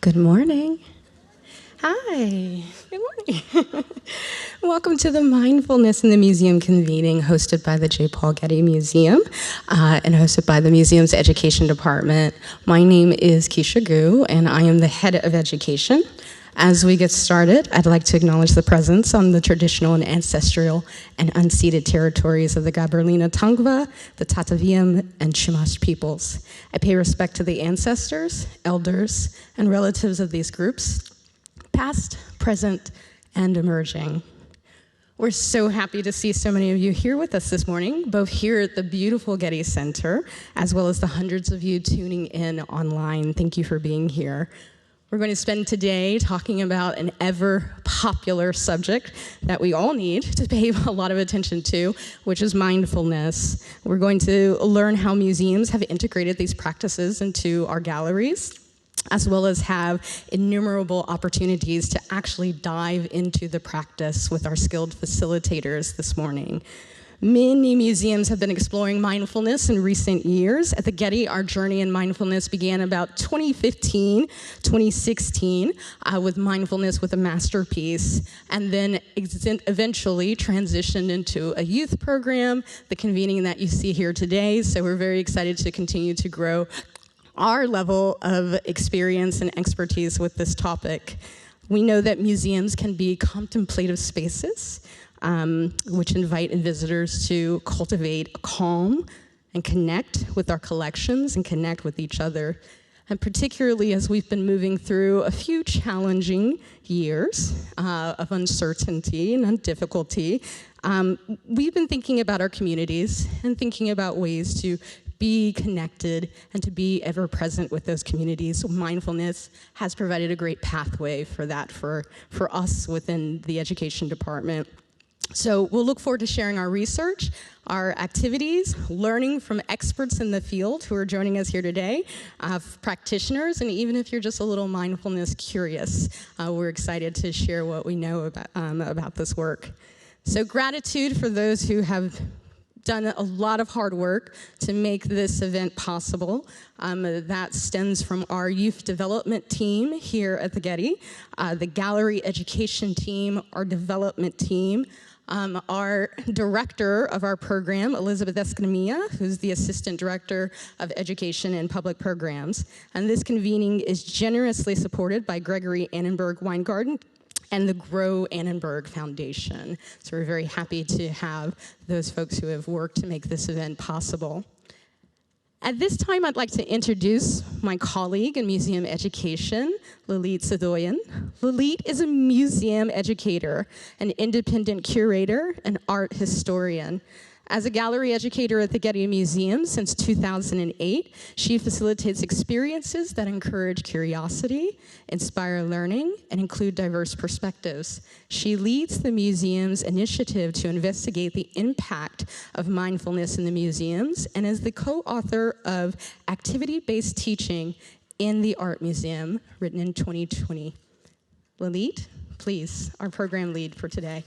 Good morning. Hi. Good morning. Welcome to the Mindfulness in the Museum Convening, hosted by the J. Paul Getty Museum and hosted by the museum's Education Department. My name is Keisha Gu, and I am the head of education. As we get started, I'd like to acknowledge the presence on the traditional and ancestral and unceded territories of the Gabrielina Tongva, the Tataviam, and Chumash peoples. I pay respect to the ancestors, elders, and relatives of these groups, past, present, and emerging. We're so happy to see so many of you here with us this morning, both here at the beautiful Getty Center, as well as the hundreds of you tuning in online. Thank you for being here. We're going to spend today talking about an ever-popular subject that we all need to pay a lot of attention to, which is mindfulness. We're going to learn how museums have integrated these practices into our galleries, as well as have innumerable opportunities to actually dive into the practice with our skilled facilitators this morning. Many museums have been exploring mindfulness in recent years. At the Getty, our journey in mindfulness began about 2015, 2016, with mindfulness with a masterpiece, and then eventually transitioned into a youth program, the convening that you see here today. So we're very excited to continue to grow our level of experience and expertise with this topic. We know that museums can be contemplative spaces, which invite visitors to cultivate a calm and connect with our collections and connect with each other. And particularly as we've been moving through a few challenging years of uncertainty and difficulty, we've been thinking about our communities and thinking about ways to be connected and to be ever present with those communities. So mindfulness has provided a great pathway for that for us within the education department. So we'll look forward to sharing our research, our activities, learning from experts in the field who are joining us here today, practitioners, and even if you're just a little mindfulness curious, we're excited to share what we know about this work. So gratitude for those who have done a lot of hard work to make this event possible. That stems from our youth development team here at the Getty, the gallery education team, our development team, our director of our program, Elizabeth Escamilla, who's the Assistant Director of Education and Public Programs. And this convening is generously supported by Gregory Annenberg Weingarten and the Grow Annenberg Foundation. So we're very happy to have those folks who have worked to make this event possible. At this time, I'd like to introduce my colleague in museum education, Lilit Sadoyan. Lilit is a museum educator, an independent curator, and art historian. As a gallery educator at the Getty Museum since 2008, she facilitates experiences that encourage curiosity, inspire learning, and include diverse perspectives. She leads the museum's initiative to investigate the impact of mindfulness in the museums and is the co-author of Activity-Based Teaching in the Art Museum, written in 2020. Lilit, please, our program lead for today.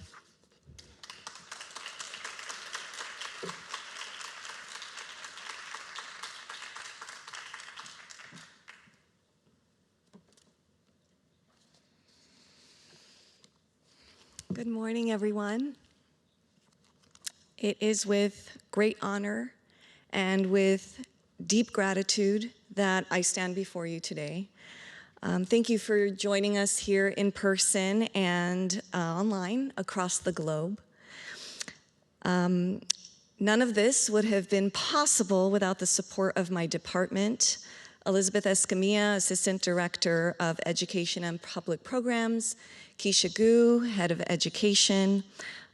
Good morning, everyone. It is with great honor and with deep gratitude that I stand before you today. Thank you for joining us here in person and online across the globe. None of this would have been possible without the support of my department, Elizabeth Escamilla, Assistant Director of Education and Public Programs, Keisha Gu, Head of Education,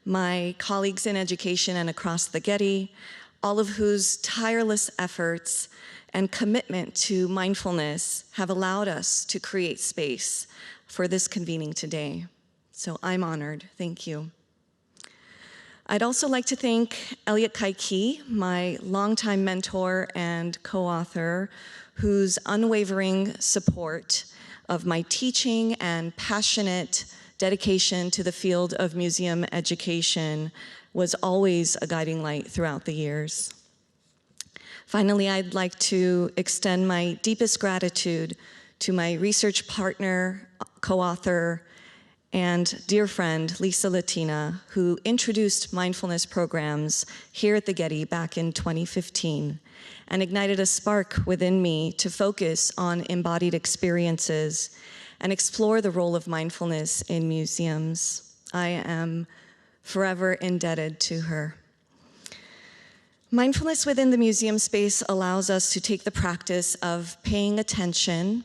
my colleagues in education and across the Getty, all of whose tireless efforts and commitment to mindfulness have allowed us to create space for this convening today. So I'm honored. Thank you. I'd also like to thank Elliot Kaiki, my longtime mentor and co-author, whose unwavering support of my teaching and passionate dedication to the field of museum education was always a guiding light throughout the years. Finally, I'd like to extend my deepest gratitude to my research partner, co-author, and dear friend, Lisa Latina, who introduced mindfulness programs here at the Getty back in 2015 and ignited a spark within me to focus on embodied experiences and explore the role of mindfulness in museums. I am forever indebted to her. Mindfulness within the museum space allows us to take the practice of paying attention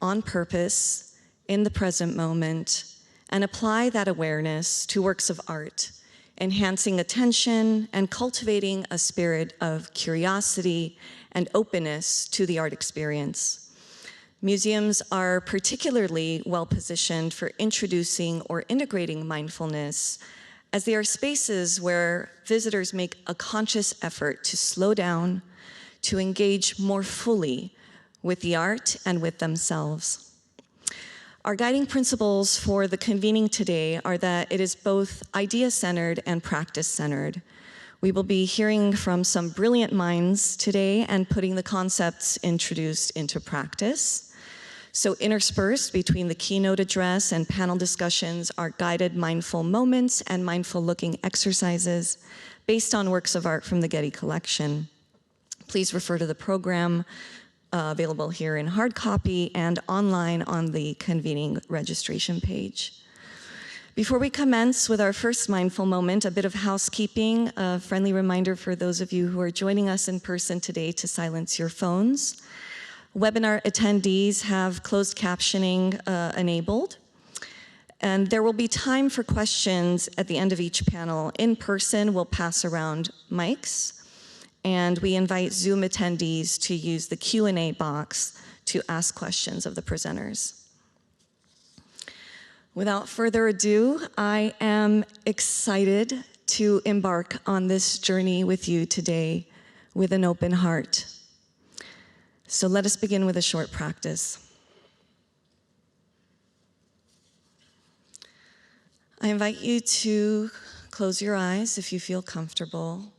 on purpose in the present moment and apply that awareness to works of art, enhancing attention and cultivating a spirit of curiosity and openness to the art experience. Museums are particularly well-positioned for introducing or integrating mindfulness, as they are spaces where visitors make a conscious effort to slow down, to engage more fully with the art and with themselves. Our guiding principles for the convening today are that it is both idea-centered and practice-centered. We will be hearing from some brilliant minds today and putting the concepts introduced into practice. So interspersed between the keynote address and panel discussions are guided mindful moments and mindful looking exercises based on works of art from the Getty collection. Please refer to the program available here in hard copy and online on the convening registration page. Before we commence with our first mindful moment, a bit of housekeeping, a friendly reminder for those of you who are joining us in person today to silence your phones. Webinar attendees have closed captioning enabled, and there will be time for questions at the end of each panel. In person, we'll pass around mics, and we invite Zoom attendees to use the Q&A box to ask questions of the presenters. Without further ado, I am excited to embark on this journey with you today with an open heart. So let us begin with a short practice. I invite you to close your eyes if you feel comfortable.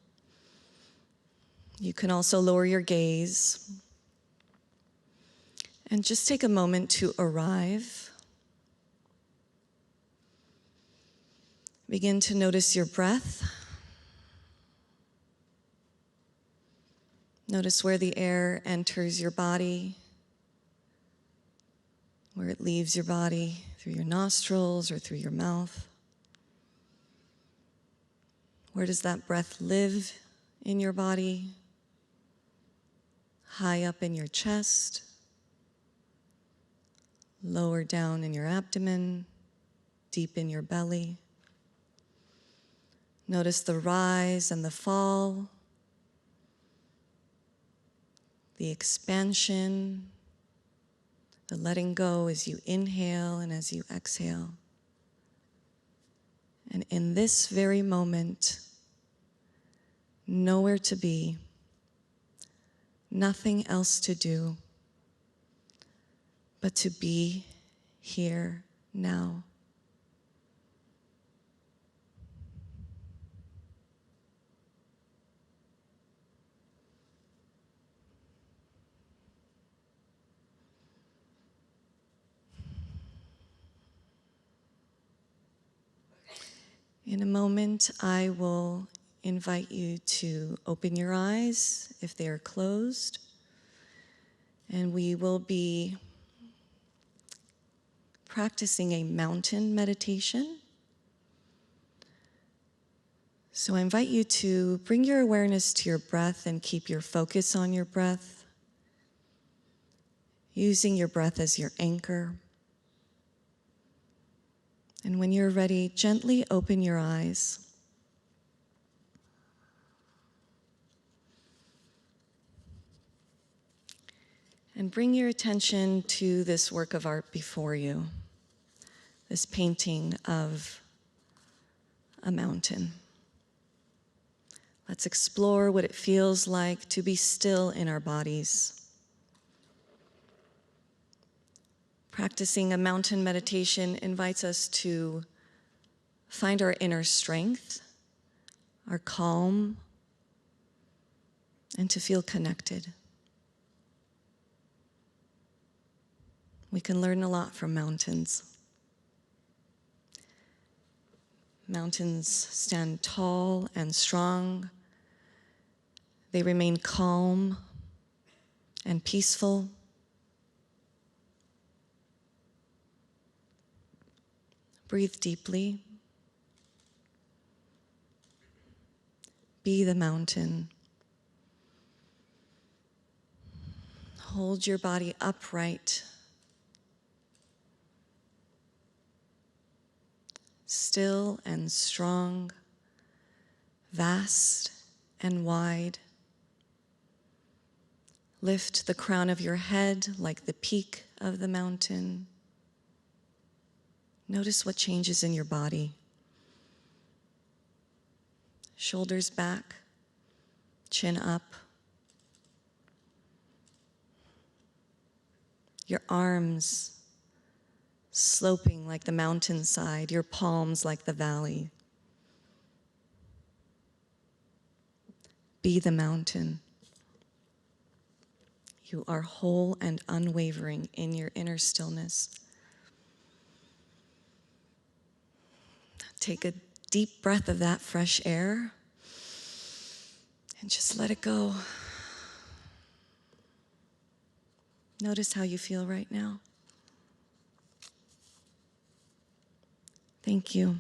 You can also lower your gaze and just take a moment to arrive. Begin to notice your breath. Notice where the air enters your body, where it leaves your body, through your nostrils or through your mouth. Where does that breath live in your body? High up in your chest, lower down in your abdomen, deep in your belly. Notice the rise and the fall, the expansion, the letting go as you inhale and as you exhale. And in this very moment, nowhere to be, nothing else to do, but to be here now. In a moment, I will invite you to open your eyes if they are closed, and we will be practicing a mountain meditation. So I invite you to bring your awareness to your breath and keep your focus on your breath, using your breath as your anchor. And when you're ready, gently open your eyes. And bring your attention to this work of art before you, this painting of a mountain. Let's explore what it feels like to be still in our bodies. Practicing a mountain meditation invites us to find our inner strength, our calm, and to feel connected. We can learn a lot from mountains. Mountains stand tall and strong. They remain calm and peaceful. Breathe deeply. Be the mountain. Hold your body upright. Still and strong, vast and wide. Lift the crown of your head like the peak of the mountain. Notice what changes in your body. Shoulders back, chin up. Your arms sloping like the mountainside, your palms like the valley. Be the mountain. You are whole and unwavering in your inner stillness. Take a deep breath of that fresh air and just let it go. Notice how you feel right now. Thank you.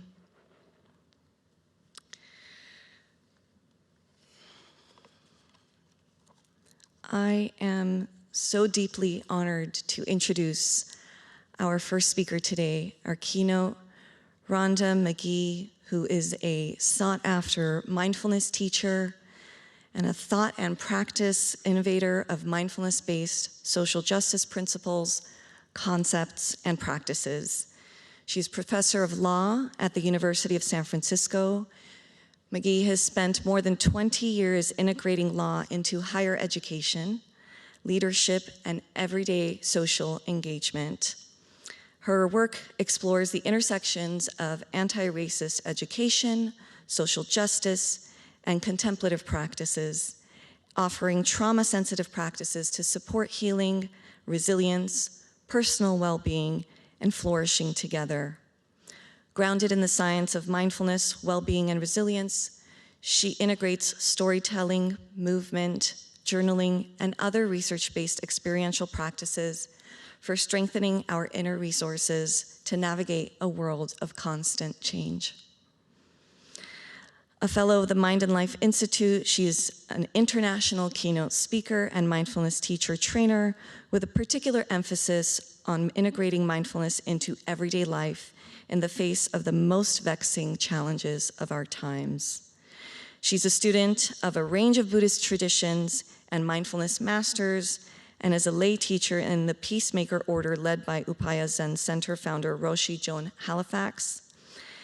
I am so deeply honored to introduce our first speaker today, our keynote, Rhonda Magee, who is a sought-after mindfulness teacher and a thought and practice innovator of mindfulness-based social justice principles, concepts, and practices. She's professor of law at the University of San Francisco. Magee has spent more than 20 years integrating law into higher education, leadership, and everyday social engagement. Her work explores the intersections of anti-racist education, social justice, and contemplative practices, offering trauma-sensitive practices to support healing, resilience, personal well-being, and flourishing together. Grounded in the science of mindfulness, well-being, and resilience, she integrates storytelling, movement, journaling, and other research-based experiential practices for strengthening our inner resources to navigate a world of constant change. A fellow of the Mind and Life Institute, she is an international keynote speaker and mindfulness teacher trainer with a particular emphasis on integrating mindfulness into everyday life in the face of the most vexing challenges of our times. She's a student of a range of Buddhist traditions and mindfulness masters, and is a lay teacher in the Peacemaker Order led by Upaya Zen Center founder Roshi Joan Halifax.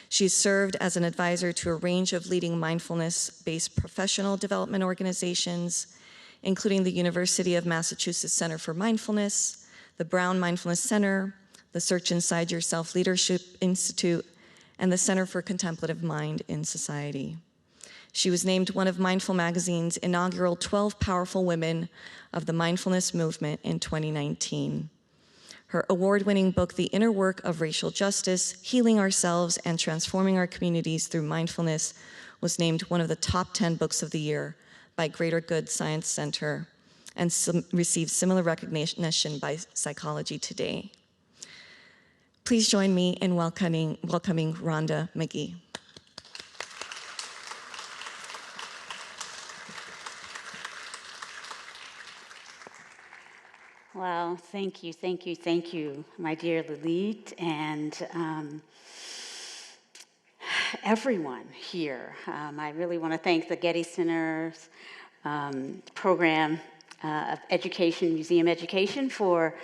She's served as an advisor to a range of leading mindfulness-based professional development organizations, including the University of Massachusetts Center for Mindfulness, the Brown Mindfulness Center, the Search Inside Yourself Leadership Institute, and the Center for Contemplative Mind in Society. She was named one of Mindful Magazine's inaugural 12 Powerful Women of the Mindfulness Movement in 2019. Her award-winning book, The Inner Work of Racial Justice, Healing Ourselves and Transforming Our Communities Through Mindfulness, was named one of the top 10 books of the year by Greater Good Science Center and received similar recognition by Psychology Today. Please join me in welcoming Rhonda Magee. Well, thank you, my dear Lilit, and everyone here. I really want to thank the Getty Center's program of education, museum education, for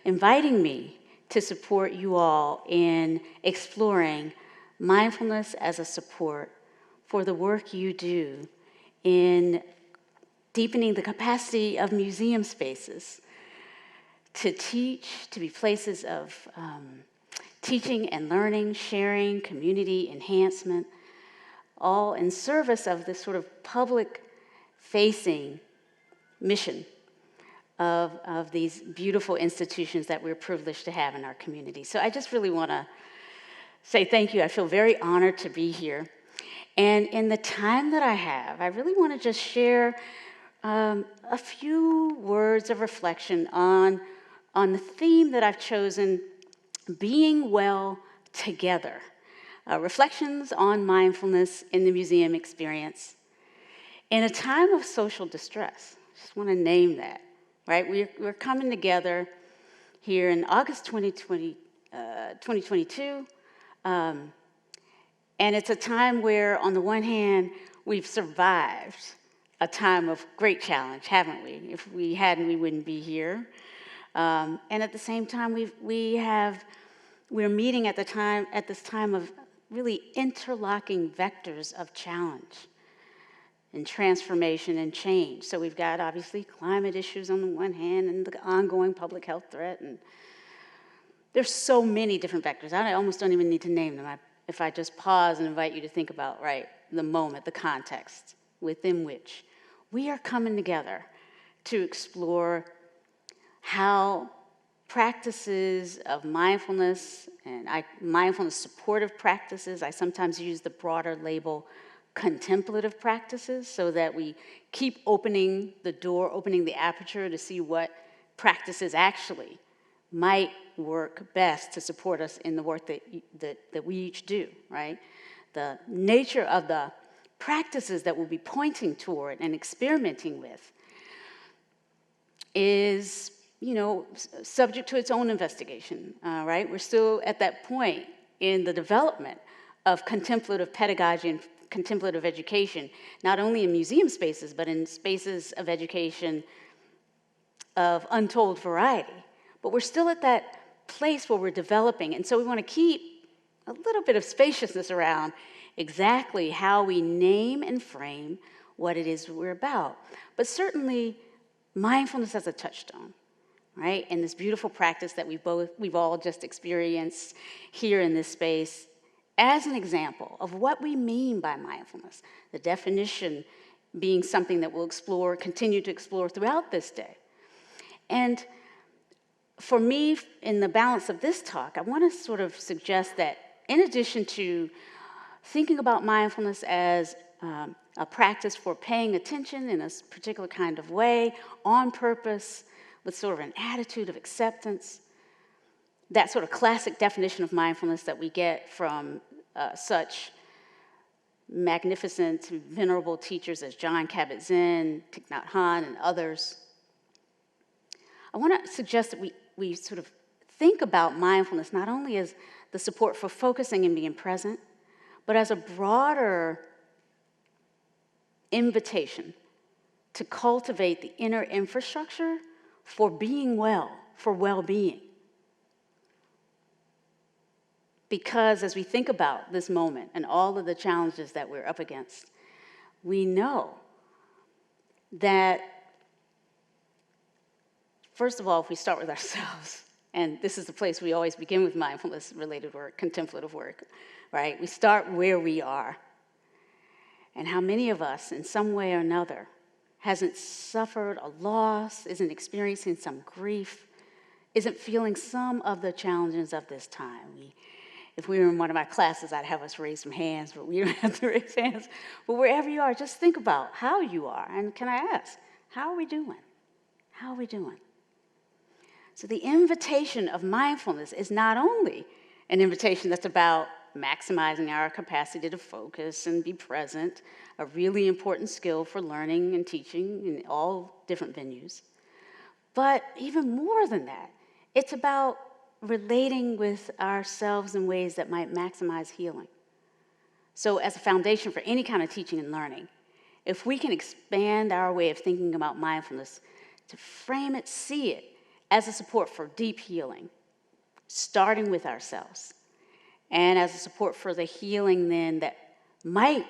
inviting me to support you all in exploring mindfulness as a support for the work you do in deepening the capacity of museum spaces to teach, to be places of teaching and learning, sharing, community enhancement, all in service of this sort of public-facing mission of these beautiful institutions that we're privileged to have in our community. So I just really want to say thank you. I feel very honored to be here. And in the time that I have, I really want to just share a few words of reflection on the theme that I've chosen, being well together. Reflections on mindfulness in the museum experience. In a time of social distress, I just want to name that, right? We're coming together here in August 2022, and it's a time where, on the one hand, we've survived a time of great challenge, haven't we? If we hadn't, we wouldn't be here. And at the same time, we're meeting at this time of really interlocking vectors of challenge and transformation and change. So we've got, obviously, climate issues on the one hand and the ongoing public health threat. And there's so many different vectors. I almost don't even need to name them. If I just pause and invite you to think about, right, the moment, the context within which we are coming together to explore how practices of mindfulness and mindfulness supportive practices, I sometimes use the broader label contemplative practices, so that we keep opening the door, opening the aperture to see what practices actually might work best to support us in the work that we each do, right? The nature of the practices that we'll be pointing toward and experimenting with is, subject to its own investigation, right? We're still at that point in the development of contemplative pedagogy and contemplative education, not only in museum spaces, but in spaces of education of untold variety. But we're still at that place where we're developing, and so we want to keep a little bit of spaciousness around exactly how we name and frame what it is we're about. But certainly, mindfulness as a touchstone, right? And this beautiful practice that we've all just experienced here in this space as an example of what we mean by mindfulness, the definition being something that we'll continue to explore throughout this day. And for me, in the balance of this talk, I want to sort of suggest that in addition to thinking about mindfulness as a practice for paying attention in a particular kind of way, on purpose, with sort of an attitude of acceptance, that sort of classic definition of mindfulness that we get from such magnificent, venerable teachers as Jon Kabat-Zinn, Thich Nhat Hanh, and others, I want to suggest that we sort of think about mindfulness not only as the support for focusing and being present, but as a broader invitation to cultivate the inner infrastructure for being well, for well-being. Because as we think about this moment and all of the challenges that we're up against, we know that, first of all, if we start with ourselves, and this is the place we always begin with mindfulness-related work, contemplative work, right? We start where we are. And how many of us, in some way or another, hasn't suffered a loss, isn't experiencing some grief, isn't feeling some of the challenges of this time. If we were in one of my classes, I'd have us raise some hands, but we don't have to raise hands. But wherever you are, just think about how you are. And can I ask, how are we doing? How are we doing? So the invitation of mindfulness is not only an invitation that's about maximizing our capacity to focus and be present, a really important skill for learning and teaching in all different venues. But even more than that, it's about relating with ourselves in ways that might maximize healing. So as a foundation for any kind of teaching and learning, if we can expand our way of thinking about mindfulness to frame it, see it as a support for deep healing, starting with ourselves, and as a support for the healing then that might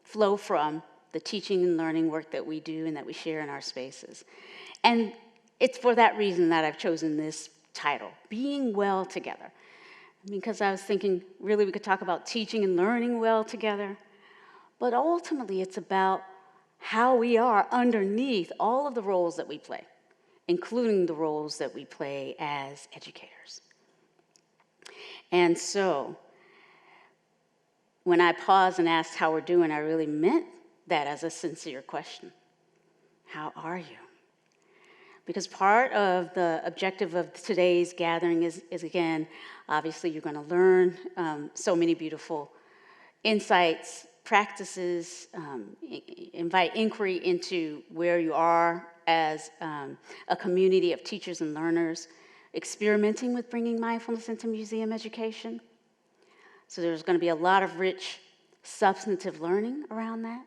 flow from the teaching and learning work that we do and that we share in our spaces. And it's for that reason that I've chosen this title, Being Well Together. Because I was thinking, really, we could talk about teaching and learning well together, but ultimately it's about how we are underneath all of the roles that we play including the roles that we play as educators. And so, when I paused and asked how we're doing, I really meant that as a sincere question. How are you? Because part of the objective of today's gathering is again, obviously you're going to learn so many beautiful insights, practices, invite inquiry into where you are as a community of teachers and learners experimenting with bringing mindfulness into museum education. So there's going to be a lot of rich, substantive learning around that.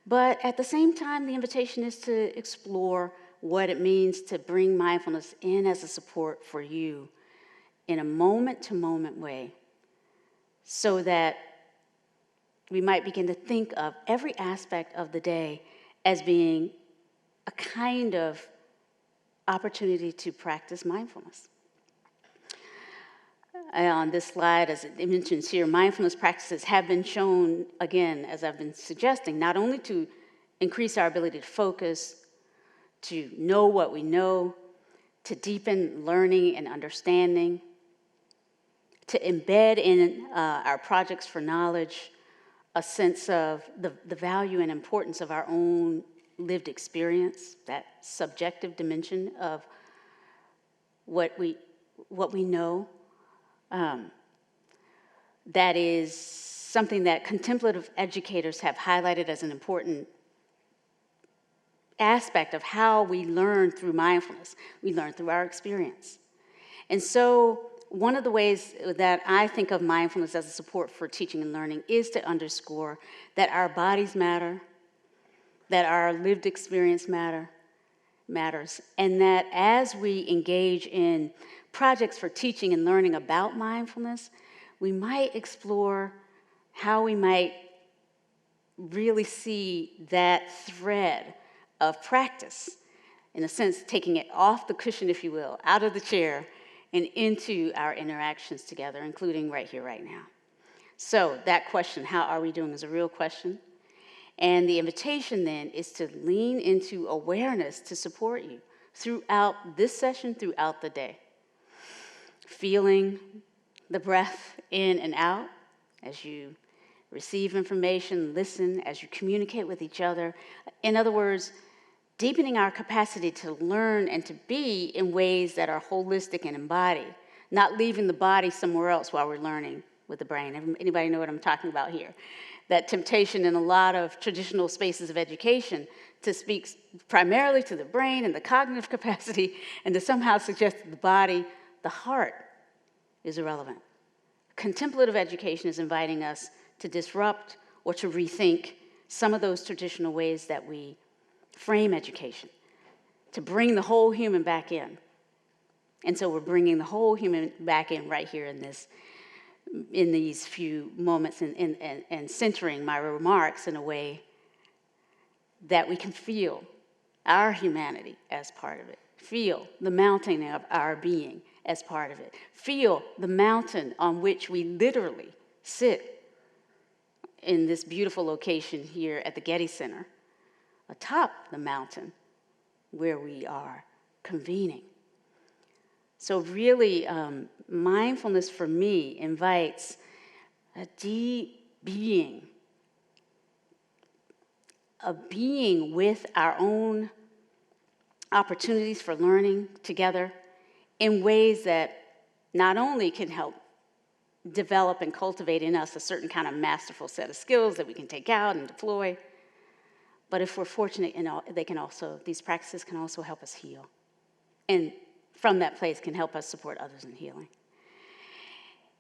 But at the same time, the invitation is to explore what it means to bring mindfulness in as a support for you in a moment-to-moment way, so that we might begin to think of every aspect of the day as being a kind of opportunity to practice mindfulness. On this slide, as it mentions here, mindfulness practices have been shown, again, as I've been suggesting, not only to increase our ability to focus, to know what we know, to deepen learning and understanding, to embed in our projects for knowledge a sense of the value and importance of our own lived experience, that subjective dimension of what we know. That is something that contemplative educators have highlighted as an important aspect of how we learn through mindfulness. We learn through our experience. And so one of the ways that I think of mindfulness as a support for teaching and learning is to underscore that our bodies matter, that our lived experience matters, and that as we engage in projects for teaching and learning about mindfulness, we might explore how we might really see that thread of practice, in a sense, taking it off the cushion, if you will, out of the chair, and into our interactions together, including right here, right now. So that question, how are we doing, is a real question. And the invitation then is to lean into awareness to support you throughout this session, throughout the day. Feeling the breath in and out as you receive information, listen, as you communicate with each other. In other words, deepening our capacity to learn and to be in ways that are holistic and embodied, not leaving the body somewhere else while we're learning with the brain. Anybody know what I'm talking about here? That temptation in a lot of traditional spaces of education to speak primarily to the brain and the cognitive capacity, and to somehow suggest that the body, the heart, is irrelevant. Contemplative education is inviting us to disrupt or to rethink some of those traditional ways that we frame education, to bring the whole human back in. And so we're bringing the whole human back in right here in these few moments, and centering my remarks in a way that we can feel our humanity as part of it, feel the mountain of our being as part of it, feel the mountain on which we literally sit in this beautiful location here at the Getty Center, atop the mountain where we are convening. So really, mindfulness for me invites a deep being, a being with our own opportunities for learning together in ways that not only can help develop and cultivate in us a certain kind of masterful set of skills that we can take out and deploy, but if we're fortunate, these practices can also help us heal. And from that place can help us support others in healing.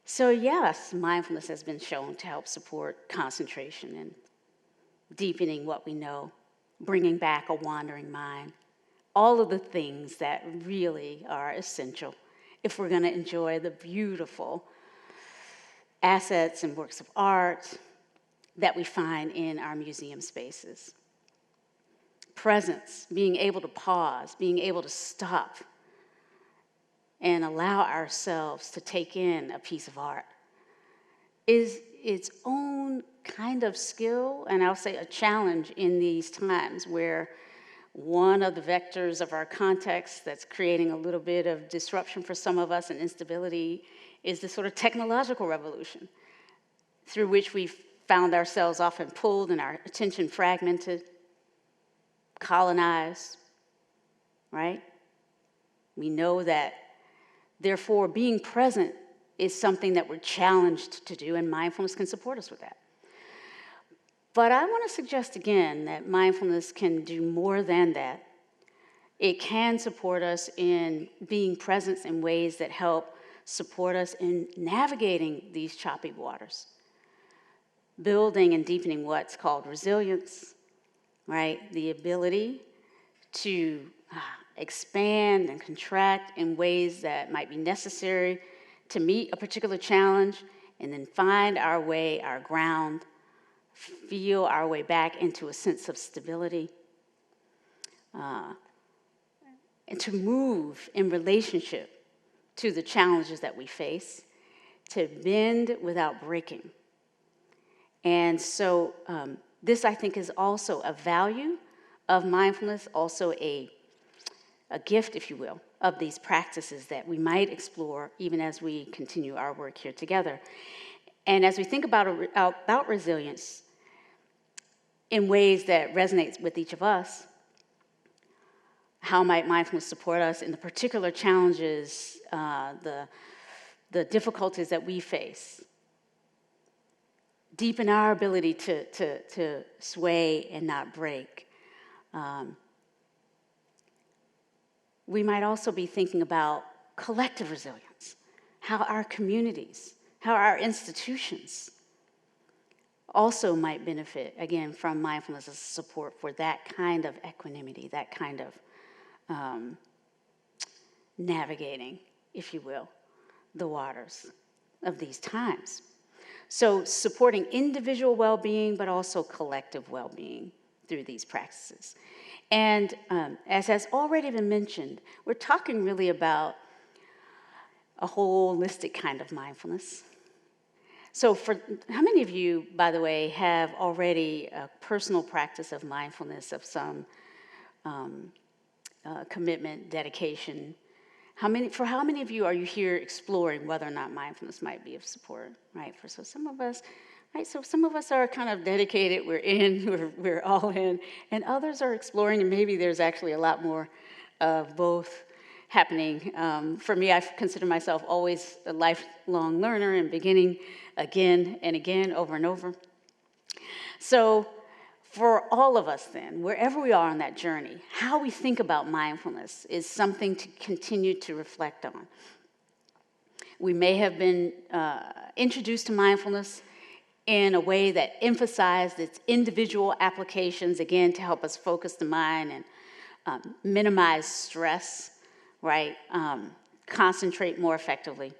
So yes, mindfulness has been shown to help support concentration and deepening what we know, bringing back a wandering mind, all of the things that really are essential if we're going to enjoy the beautiful assets and works of art that we find in our museum spaces. Presence, being able to pause, being able to stop and allow ourselves to take in a piece of art is its own kind of skill, and I'll say a challenge in these times where one of the vectors of our context that's creating a little bit of disruption for some of us and instability is the sort of technological revolution through which we've found ourselves often pulled and our attention fragmented, colonized, right? We know that, therefore, being present is something that we're challenged to do, and mindfulness can support us with that. But I want to suggest again that mindfulness can do more than that. It can support us in being present in ways that help support us in navigating these choppy waters, building and deepening what's called resilience, right? The ability to expand and contract in ways that might be necessary to meet a particular challenge, and then find our way, our ground, feel our way back into a sense of stability, and to move in relationship to the challenges that we face, to bend without breaking. And so this, I think, is also a value of mindfulness, also a gift, if you will, of these practices that we might explore even as we continue our work here together. And as we think about resilience in ways that resonate with each of us, how might mindfulness support us in the particular challenges, the difficulties that we face? Deepen our ability to sway and not break. We might also be thinking about collective resilience, how our communities, how our institutions also might benefit, again, from mindfulness as support for that kind of equanimity, that kind of navigating, if you will, the waters of these times. So supporting individual well-being, but also collective well-being through these practices. And as has already been mentioned, we're talking really about a holistic kind of mindfulness. So for how many of you, by the way, have already a personal practice of mindfulness of some commitment, dedication? How many of you are you here exploring whether or not mindfulness might be of support, right? So some of us, right? So some of us are kind of dedicated, we're all in, and others are exploring, and maybe there's actually a lot more of both happening. For me, I consider myself always a lifelong learner and beginning again and again, over and over. So for all of us then, wherever we are on that journey, how we think about mindfulness is something to continue to reflect on. We may have been introduced to mindfulness in a way that emphasized its individual applications, again, to help us focus the mind and minimize stress, right? Concentrate more effectively.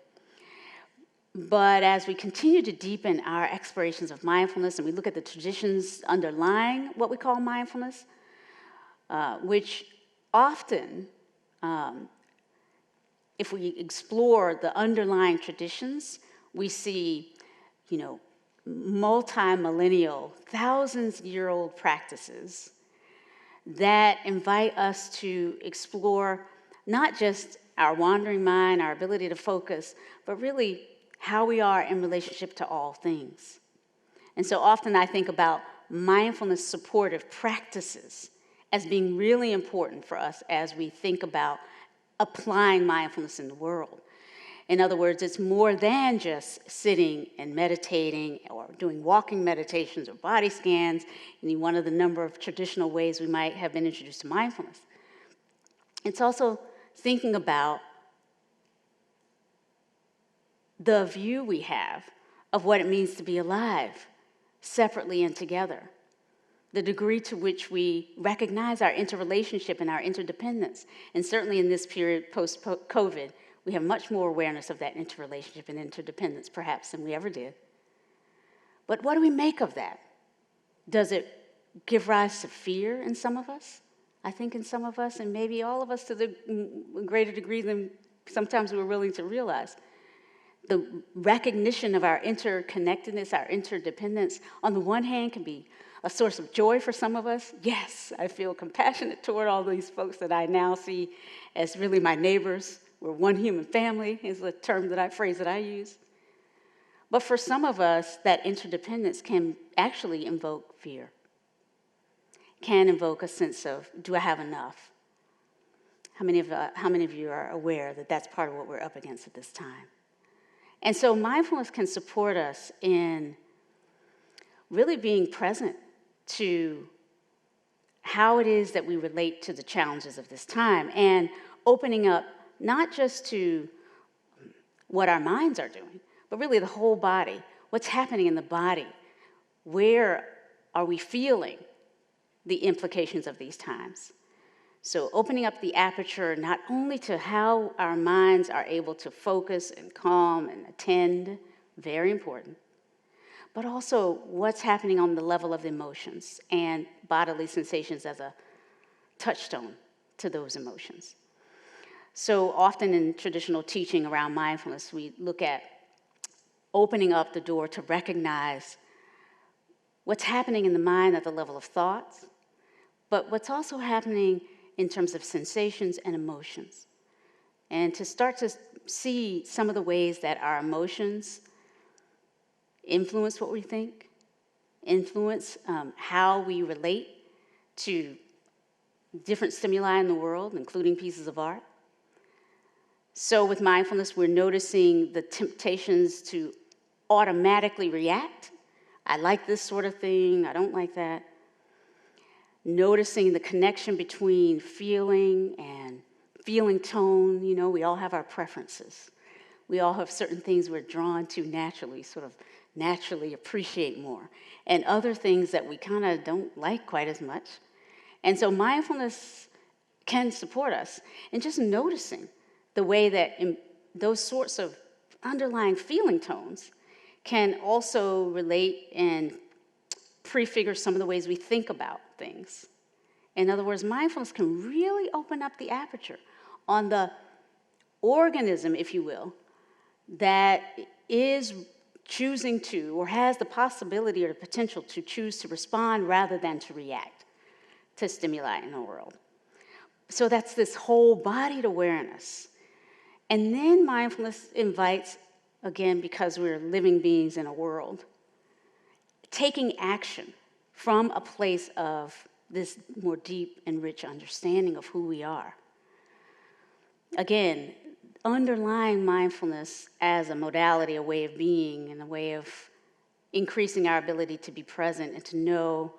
But as we continue to deepen our explorations of mindfulness and we look at the traditions underlying what we call mindfulness, which often, if we explore the underlying traditions, we see, multi-millennial, thousands-year-old practices that invite us to explore not just our wandering mind, our ability to focus, but really how we are in relationship to all things. And so often I think about mindfulness supportive practices as being really important for us as we think about applying mindfulness in the world. In other words, it's more than just sitting and meditating or doing walking meditations or body scans, any one of the number of traditional ways we might have been introduced to mindfulness. It's also thinking about the view we have of what it means to be alive, separately and together, the degree to which we recognize our interrelationship and our interdependence. And certainly in this period post-COVID, we have much more awareness of that interrelationship and interdependence, perhaps, than we ever did. But what do we make of that? Does it give rise to fear in some of us? I think in some of us, and maybe all of us to the greater degree than sometimes we're willing to realize. The recognition of our interconnectedness, our interdependence, on the one hand can be a source of joy for some of us. Yes, I feel compassionate toward all these folks that I now see as really my neighbors. We're one human family is the phrase that I use. But for some of us, that interdependence can actually invoke fear, can invoke a sense of, do I have enough? How many of you are aware that that's part of what we're up against at this time? And so mindfulness can support us in really being present to how it is that we relate to the challenges of this time, and opening up not just to what our minds are doing, but really the whole body. What's happening in the body? Where are we feeling the implications of these times? So opening up the aperture not only to how our minds are able to focus and calm and attend, very important, but also what's happening on the level of emotions and bodily sensations as a touchstone to those emotions. So often in traditional teaching around mindfulness, we look at opening up the door to recognize what's happening in the mind at the level of thoughts, but what's also happening in terms of sensations and emotions. And to start to see some of the ways that our emotions influence what we think, influence how we relate to different stimuli in the world, including pieces of art. So with mindfulness, we're noticing the temptations to automatically react. I like this sort of thing, I don't like that. Noticing the connection between feeling and feeling tone. You know, we all have our preferences. We all have certain things we're drawn to naturally, sort of naturally appreciate more, and other things that we kind of don't like quite as much. And so mindfulness can support us in just noticing the way that those sorts of underlying feeling tones can also relate and prefigure some of the ways we think about things. In other words, mindfulness can really open up the aperture on the organism, if you will, that is choosing to, or has the possibility or the potential to choose to respond rather than to react to stimuli in the world. So that's this whole-bodied awareness. And then mindfulness invites, again, because we're living beings in a world, taking action from a place of this more deep and rich understanding of who we are. Again, underlying mindfulness as a modality, a way of being, and a way of increasing our ability to be present and to know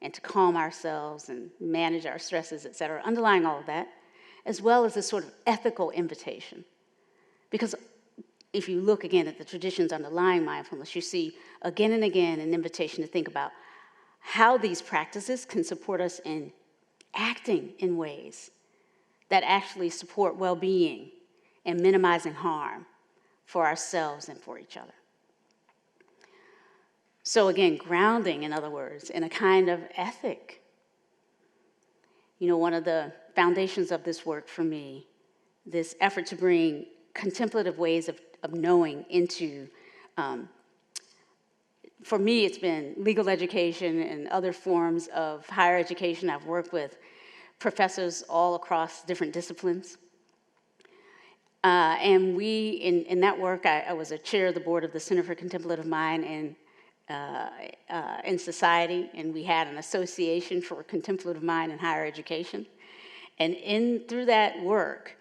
and to calm ourselves and manage our stresses, et cetera, underlying all of that, as well as a sort of ethical invitation. Because if you look again at the traditions underlying mindfulness, you see again and again an invitation to think about how these practices can support us in acting in ways that actually support well-being and minimizing harm for ourselves and for each other. So again, grounding, in other words, in a kind of ethic. You know, one of the foundations of this work for me, this effort to bring contemplative ways of knowing into, for me, it's been legal education and other forms of higher education. I've worked with professors all across different disciplines. And we, in that work, I was a chair of the board of the Center for Contemplative Mind in society, and we had an association for contemplative mind in higher education. And through that work,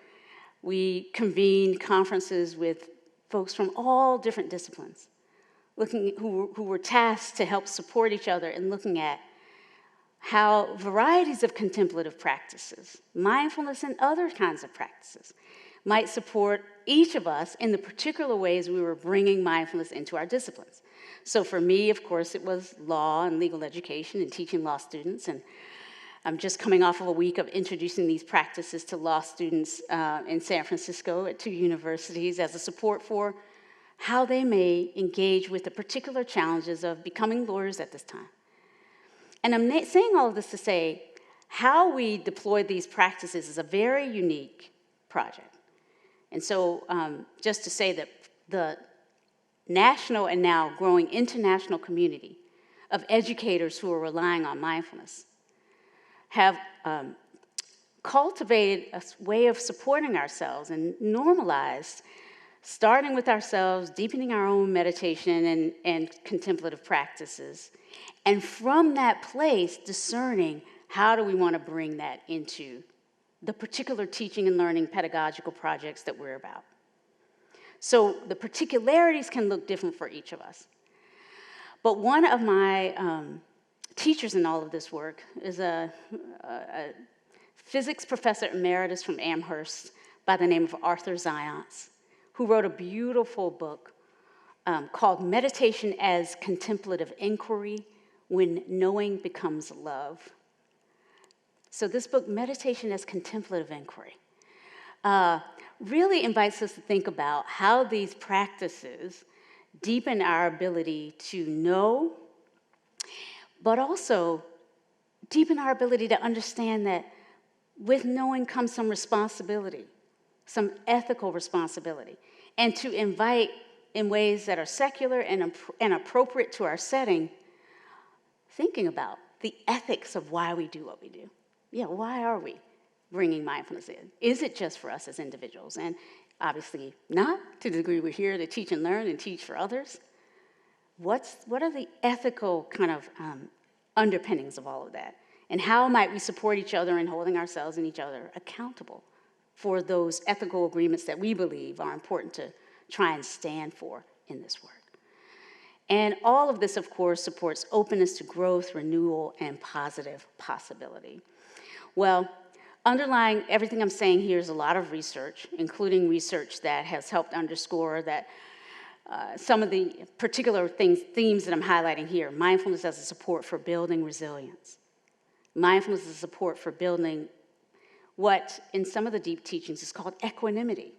we convened conferences with folks from all different disciplines, who were tasked to help support each other in looking at how varieties of contemplative practices, mindfulness and other kinds of practices, might support each of us in the particular ways we were bringing mindfulness into our disciplines. So for me, of course, it was law and legal education and teaching law students. And I'm just coming off of a week of introducing these practices to law students in San Francisco at 2 universities as a support for how they may engage with the particular challenges of becoming lawyers at this time. And I'm saying all of this to say how we deploy these practices is a very unique project. And so just to say that the national and now growing international community of educators who are relying on mindfulness have cultivated a way of supporting ourselves and normalized, starting with ourselves, deepening our own meditation and contemplative practices, and from that place, discerning how do we want to bring that into the particular teaching and learning pedagogical projects that we're about. So the particularities can look different for each of us. But one of my teachers in all of this work is a physics professor emeritus from Amherst by the name of Arthur Zions, who wrote a beautiful book called Meditation as Contemplative Inquiry, When Knowing Becomes Love. So this book, Meditation as Contemplative Inquiry, really invites us to think about how these practices deepen our ability to know, but also deepen our ability to understand that with knowing comes some responsibility, some ethical responsibility, and to invite in ways that are secular and appropriate to our setting, thinking about the ethics of why we do what we do. Yeah, why are we bringing mindfulness in? Is it just for us as individuals? And obviously not to the degree we're here to teach and learn and teach for others. What are the ethical kind of underpinnings of all of that? And how might we support each other in holding ourselves and each other accountable for those ethical agreements that we believe are important to try and stand for in this work? And all of this, of course, supports openness to growth, renewal, and positive possibility. Well, underlying everything I'm saying here is a lot of research, including research that has helped underscore that some of the particular themes that I'm highlighting here: mindfulness as a support for building resilience, mindfulness as a support for building what in some of the deep teachings is called equanimity,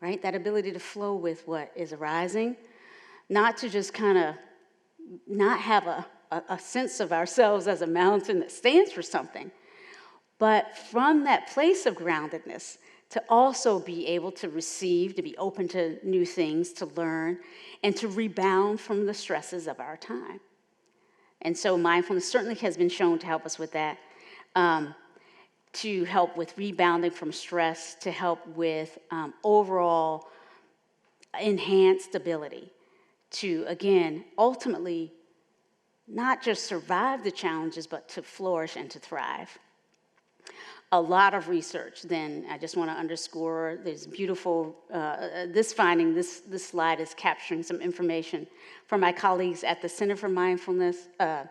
right? That ability to flow with what is arising, not to just kind of not have a sense of ourselves as a mountain that stands for something, but from that place of groundedness, to also be able to receive, to be open to new things, to learn, and to rebound from the stresses of our time. And so mindfulness certainly has been shown to help us with that, to help with rebounding from stress, to help with overall enhanced ability, to, again, ultimately not just survive the challenges, but to flourish and to thrive. A lot of research, then, I just want to underscore, there's beautiful, this finding, this slide is capturing some information from my colleagues at the Center for Mindfulness, the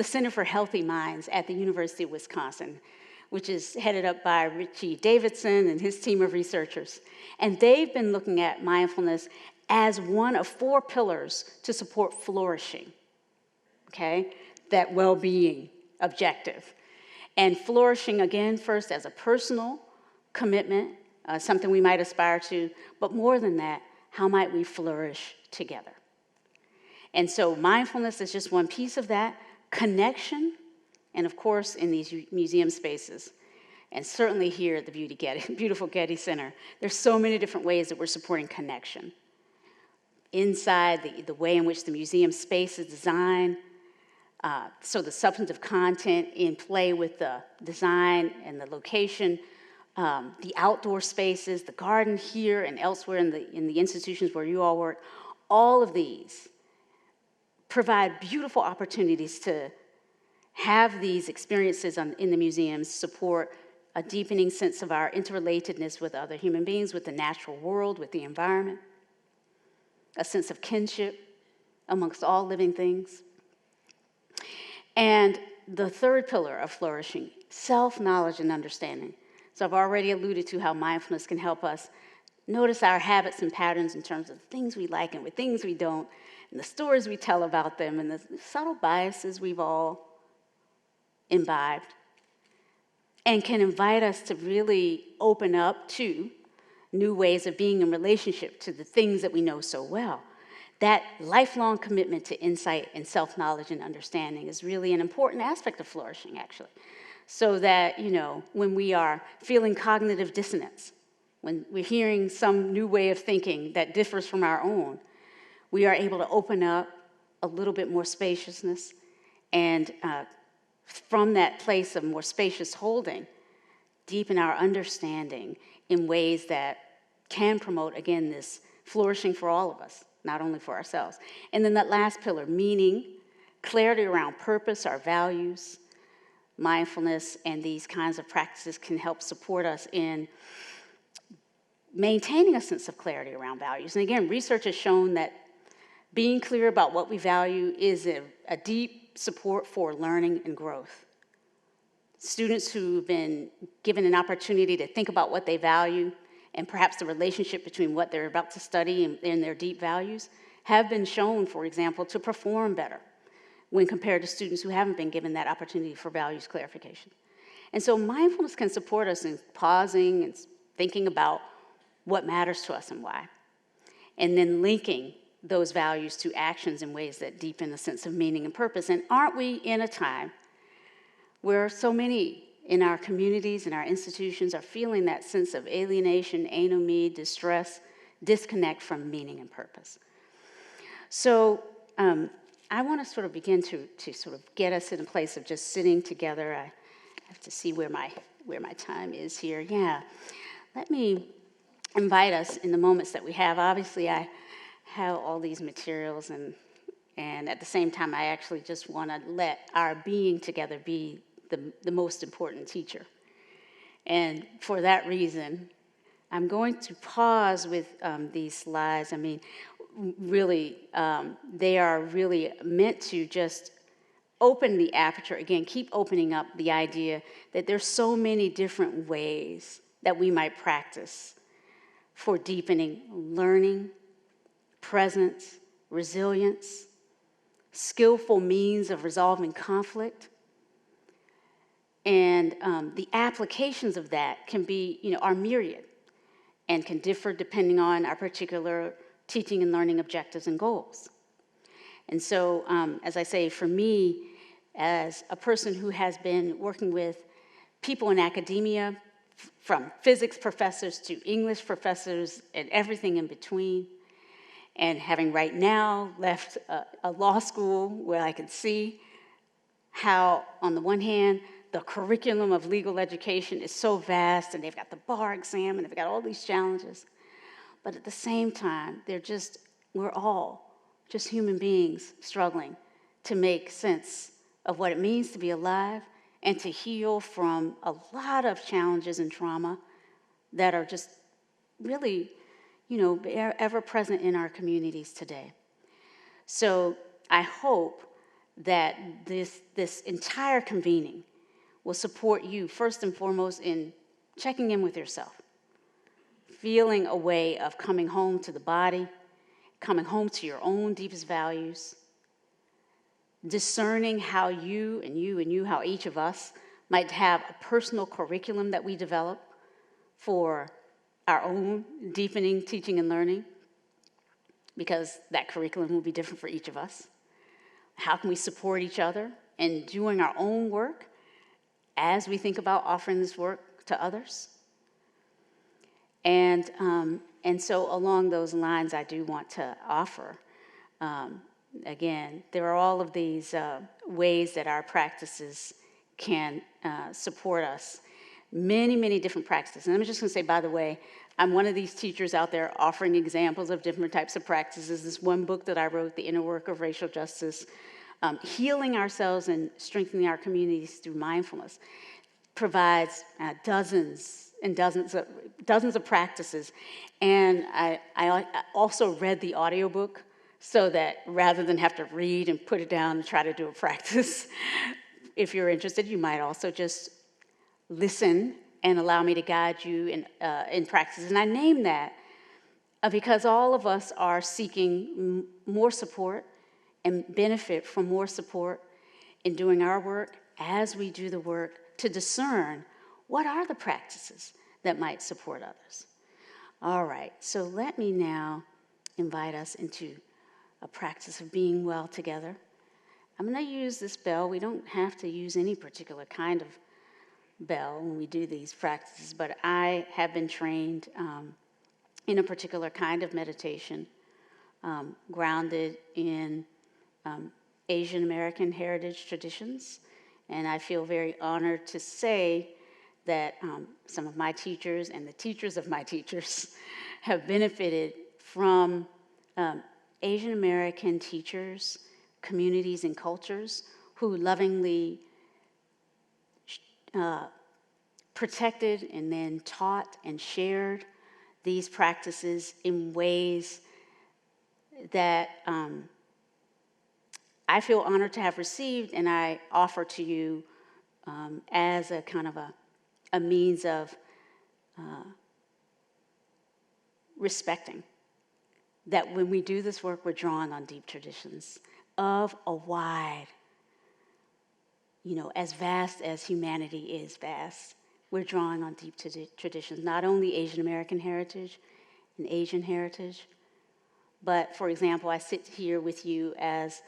Center for Healthy Minds at the University of Wisconsin, which is headed up by Richie Davidson and his team of researchers. And they've been looking at mindfulness as one of 4 pillars to support flourishing, okay? That well-being objective. And flourishing, again, first as a personal commitment, something we might aspire to, but more than that, how might we flourish together? And so mindfulness is just one piece of that. Connection, and of course, in these museum spaces, and certainly here at the beautiful Getty Center, there's so many different ways that we're supporting connection. Inside the way in which the museum space is designed, so the substantive content in play with the design and the location, the outdoor spaces, the garden here and elsewhere in the institutions where you all work, all of these provide beautiful opportunities to have these experiences in the museums support a deepening sense of our interrelatedness with other human beings, with the natural world, with the environment, a sense of kinship amongst all living things. And the third pillar of flourishing, self-knowledge and understanding. So I've already alluded to how mindfulness can help us notice our habits and patterns in terms of things we like and with things we don't, and the stories we tell about them, and the subtle biases we've all imbibed, and can invite us to really open up to new ways of being in relationship to the things that we know so well. That lifelong commitment to insight and self-knowledge and understanding is really an important aspect of flourishing, actually. So that, when we are feeling cognitive dissonance, when we're hearing some new way of thinking that differs from our own, we are able to open up a little bit more spaciousness And from that place of more spacious holding, deepen our understanding in ways that can promote, again, this flourishing for all of us, not only for ourselves. And then that last pillar, meaning, clarity around purpose, our values, mindfulness, and these kinds of practices can help support us in maintaining a sense of clarity around values. And again, research has shown that being clear about what we value is a deep support for learning and growth. Students who've been given an opportunity to think about what they value and perhaps the relationship between what they're about to study and their deep values have been shown, for example, to perform better when compared to students who haven't been given that opportunity for values clarification. And so mindfulness can support us in pausing and thinking about what matters to us and why, and then linking those values to actions in ways that deepen a sense of meaning and purpose. And aren't we in a time where so many in our communities and our institutions are feeling that sense of alienation, anomie, distress, disconnect from meaning and purpose? So I want to sort of begin to sort of get us in a place of just sitting together. I have to see where my time is here. Yeah, let me invite us in the moments that we have. Obviously, I have all these materials, and at the same time, I actually just want to let our being together be the most important teacher. And for that reason, I'm going to pause with these slides. I mean, really, they are really meant to just open the aperture, again, keep opening up the idea that there's so many different ways that we might practice for deepening learning, presence, resilience, skillful means of resolving conflict. And the applications of that can be, are myriad and can differ depending on our particular teaching and learning objectives and goals. And so, as I say, for me, as a person who has been working with people in academia, from physics professors to English professors and everything in between, and having right now left a law school where I can see how, on the one hand, the curriculum of legal education is so vast, and they've got the bar exam, and they've got all these challenges. But at the same time, we're all just human beings struggling to make sense of what it means to be alive and to heal from a lot of challenges and trauma that are just really, ever present in our communities today. So I hope that this entire convening will support you, first and foremost, in checking in with yourself, feeling a way of coming home to the body, coming home to your own deepest values, discerning how you and you and you, how each of us might have a personal curriculum that we develop for our own deepening teaching and learning, because that curriculum will be different for each of us. How can we support each other in doing our own work as we think about offering this work to others? And so along those lines, I do want to offer, again, there are all of these ways that our practices can support us. Many, many different practices. And I'm just going to say, by the way, I'm one of these teachers out there offering examples of different types of practices. This one book that I wrote, The Inner Work of Racial Justice, Healing Ourselves and Strengthening Our Communities Through Mindfulness, provides dozens and dozens of practices. And I also read the audiobook so that rather than have to read and put it down and try to do a practice, if you're interested, you might also just listen and allow me to guide you in practice. And I name that because all of us are seeking more support and benefit from more support in doing our work as we do the work to discern what are the practices that might support others. All right, so let me now invite us into a practice of being well together. I'm going to use this bell. We don't have to use any particular kind of bell when we do these practices, but I have been trained in a particular kind of meditation, grounded in Asian American heritage traditions, and I feel very honored to say that some of my teachers and the teachers of my teachers have benefited from Asian American teachers, communities, and cultures who lovingly protected and then taught and shared these practices in ways that I feel honored to have received, and I offer to you as a kind of a means of respecting that when we do this work, we're drawing on deep traditions of a wide, as vast as humanity is vast, we're drawing on deep traditions, not only Asian American heritage and Asian heritage, but, for example, I sit here with you as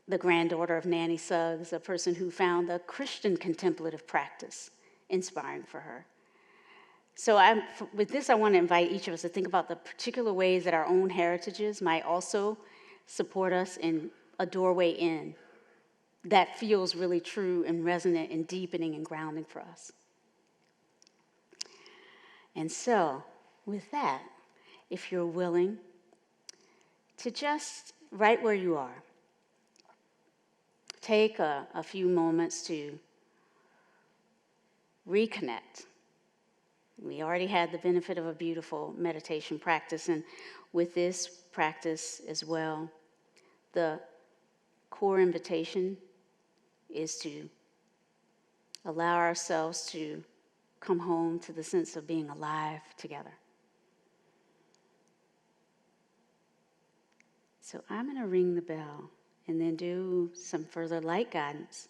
the granddaughter of Nanny Suggs, a person who found a Christian contemplative practice inspiring for her. So with this, I want to invite each of us to think about the particular ways that our own heritages might also support us in a doorway in that feels really true and resonant and deepening and grounding for us. And so, with that, if you're willing to just, right where you are, take a few moments to reconnect. We already had the benefit of a beautiful meditation practice, and with this practice as well, the core invitation is to allow ourselves to come home to the sense of being alive together. So I'm going to ring the bell and then do some further light guidance,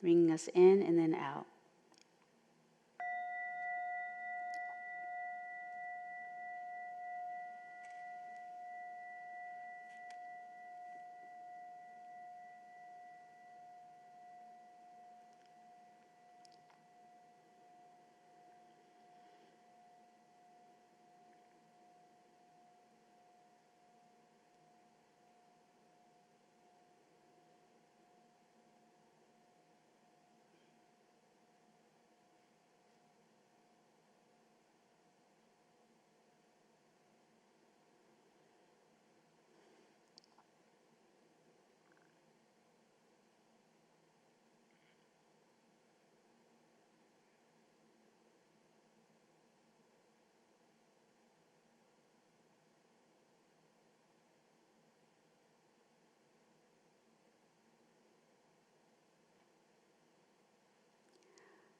bringing us in and then out.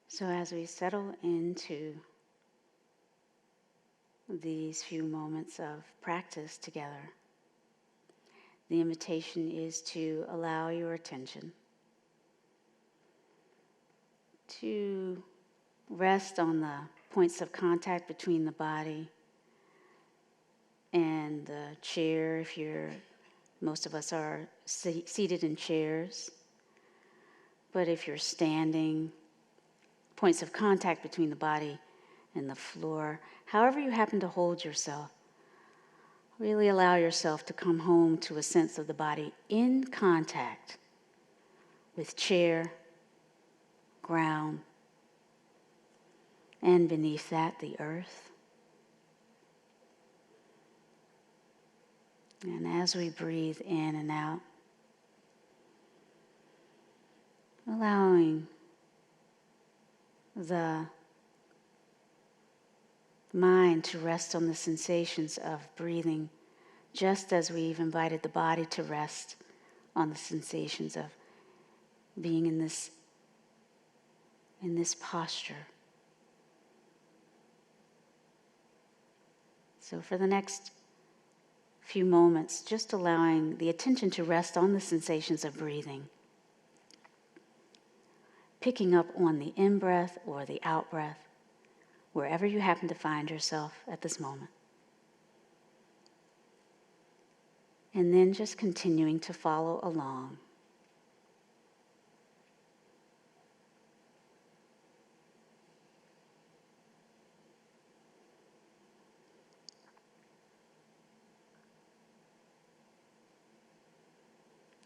So as we settle into these few moments of practice together, the invitation is to allow your attention to rest on the points of contact between the body and the chair. Most of us are seated in chairs, but if you're standing, points of contact between the body and the floor, however you happen to hold yourself, really allow yourself to come home to a sense of the body in contact with chair, ground, and beneath that, the earth. And as we breathe in and out, allowing the mind to rest on the sensations of breathing, just as we've invited the body to rest on the sensations of being in this posture. So for the next few moments, just allowing the attention to rest on the sensations of breathing, picking up on the in-breath or the out-breath, wherever you happen to find yourself at this moment. And then just continuing to follow along.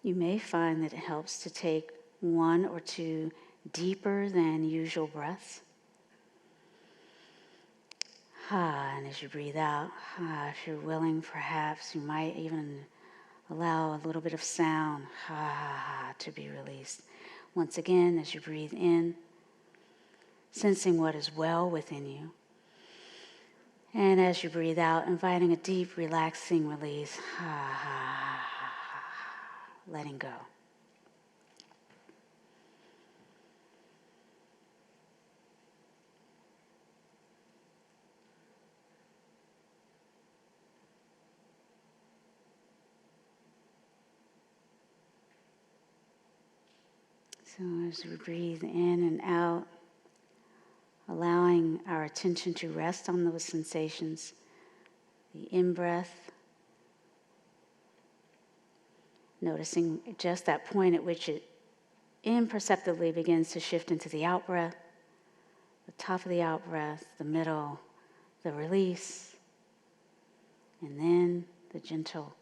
you may find that it helps to take 1 or 2 deeper than usual breaths. And as you breathe out, if you're willing, perhaps you might even allow a little bit of sound to be released. Once again, as you breathe in, sensing what is well within you. And as you breathe out, inviting a deep, relaxing release. Letting go. So as we breathe in and out, allowing our attention to rest on those sensations, the in-breath, noticing just that point at which it imperceptibly begins to shift into the out-breath, the top of the out-breath, the middle, the release, and then the gentle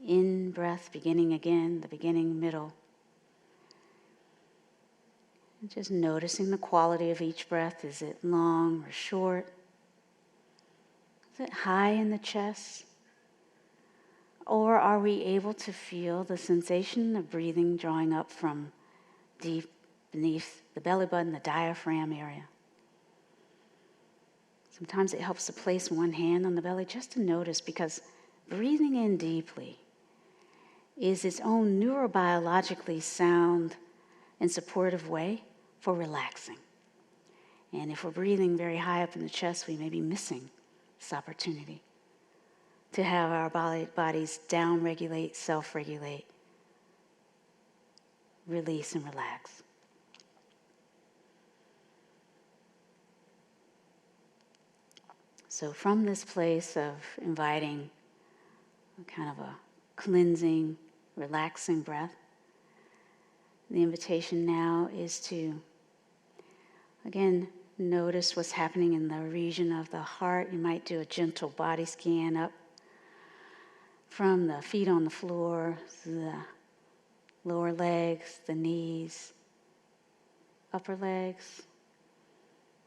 in-breath beginning again, the beginning, middle. And just noticing the quality of each breath. Is it long or short? Is it high in the chest? Or are we able to feel the sensation of breathing drawing up from deep beneath the belly button, the diaphragm area? Sometimes it helps to place one hand on the belly just to notice, because breathing in deeply is its own neurobiologically sound and supportive way for relaxing. And if we're breathing very high up in the chest, we may be missing this opportunity to have our bodies down-regulate, self-regulate, release and relax. So from this place of inviting kind of a cleansing, relaxing breath, the invitation now is to, again, notice what's happening in the region of the heart. You might do a gentle body scan up from the feet on the floor, the lower legs, the knees, upper legs,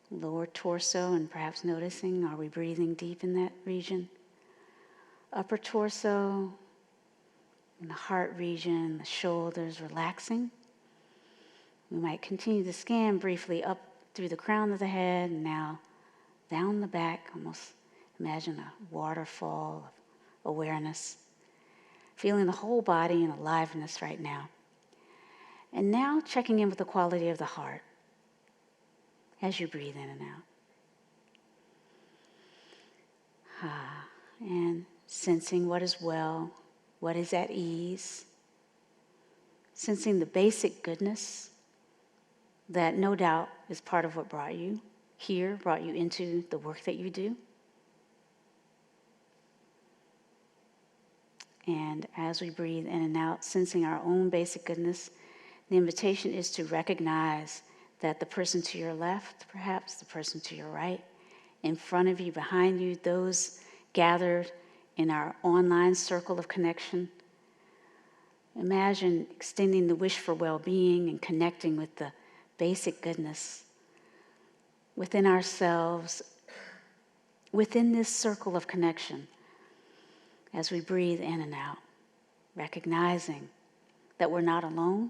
lower torso, and perhaps noticing, are we breathing deep in that region? Upper torso, and the heart region, the shoulders relaxing. We might continue to scan briefly up through the crown of the head, and now down the back, almost imagine a waterfall of awareness, feeling the whole body in aliveness right now. And now checking in with the quality of the heart as you breathe in and out. And sensing what is well, what is at ease, sensing the basic goodness that no doubt is part of what brought you here, brought you into the work that you do. And as we breathe in and out, sensing our own basic goodness, the invitation is to recognize that the person to your left, perhaps the person to your right, in front of you, behind you, those gathered in our online circle of connection, imagine extending the wish for well-being and connecting with the basic goodness within ourselves, within this circle of connection, as we breathe in and out, recognizing that we're not alone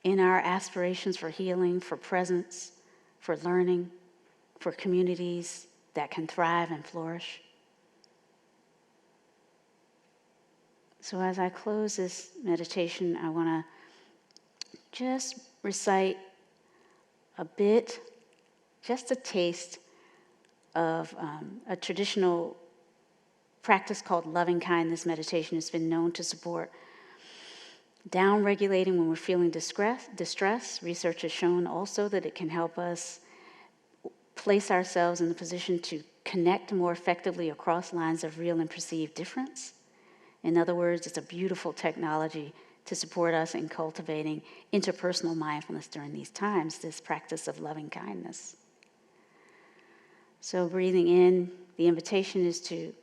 in our aspirations for healing, for presence, for learning, for communities that can thrive and flourish. So as I close this meditation, I want to just recite a bit, just a taste of a traditional practice called loving kindness meditation. It's been known to support down-regulating when we're feeling distress. Research has shown also that it can help us place ourselves in the position to connect more effectively across lines of real and perceived difference. In other words, it's a beautiful technology to support us in cultivating interpersonal mindfulness during these times, this practice of loving kindness. So breathing in, the invitation is to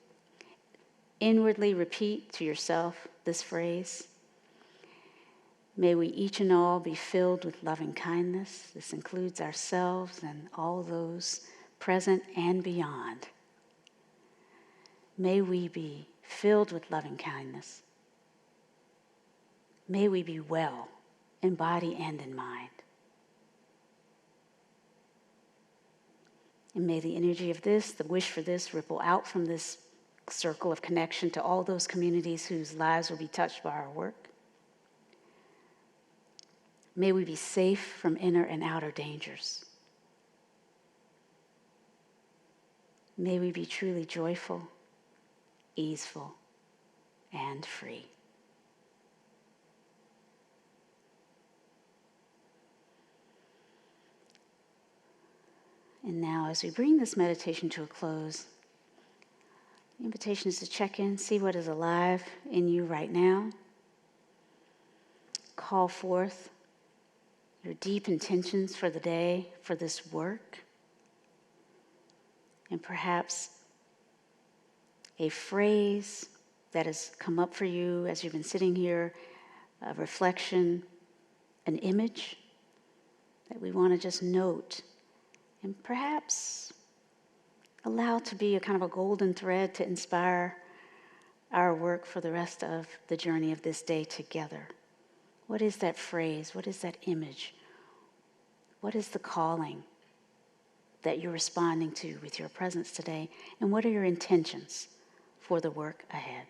inwardly repeat to yourself, this phrase. May we each and all be filled with loving kindness. This includes ourselves and all those present and beyond. May we be filled with loving kindness. May we be well in body and in mind. And may the energy of this, the wish for this, ripple out from this circle of connection to all those communities whose lives will be touched by our work. May we be safe from inner and outer dangers. May we be truly joyful, easeful, and free. And now, as we bring this meditation to a close, the invitation is to check in, see what is alive in you right now. Call forth your deep intentions for the day, for this work, and perhaps a phrase that has come up for you as you've been sitting here, a reflection, an image that we want to just note and perhaps allow to be a kind of a golden thread to inspire our work for the rest of the journey of this day together. What is that phrase? What is that image? What is the calling that you're responding to with your presence today? And what are your intentions for the work ahead?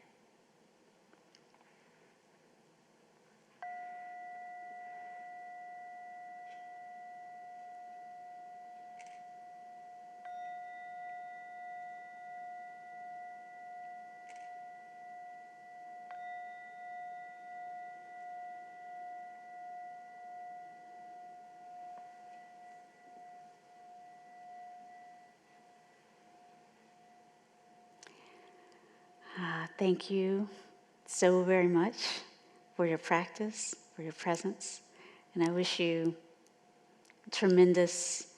Thank you so very much for your practice, for your presence. And I wish you tremendous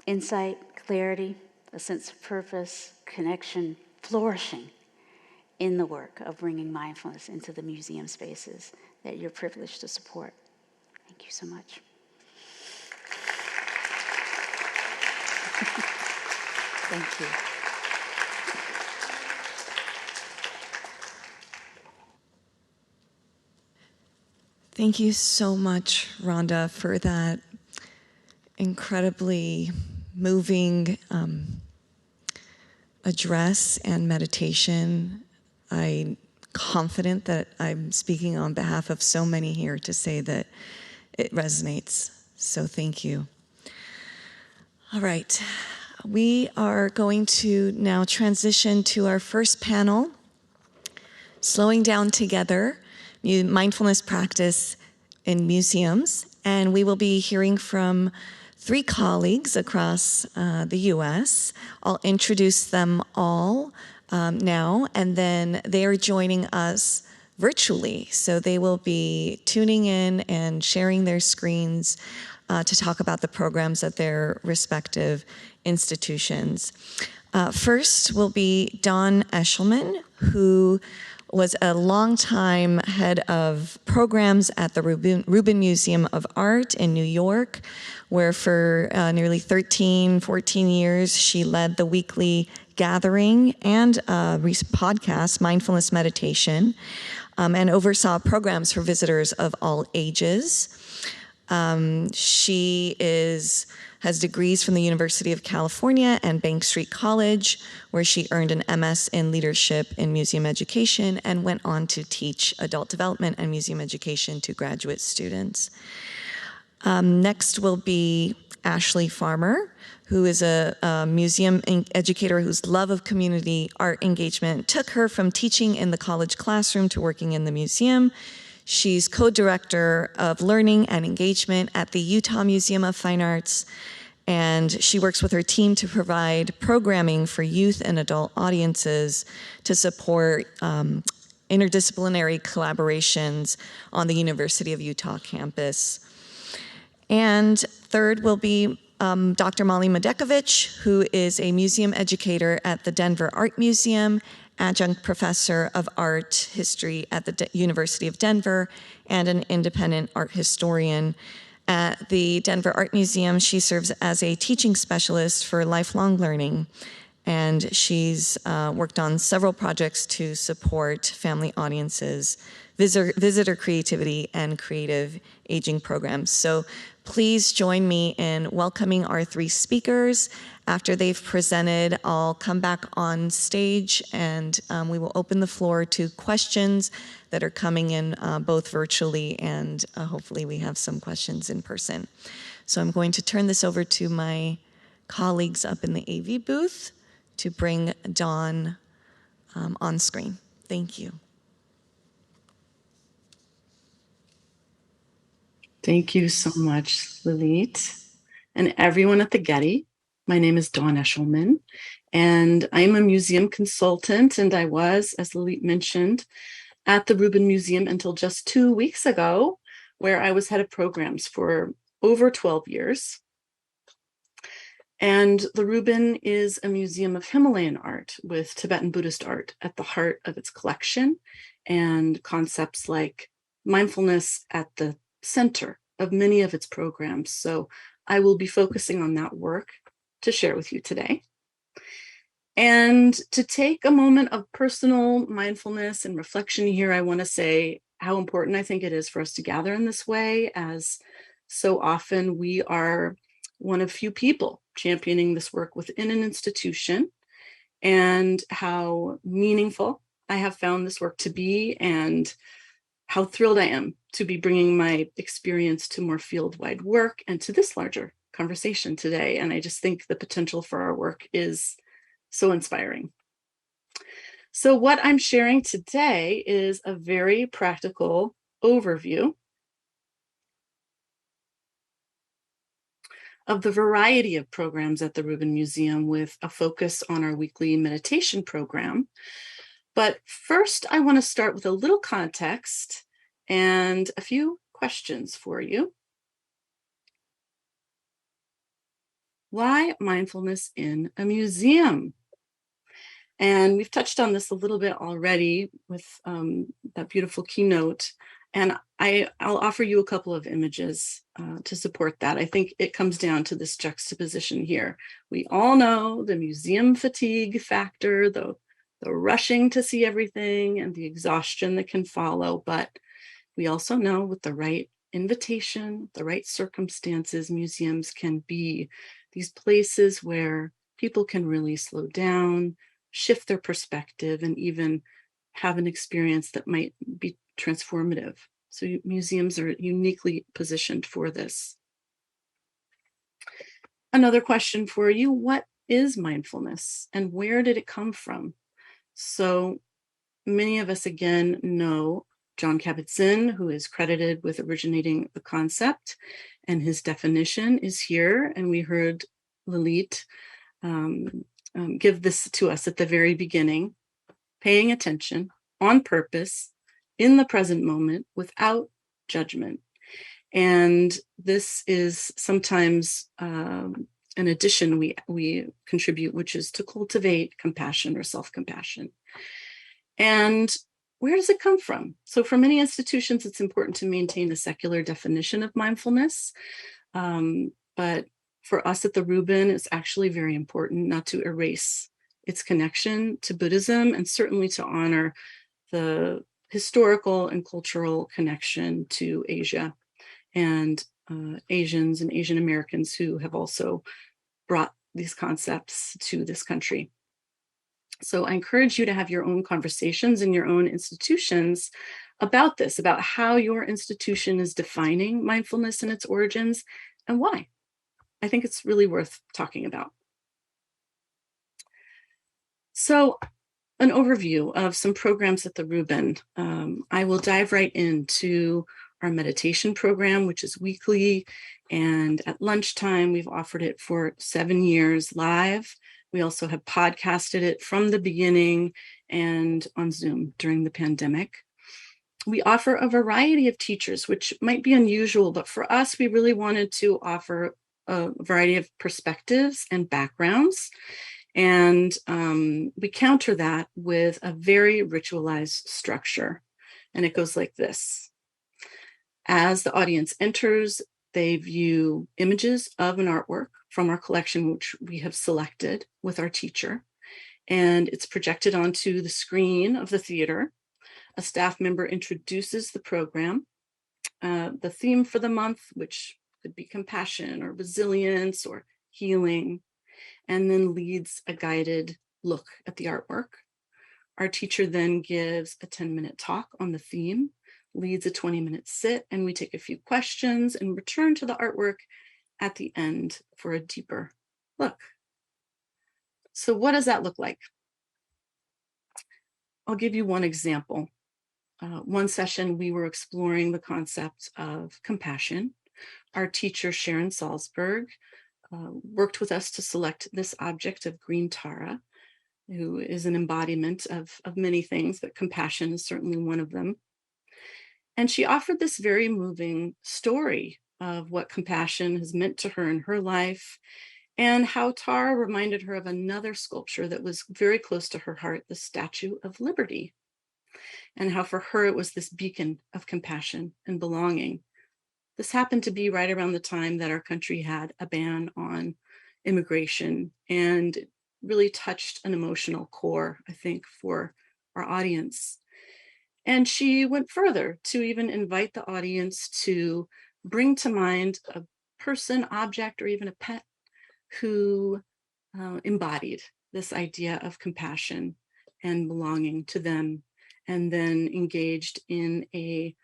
insight, clarity, a sense of purpose, connection, flourishing in the work of bringing mindfulness into the museum spaces that you're privileged to support. Thank you so much. Thank you. Thank you so much, Rhonda, for that incredibly moving address and meditation. I'm confident that I'm speaking on behalf of so many here to say that it resonates. So thank you. All right. We are going to now transition to our first panel, Slowing Down Together, Mindfulness Practice in Museums. And we will be hearing from 3 colleagues across the U.S. I'll introduce them all now, and then they are joining us virtually. So they will be tuning in and sharing their screens to talk about the programs at their respective institutions. First will be Don Eshelman, who was a longtime head of programs at the Rubin Museum of Art in New York, where for nearly 13, 14 years, she led the weekly gathering and podcast, Mindfulness Meditation, and oversaw programs for visitors of all ages. She has degrees from the University of California and Bank Street College, where she earned an MS in leadership in museum education and went on to teach adult development and museum education to graduate students. Next will be Ashley Farmer, who is a museum educator whose love of community art engagement took her from teaching in the college classroom to working in the museum. She's co-director of learning and engagement at the Utah Museum of Fine Arts, and she works with her team to provide programming for youth and adult audiences to support interdisciplinary collaborations on the University of Utah campus. And third will be Dr. Molly Medekovich, who is a museum educator at the Denver Art Museum adjunct professor of art history at the University of Denver and an independent art historian. At the Denver Art Museum, she serves as a teaching specialist for lifelong learning, and she's worked on several projects to support family audiences, visitor creativity, and creative aging programs. So please join me in welcoming our three speakers. After they've presented, I'll come back on stage and we will open the floor to questions that are coming in both virtually and hopefully we have some questions in person. So I'm going to turn this over to my colleagues up in the AV booth to bring Dawn on screen. Thank you. Thank you so much, Lilit, and everyone at the Getty. My name is Dawn Eshelman, and I'm a museum consultant, and I was, as Lilit mentioned, at the Rubin Museum until just 2 weeks ago, where I was head of programs for over 12 years. And the Rubin is a museum of Himalayan art with Tibetan Buddhist art at the heart of its collection, and concepts like mindfulness at the center of many of its programs. So I will be focusing on that work to share with you today. And to take a moment of personal mindfulness and reflection here, I want to say how important I think it is for us to gather in this way, as so often we are one of few people championing this work within an institution, and how meaningful I have found this work to be, and how thrilled I am to be bringing my experience to more field-wide work and to this larger conversation today. And I just think the potential for our work is so inspiring. So what I'm sharing today is a very practical overview of the variety of programs at the Rubin Museum, with a focus on our weekly meditation program. But first, I want to start with a little context and a few questions for you. Why mindfulness in a museum? And we've touched on this a little bit already with that beautiful keynote. And I'll offer you a couple of images to support that. I think it comes down to this juxtaposition here. We all know the museum fatigue factor, the rushing to see everything and the exhaustion that can follow. But we also know with the right invitation, the right circumstances, museums can be these places where people can really slow down, shift their perspective, and even have an experience that might be transformative. So museums are uniquely positioned for this. Another question for you: what is mindfulness and where did it come from? So many of us again know Jon Kabat-Zinn, who is credited with originating the concept, and his definition is here. And we heard Lilit give this to us at the very beginning: paying attention on purpose in the present moment without judgment. And this is sometimes an addition we contribute, which is to cultivate compassion or self-compassion. And where does it come from? So for many institutions, it's important to maintain a secular definition of mindfulness. But for us at the Rubin, it's actually very important not to erase its connection to Buddhism, and certainly to honor the historical and cultural connection to Asia and Asians and Asian Americans who have also brought these concepts to this country. So I encourage you to have your own conversations in your own institutions about this, about how your institution is defining mindfulness and its origins and why. I think it's really worth talking about. So an overview of some programs at the Rubin. I will dive right into our meditation program, which is weekly, and at lunchtime, we've offered it for 7 years live. We also have podcasted it from the beginning and on Zoom during the pandemic. We offer a variety of teachers, which might be unusual, but for us, we really wanted to offer a variety of perspectives and backgrounds. And we counter that with a very ritualized structure. And it goes like this. As the audience enters, they view images of an artwork from our collection, which we have selected with our teacher. And it's projected onto the screen of the theater. A staff member introduces the program, the theme for the month, which could be compassion or resilience or healing, and then leads a guided look at the artwork. Our teacher then gives a 10-minute talk on the theme, leads a 20-minute sit, and we take a few questions and return to the artwork at the end for a deeper look. So what does that look like? I'll give you one example. One session, we were exploring the concept of compassion. Our teacher, Sharon Salzberg, worked with us to select this object of green Tara, who is an embodiment of many things, but compassion is certainly one of them. And she offered this very moving story of what compassion has meant to her in her life, and how Tara reminded her of another sculpture that was very close to her heart, the Statue of Liberty, and how for her it was this beacon of compassion and belonging. This happened to be right around the time that our country had a ban on immigration, and really touched an emotional core, I think, for our audience. And she went further to even invite the audience to bring to mind a person, object, or even a pet who embodied this idea of compassion and belonging to them, and then engaged in a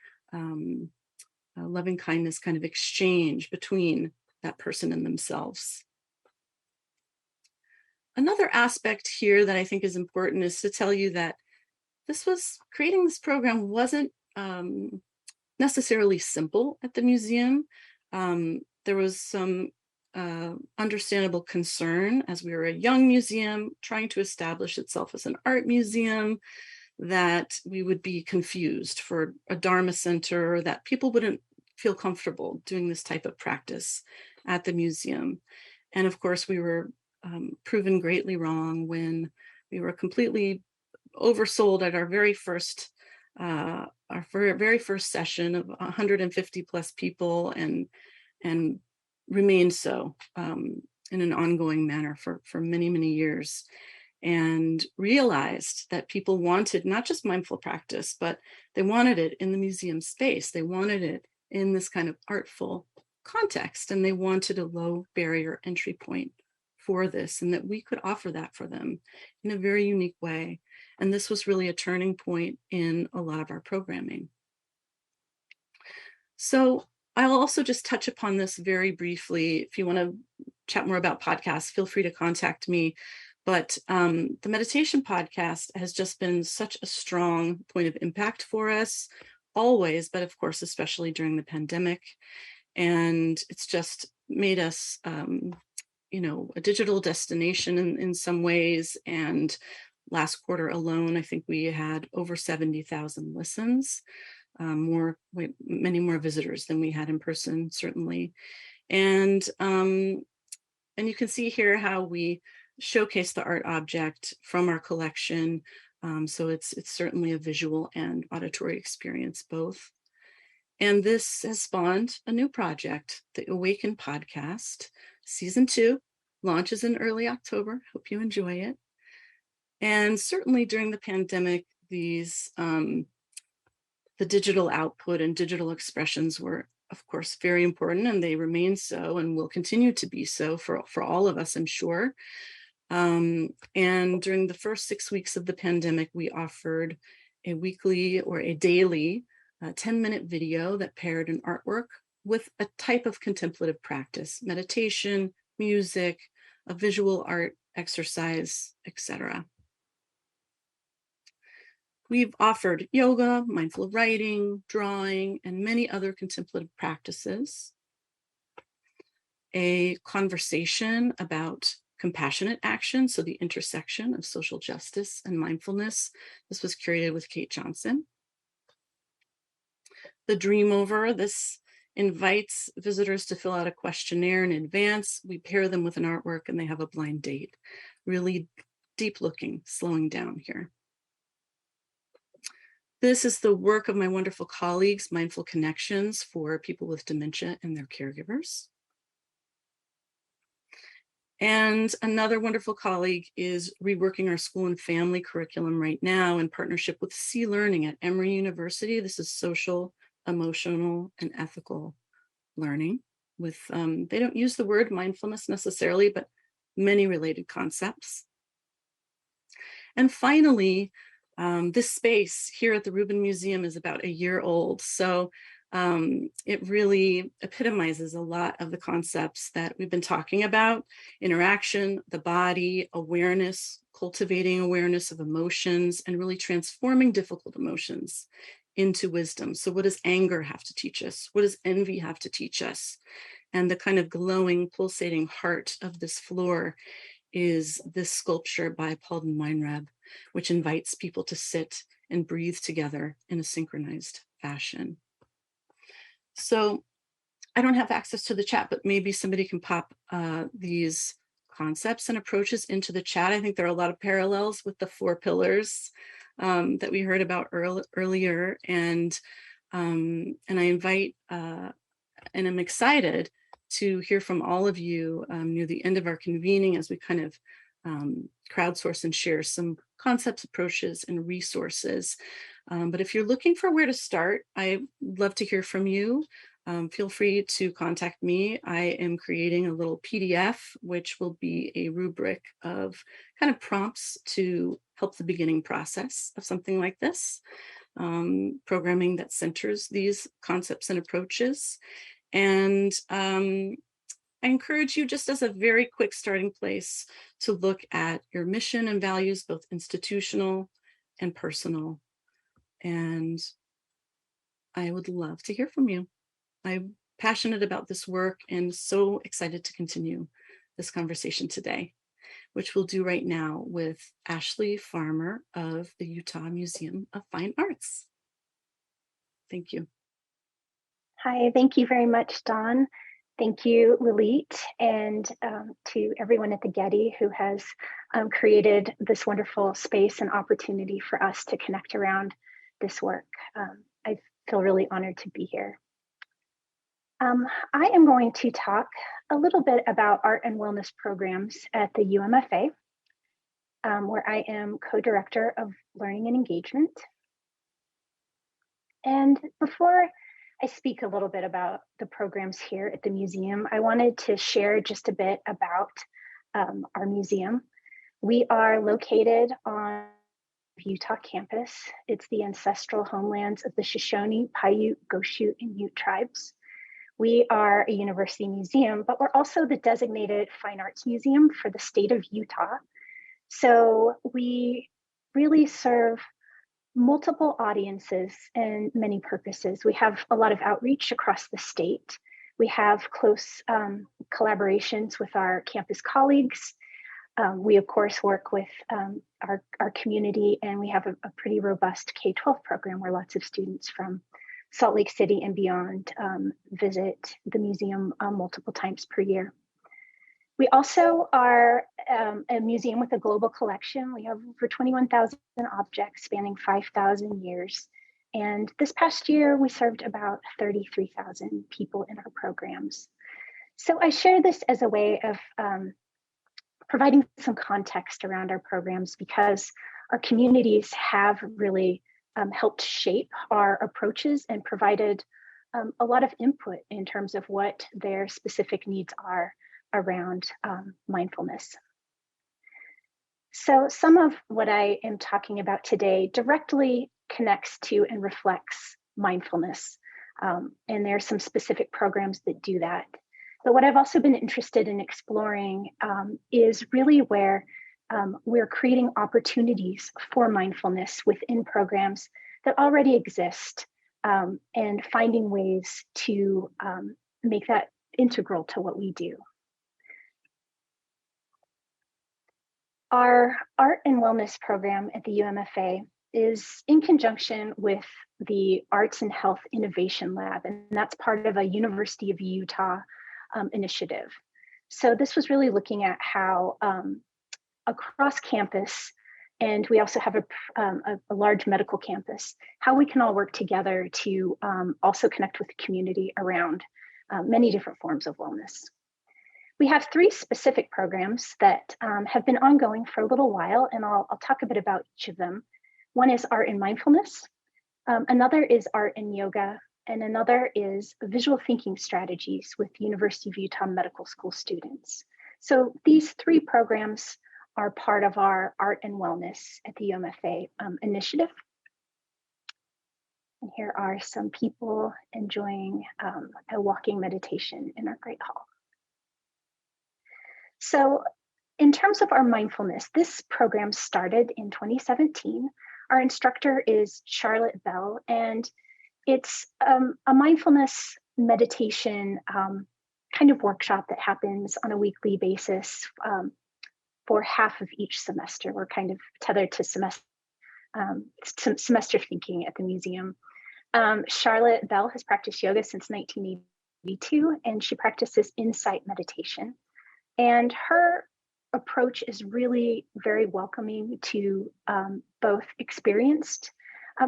loving kindness kind of exchange between that person and themselves. Another aspect here that I think is important is to tell you that creating this program wasn't necessarily simple at the museum. There was some understandable concern, as we were a young museum trying to establish itself as an art museum, that we would be confused for a Dharma center, or that people wouldn't feel comfortable doing this type of practice at the museum. And of course, we were proven greatly wrong when we were completely oversold at our very first session of 150 plus people, and remained so in an ongoing manner for many, many years, and realized that people wanted not just mindful practice, but they wanted it in the museum space. They wanted it in this kind of artful context, and they wanted a low barrier entry point for this, and that we could offer that for them in a very unique way. And this was really a turning point in a lot of our programming. So I'll also just touch upon this very briefly. If you want to chat more about podcasts, feel free to contact me. But the meditation podcast has just been such a strong point of impact for us always, but of course, especially during the pandemic. And it's just made us a digital destination in some ways. And last quarter alone, I think we had over 70,000 listens, many more visitors than we had in person, certainly. And you can see here how we showcase the art object from our collection. So it's certainly a visual and auditory experience, both. And this has spawned a new project, the Awaken podcast. Season 2 launches in early October. Hope you enjoy it. And certainly during the pandemic, these the digital output and digital expressions were, of course, very important, and they remain so and will continue to be so for all of us, I'm sure. And during the first 6 weeks of the pandemic, we offered a weekly or a daily 10-minute video that paired an artwork with a type of contemplative practice, meditation, music, a visual art exercise, etc. We've offered yoga, mindful writing, drawing, and many other contemplative practices. A conversation about compassionate action, so the intersection of social justice and mindfulness. This was curated with Kate Johnson. The Dream Over, this invites visitors to fill out a questionnaire in advance. We pair them with an artwork and they have a blind date really deep looking, slowing down here. This is the work of my wonderful colleagues, Mindful Connections for people with dementia and their caregivers. And another wonderful colleague is reworking our school and family curriculum right now in partnership with C Learning at Emory University. This is social, emotional, and ethical learning with, they don't use the word mindfulness necessarily, but many related concepts. And finally, this space here at the Rubin Museum is about a year old. So it really epitomizes a lot of the concepts that we've been talking about: interaction, the body, awareness, cultivating awareness of emotions, and really transforming difficult emotions into wisdom. So what does anger have to teach us? What does envy have to teach us? And the kind of glowing, pulsating heart of this floor is this sculpture by Paul Weinreb, which invites people to sit and breathe together in a synchronized fashion. So I don't have access to the chat, but maybe somebody can pop these concepts and approaches into the chat. I think there are a lot of parallels with the 4 pillars that we heard about earlier. And I invite and I'm excited to hear from all of you near the end of our convening as we kind of crowdsource and share some concepts, approaches, and resources. But if you're looking for where to start, I'd love to hear from you. Feel free to contact me. I am creating a little PDF, which will be a rubric of kind of prompts to help the beginning process of something like this, programming that centers these concepts and approaches. And I encourage you, just as a very quick starting place, to look at your mission and values, both institutional and personal. And I would love to hear from you. I'm passionate about this work and so excited to continue this conversation today, which we'll do right now with Ashley Farmer of the Utah Museum of Fine Arts. Thank you. Hi, thank you very much, Dawn. Thank you, Lilit, and to everyone at the Getty who has created this wonderful space and opportunity for us to connect around this work. I feel really honored to be here. I am going to talk a little bit about art and wellness programs at the UMFA, where I am co-director of learning and engagement. And before I speak a little bit about the programs here at the museum, I wanted to share just a bit about our museum. We are located on Utah campus. It's the ancestral homelands of the Shoshone, Paiute, Goshute, and Ute tribes. We are a university museum, but we're also the designated fine arts museum for the state of Utah. So we really serve multiple audiences and many purposes. We have a lot of outreach across the state. We have close collaborations with our campus colleagues. We, of course, work with our community, and we have a pretty robust K-12 program where lots of students from Salt Lake City and beyond visit the museum multiple times per year. We also are a museum with a global collection. We have over 21,000 objects spanning 5,000 years. And this past year, we served about 33,000 people in our programs. So I share this as a way of providing some context around our programs, because our communities have really helped shape our approaches and provided a lot of input in terms of what their specific needs are around mindfulness. So some of what I am talking about today directly connects to and reflects mindfulness. And there are some specific programs that do that. But what I've also been interested in exploring is really where we're creating opportunities for mindfulness within programs that already exist, and finding ways to make that integral to what we do. Our art and wellness program at the UMFA is in conjunction with the Arts and Health Innovation Lab, and that's part of a University of Utah initiative. So this was really looking at how across campus, and we also have a large medical campus, how we can all work together to also connect with the community around many different forms of wellness. We have 3 specific programs that have been ongoing for a little while, and I'll talk a bit about each of them. One is art and mindfulness, another is art and yoga, and another is visual thinking strategies with University of Utah Medical School students. So these 3 programs are part of our art and wellness at the UMFA initiative. And here are some people enjoying a walking meditation in our great hall. So in terms of our mindfulness, this program started in 2017. Our instructor is Charlotte Bell, and it's a mindfulness meditation kind of workshop that happens on a weekly basis for half of each semester. We're kind of tethered to semester thinking at the museum. Charlotte Bell has practiced yoga since 1982, and she practices insight meditation. And her approach is really very welcoming to both experienced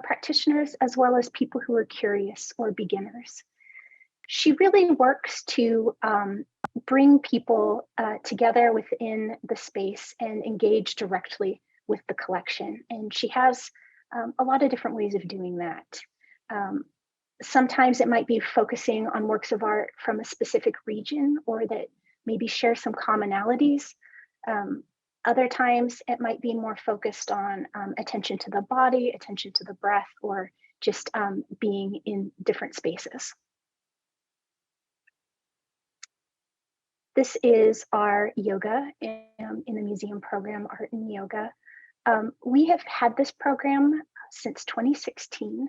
practitioners as well as people who are curious or beginners. She really works to bring people together within the space and engage directly with the collection. And she has a lot of different ways of doing that. Sometimes it might be focusing on works of art from a specific region or that maybe share some commonalities. Other times it might be more focused on attention to the body, attention to the breath, or just being in different spaces. This is our yoga in the museum program, Art and Yoga. We have had this program since 2016.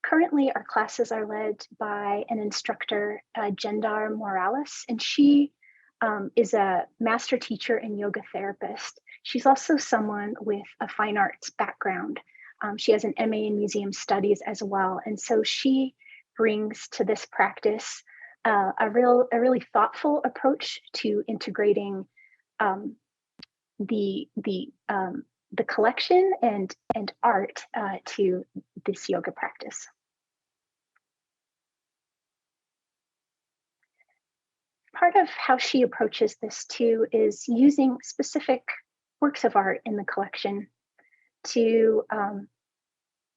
Currently, our classes are led by an instructor, Jendar Morales, and she is a master teacher and yoga therapist. She's also someone with a fine arts background. She has an MA in museum studies as well. And so she brings to this practice a really thoughtful approach to integrating the collection and art to this yoga practice. Part of how she approaches this too is using specific works of art in the collection to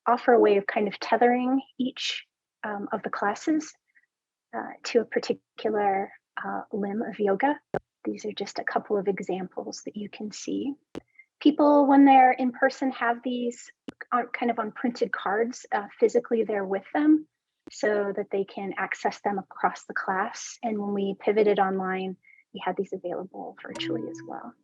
offer a way of kind of tethering each of the classes to a particular limb of yoga. These are just a couple of examples that you can see. People, when they're in person, have these kind of on printed cards. Physically, they're with them, so that they can access them across the class. And when we pivoted online, we had these available virtually as well.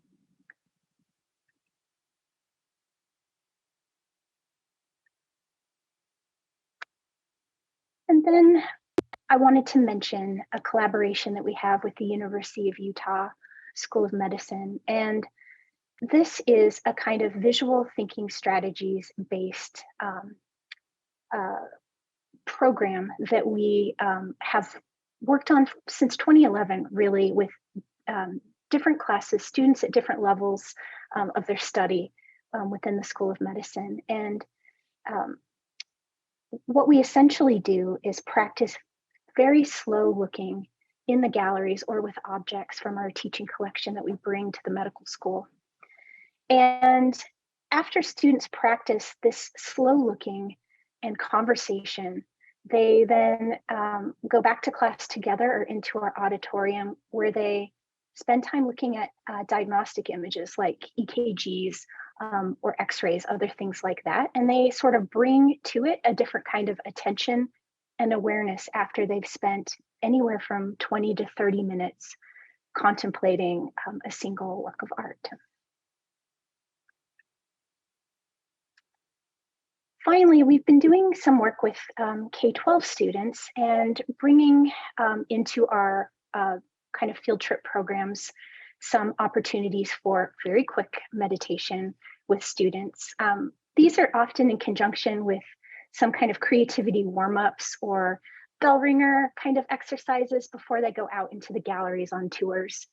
And then I wanted to mention a collaboration that we have with the University of Utah School of Medicine. And this is a kind of visual thinking strategies based program that we have worked on since 2011, really, with different classes, students at different levels of their study within the School of Medicine. And what we essentially do is practice very slow looking in the galleries or with objects from our teaching collection that we bring to the medical school. And after students practice this slow looking and conversation, they then go back to class together or into our auditorium where they spend time looking at diagnostic images like EKGs or x-rays, other things like that. And they sort of bring to it a different kind of attention and awareness after they've spent anywhere from 20 to 30 minutes contemplating a single work of art. Finally, we've been doing some work with K-12 students and bringing into our kind of field trip programs some opportunities for very quick meditation with students. These are often in conjunction with some kind of creativity warm-ups or bell ringer kind of exercises before they go out into the galleries on tours.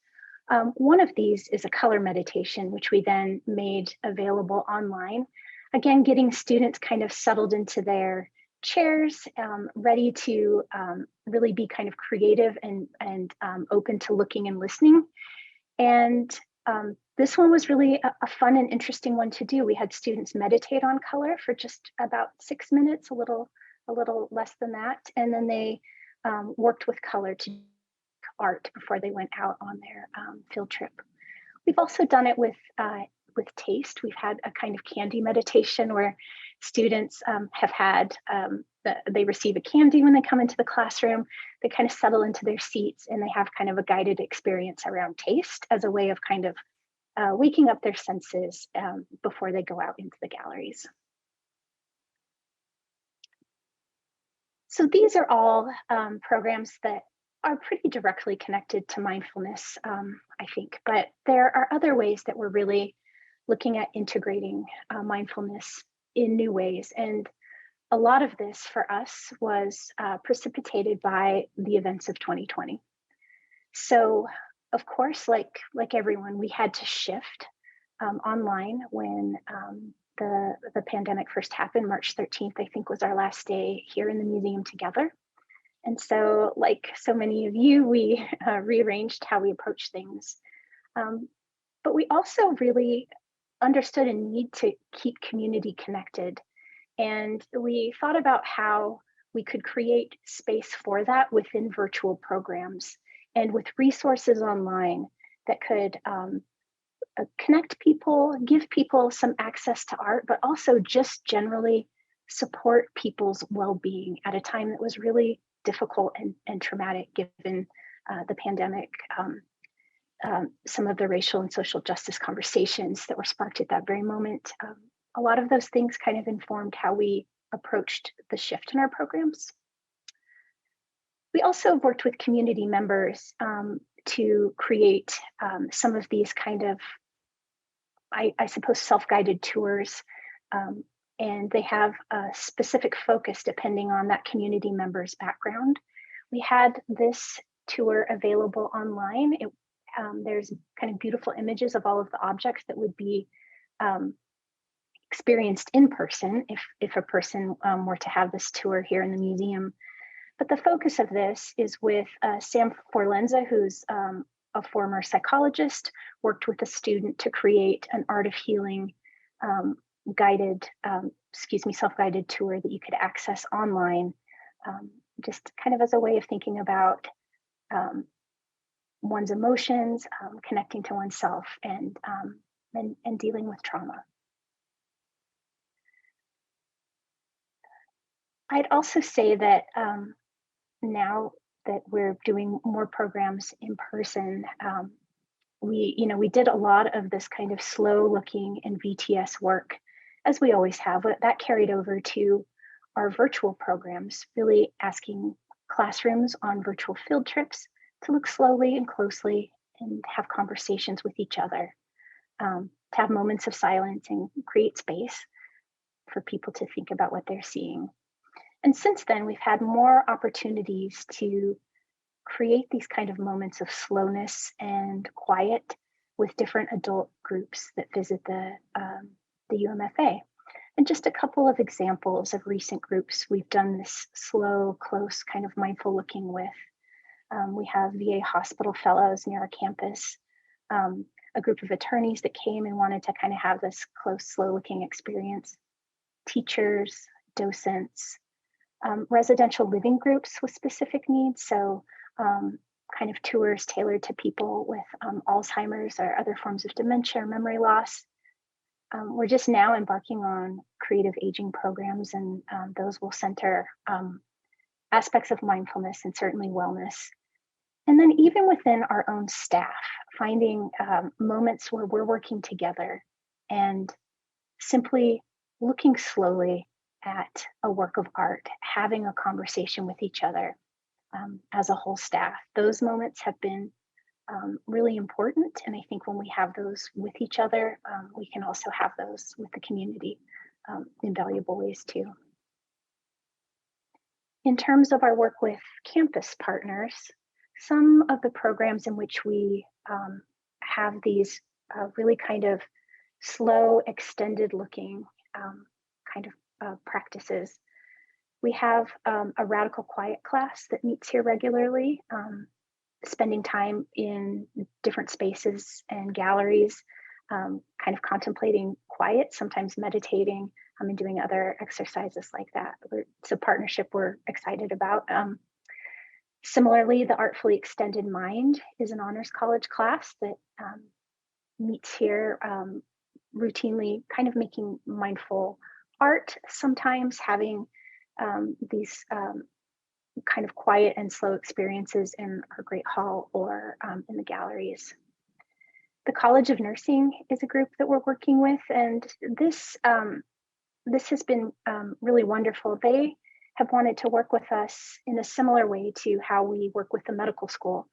One of these is a color meditation, which we then made available online. Again, getting students kind of settled into their chairs, ready to really be kind of creative and open to looking and listening. And this one was really a fun and interesting one to do. We had students meditate on color for just about 6 minutes, a little less than that. And then they worked with color to art before they went out on their field trip. We've also done it with taste. We've had a kind of candy meditation where students have had, they receive a candy when they come into the classroom, they kind of settle into their seats and they have kind of a guided experience around taste as a way of kind of waking up their senses before they go out into the galleries. So these are all programs that are pretty directly connected to mindfulness, I think, but there are other ways that we're really looking at integrating mindfulness in new ways. And a lot of this for us was precipitated by the events of 2020. So of course, like everyone, we had to shift online when the pandemic first happened. March 13th, I think, was our last day here in the museum together. And so, like so many of you, we rearranged how we approach things. But we also really understood a need to keep community connected. And we thought about how we could create space for that within virtual programs and with resources online that could connect people, give people some access to art, but also just generally support people's well-being at a time that was really difficult and traumatic given the pandemic, some of the racial and social justice conversations that were sparked at that very moment. A lot of those things kind of informed how we approached the shift in our programs. We also worked with community members to create some of these kind of, I suppose, self-guided tours. And they have a specific focus depending on that community member's background. We had this tour available online. There's kind of beautiful images of all of the objects that would be experienced in person if a person were to have this tour here in the museum. But the focus of this is with Sam Forlenza, who's a former psychologist, worked with a student to create an art of healing self-guided tour that you could access online, just kind of as a way of thinking about one's emotions, connecting to oneself, and dealing with trauma. I'd also say that now that we're doing more programs in person, we did a lot of this kind of slow looking and VTS work, as we always have. That carried over to our virtual programs, really asking classrooms on virtual field trips to look slowly and closely and have conversations with each other, to have moments of silence and create space for people to think about what they're seeing. And since then, we've had more opportunities to create these kind of moments of slowness and quiet with different adult groups that visit the UMFA. And just a couple of examples of recent groups we've done this slow, close, kind of mindful looking with. We have VA hospital fellows near our campus, a group of attorneys that came and wanted to kind of have this close, slow looking experience, teachers, docents, residential living groups with specific needs. So kind of tours tailored to people with Alzheimer's or other forms of dementia or memory loss. We're just now embarking on creative aging programs, and those will center aspects of mindfulness and certainly wellness. And then even within our own staff, finding moments where we're working together and simply looking slowly at a work of art, having a conversation with each other as a whole staff. Those moments have been really important. And I think when we have those with each other, we can also have those with the community in valuable ways too. In terms of our work with campus partners, some of the programs in which we have these really kind of slow, extended looking kind of practices. We have a radical quiet class that meets here regularly, spending time in different spaces and galleries, kind of contemplating quiet, sometimes meditating, and doing other exercises like that. It's a partnership we're excited about. Similarly, the Artfully Extended Mind is an honors college class that meets here routinely, kind of making mindful art, sometimes having these kind of quiet and slow experiences in our Great Hall or in the galleries. The College of Nursing is a group that we're working with, and this has been really wonderful. They have wanted to work with us in a similar way to how we work with the medical school.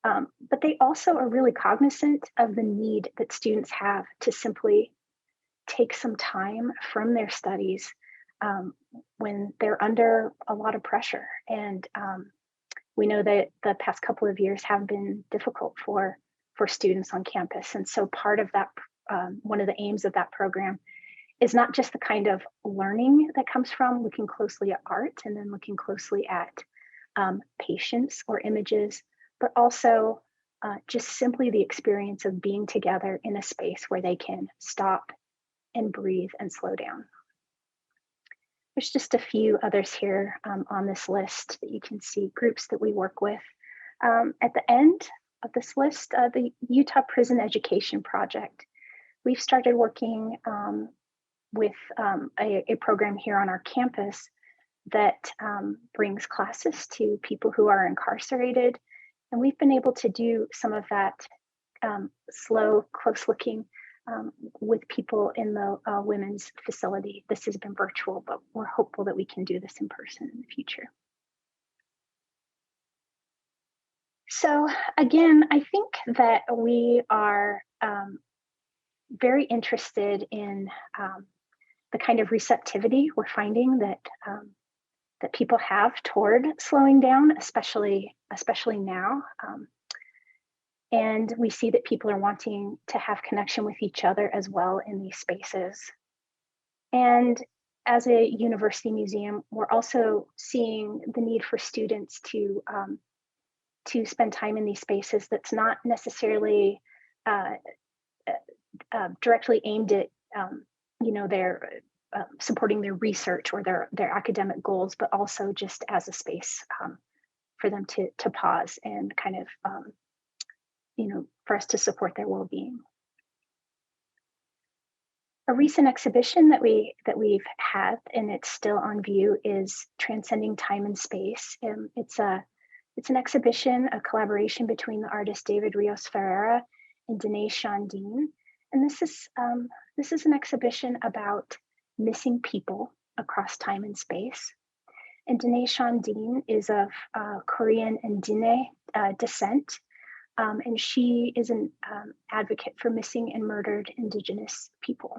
But they also are really cognizant of the need that students have to simply take some time from their studies when they're under a lot of pressure. And we know that the past couple of years have been difficult for students on campus. And so part of that, one of the aims of that program is not just the kind of learning that comes from looking closely at art and then looking closely at patients or images, but also just simply the experience of being together in a space where they can stop and breathe and slow down. There's just a few others here on this list that you can see, groups that we work with. At the end of this list, the Utah Prison Education Project. We've started working with a program here on our campus that brings classes to people who are incarcerated. And we've been able to do some of that slow, close looking with people in the women's facility. This has been virtual, but we're hopeful that we can do this in person in the future. So again, I think that we are very interested in the kind of receptivity we're finding that that people have toward slowing down, especially now. And we see that people are wanting to have connection with each other as well in these spaces. And as a university museum, we're also seeing the need for students to spend time in these spaces that's not necessarily directly aimed at their supporting their research or their academic goals, but also just as a space for them to pause and kind of for us to support their well-being. A recent exhibition that we've had, and it's still on view, is Transcending Time and Space. It's an exhibition, a collaboration between the artist David Rios Ferreira and Danae Shandin. And this is an exhibition about missing people across time and space. And Danae Shandin is of Korean and Diné descent. And she is an advocate for missing and murdered Indigenous people.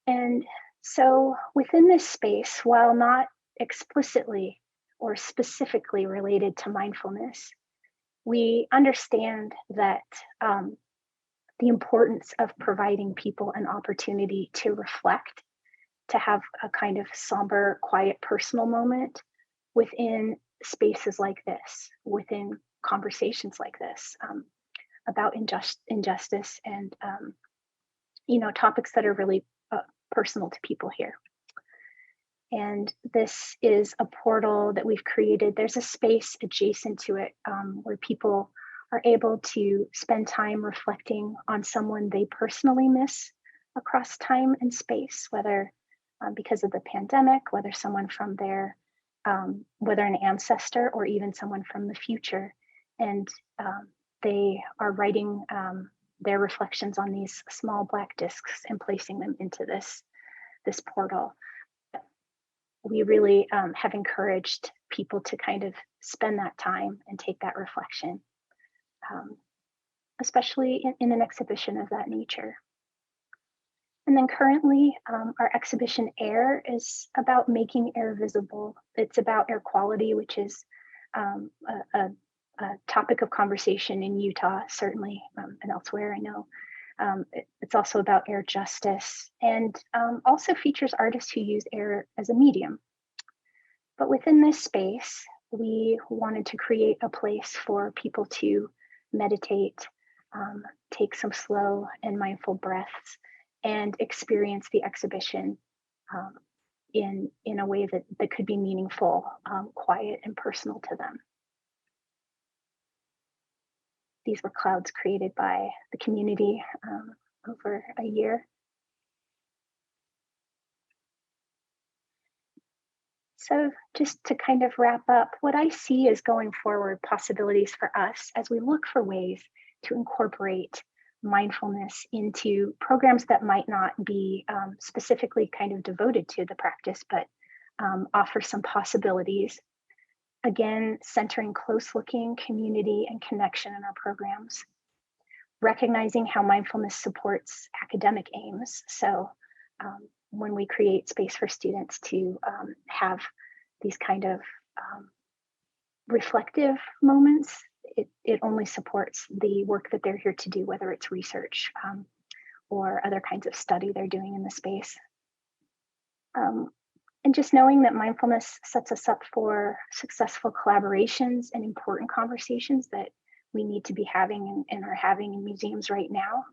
And so within this space, while not explicitly or specifically related to mindfulness, we understand that the importance of providing people an opportunity to reflect, to have a kind of somber, quiet, personal moment within spaces like this, within conversations like this about injustice and topics that are really personal to people here. And this is a portal that we've created. There's a space adjacent to it where people are able to spend time reflecting on someone they personally miss across time and space, whether because of the pandemic, whether someone from their, whether an ancestor or even someone from the future. And they are writing their reflections on these small Black discs and placing them into this portal. We really have encouraged people to kind of spend that time and take that reflection, especially in an exhibition of that nature. And then currently, our exhibition Air is about making air visible. It's about air quality, which is a topic of conversation in Utah, certainly, and elsewhere, I know. It's also about air justice, and also features artists who use air as a medium. But within this space, we wanted to create a place for people to meditate, take some slow and mindful breaths, and experience the exhibition in a way that could be meaningful, quiet, and personal to them. These were clouds created by the community over a year. So just to kind of wrap up, what I see is going forward possibilities for us as we look for ways to incorporate mindfulness into programs that might not be specifically kind of devoted to the practice, but offer some possibilities. Again, centering close looking community and connection in our programs. Recognizing how mindfulness supports academic aims. So when we create space for students to have these kind of reflective moments, it only supports the work that they're here to do, whether it's research or other kinds of study they're doing in the space. And just knowing that mindfulness sets us up for successful collaborations and important conversations that we need to be having and are having in museums right now.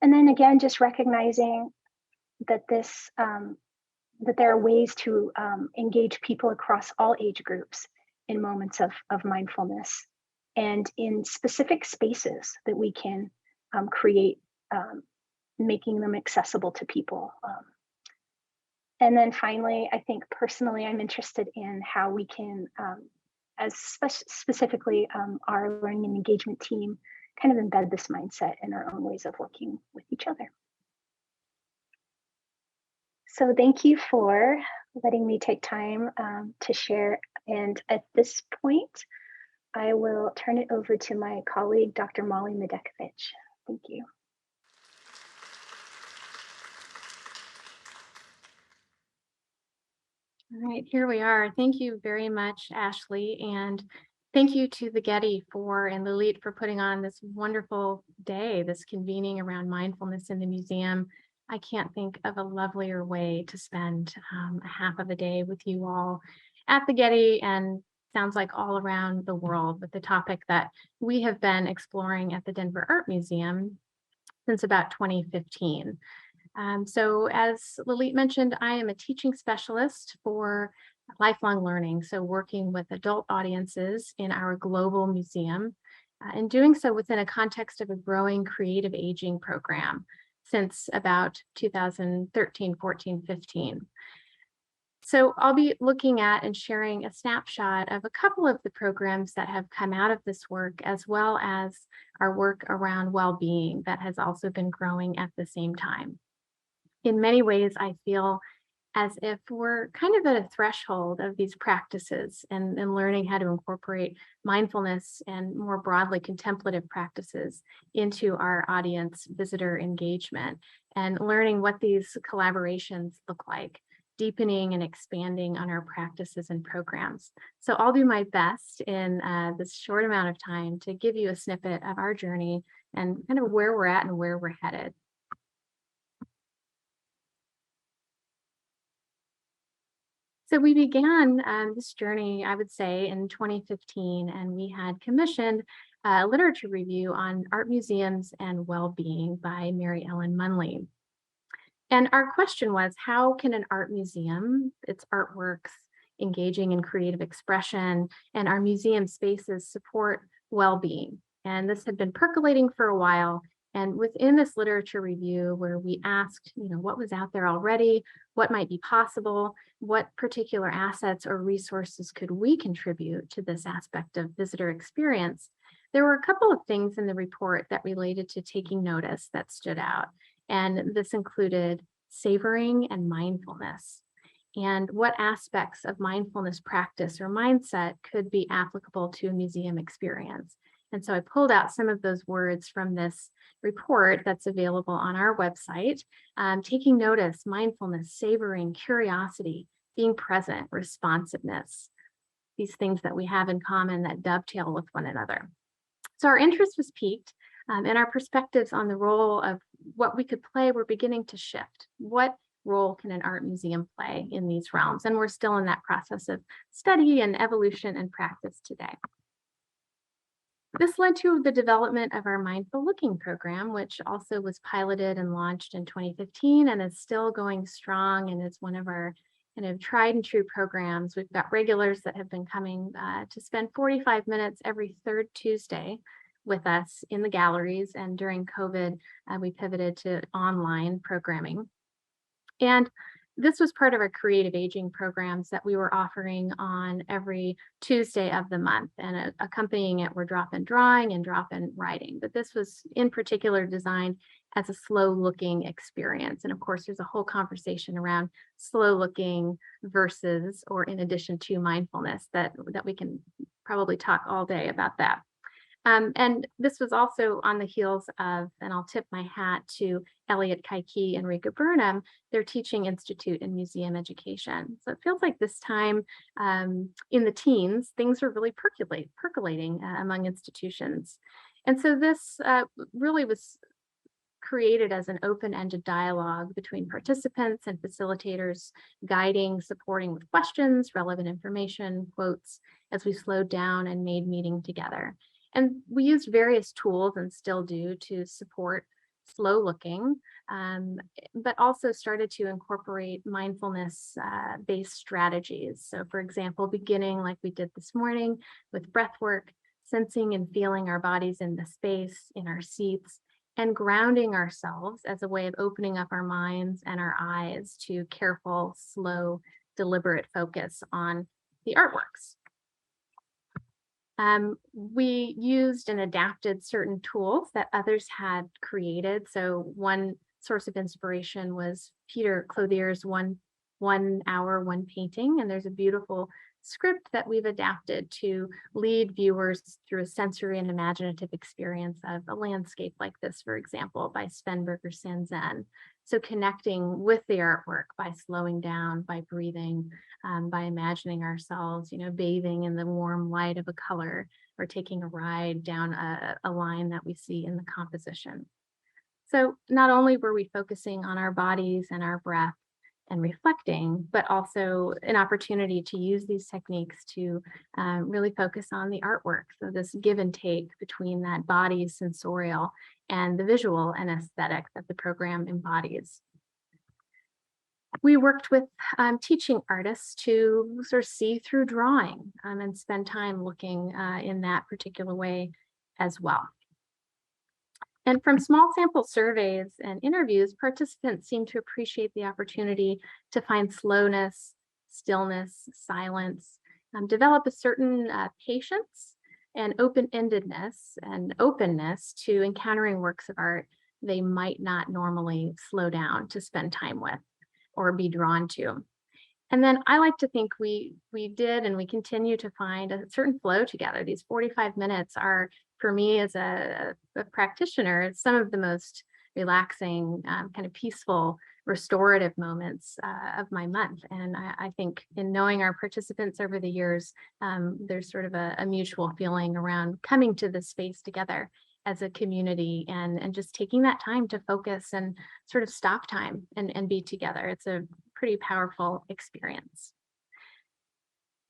And then again, just recognizing that that there are ways to engage people across all age groups in moments of mindfulness and in specific spaces that we can create, making them accessible to people. And then finally, I think personally, I'm interested in how we can, as specifically our learning and engagement team, kind of embed this mindset in our own ways of working with each other. So thank you for letting me take time to share. And at this point, I will turn it over to my colleague, Dr. Molly Medekovich. Thank you. All right, here we are. Thank you very much, Ashley. And thank you to the Getty and Lilit for putting on this wonderful day, this convening around mindfulness in the museum. I can't think of a lovelier way to spend a half of a day with you all at the Getty, and sounds like all around the world, with the topic that we have been exploring at the Denver Art Museum since about 2015. So as Lilit mentioned, I am a teaching specialist for lifelong learning, so working with adult audiences in our global museum, and doing so within a context of a growing creative aging program since about 2013, 14, 15. So I'll be looking at and sharing a snapshot of a couple of the programs that have come out of this work, as well as our work around well-being that has also been growing at the same time. In many ways, I feel as if we're kind of at a threshold of these practices and learning how to incorporate mindfulness and more broadly contemplative practices into our audience visitor engagement, and learning what these collaborations look like, deepening and expanding on our practices and programs. So I'll do my best in this short amount of time to give you a snippet of our journey and kind of where we're at and where we're headed. So we began this journey, I would say, in 2015, and we had commissioned a literature review on art museums and well-being by Mary Ellen Munley. And our question was, how can an art museum, its artworks, engaging in creative expression, and our museum spaces support well-being? And this had been percolating for a while. And within this literature review, where we asked, what was out there already, what might be possible, what particular assets or resources could we contribute to this aspect of visitor experience, there were a couple of things in the report that related to taking notice that stood out. And this included savoring and mindfulness, and what aspects of mindfulness practice or mindset could be applicable to a museum experience. And so I pulled out some of those words from this report that's available on our website. Taking notice, mindfulness, savoring, curiosity, being present, responsiveness. these things that we have in common that dovetail with one another. So our interest was piqued, and our perspectives on the role of what we could play were beginning to shift. What role can an art museum play in these realms? And we're still in that process of study and evolution and practice today. This led to the development of our Mindful Looking program, which also was piloted and launched in 2015 and is still going strong and is one of our kind of tried and true programs. We've got regulars that have been coming to spend 45 minutes every third Tuesday with us in the galleries. And during COVID, we pivoted to online programming. And this was part of our creative aging programs that we were offering on every Tuesday of the month. And accompanying it were drop-in drawing and drop-in writing. But this was in particular designed as a slow looking experience. And of course, there's a whole conversation around slow looking versus or in addition to mindfulness that we can probably talk all day about that. And this was also on the heels of, and I'll tip my hat to Elliot Kaiki and Rika Burnham, their teaching institute in museum education. So it feels like this time in the teens, things are really percolating among institutions. And so this really was created as an open-ended dialogue between participants and facilitators, guiding, supporting with questions, relevant information, quotes, as we slowed down and made meeting together. And we used various tools and still do to support slow looking, but also started to incorporate mindfulness-based strategies. So for example, beginning like we did this morning with breath work, sensing and feeling our bodies in the space, in our seats, and grounding ourselves as a way of opening up our minds and our eyes to careful, slow, deliberate focus on the artworks. We used and adapted certain tools that others had created. So one source of inspiration was Peter Clothier's one hour, one painting. And there's a beautiful script that we've adapted to lead viewers through a sensory and imaginative experience of a landscape like this, for example, by Sven Birger Sanzen. So connecting with the artwork by slowing down, by breathing, by imagining ourselves, bathing in the warm light of a color or taking a ride down a line that we see in the composition. So not only were we focusing on our bodies and our breath and reflecting, but also an opportunity to use these techniques to really focus on the artwork. So this give and take between that body sensorial and the visual and aesthetic that the program embodies. We worked with teaching artists to sort of see through drawing and spend time looking in that particular way as well. And from small sample surveys and interviews, participants seem to appreciate the opportunity to find slowness, stillness, silence, develop a certain patience and open-endedness and openness to encountering works of art they might not normally slow down to spend time with or be drawn to. And then I like to think we did and we continue to find a certain flow together. These 45 minutes are, for me as a practitioner, some of the most relaxing, kind of peaceful, restorative moments of my month. And I think in knowing our participants over the years, there's sort of a mutual feeling around coming to this space together as a community and just taking that time to focus and sort of stop time and be together. It's a pretty powerful experience.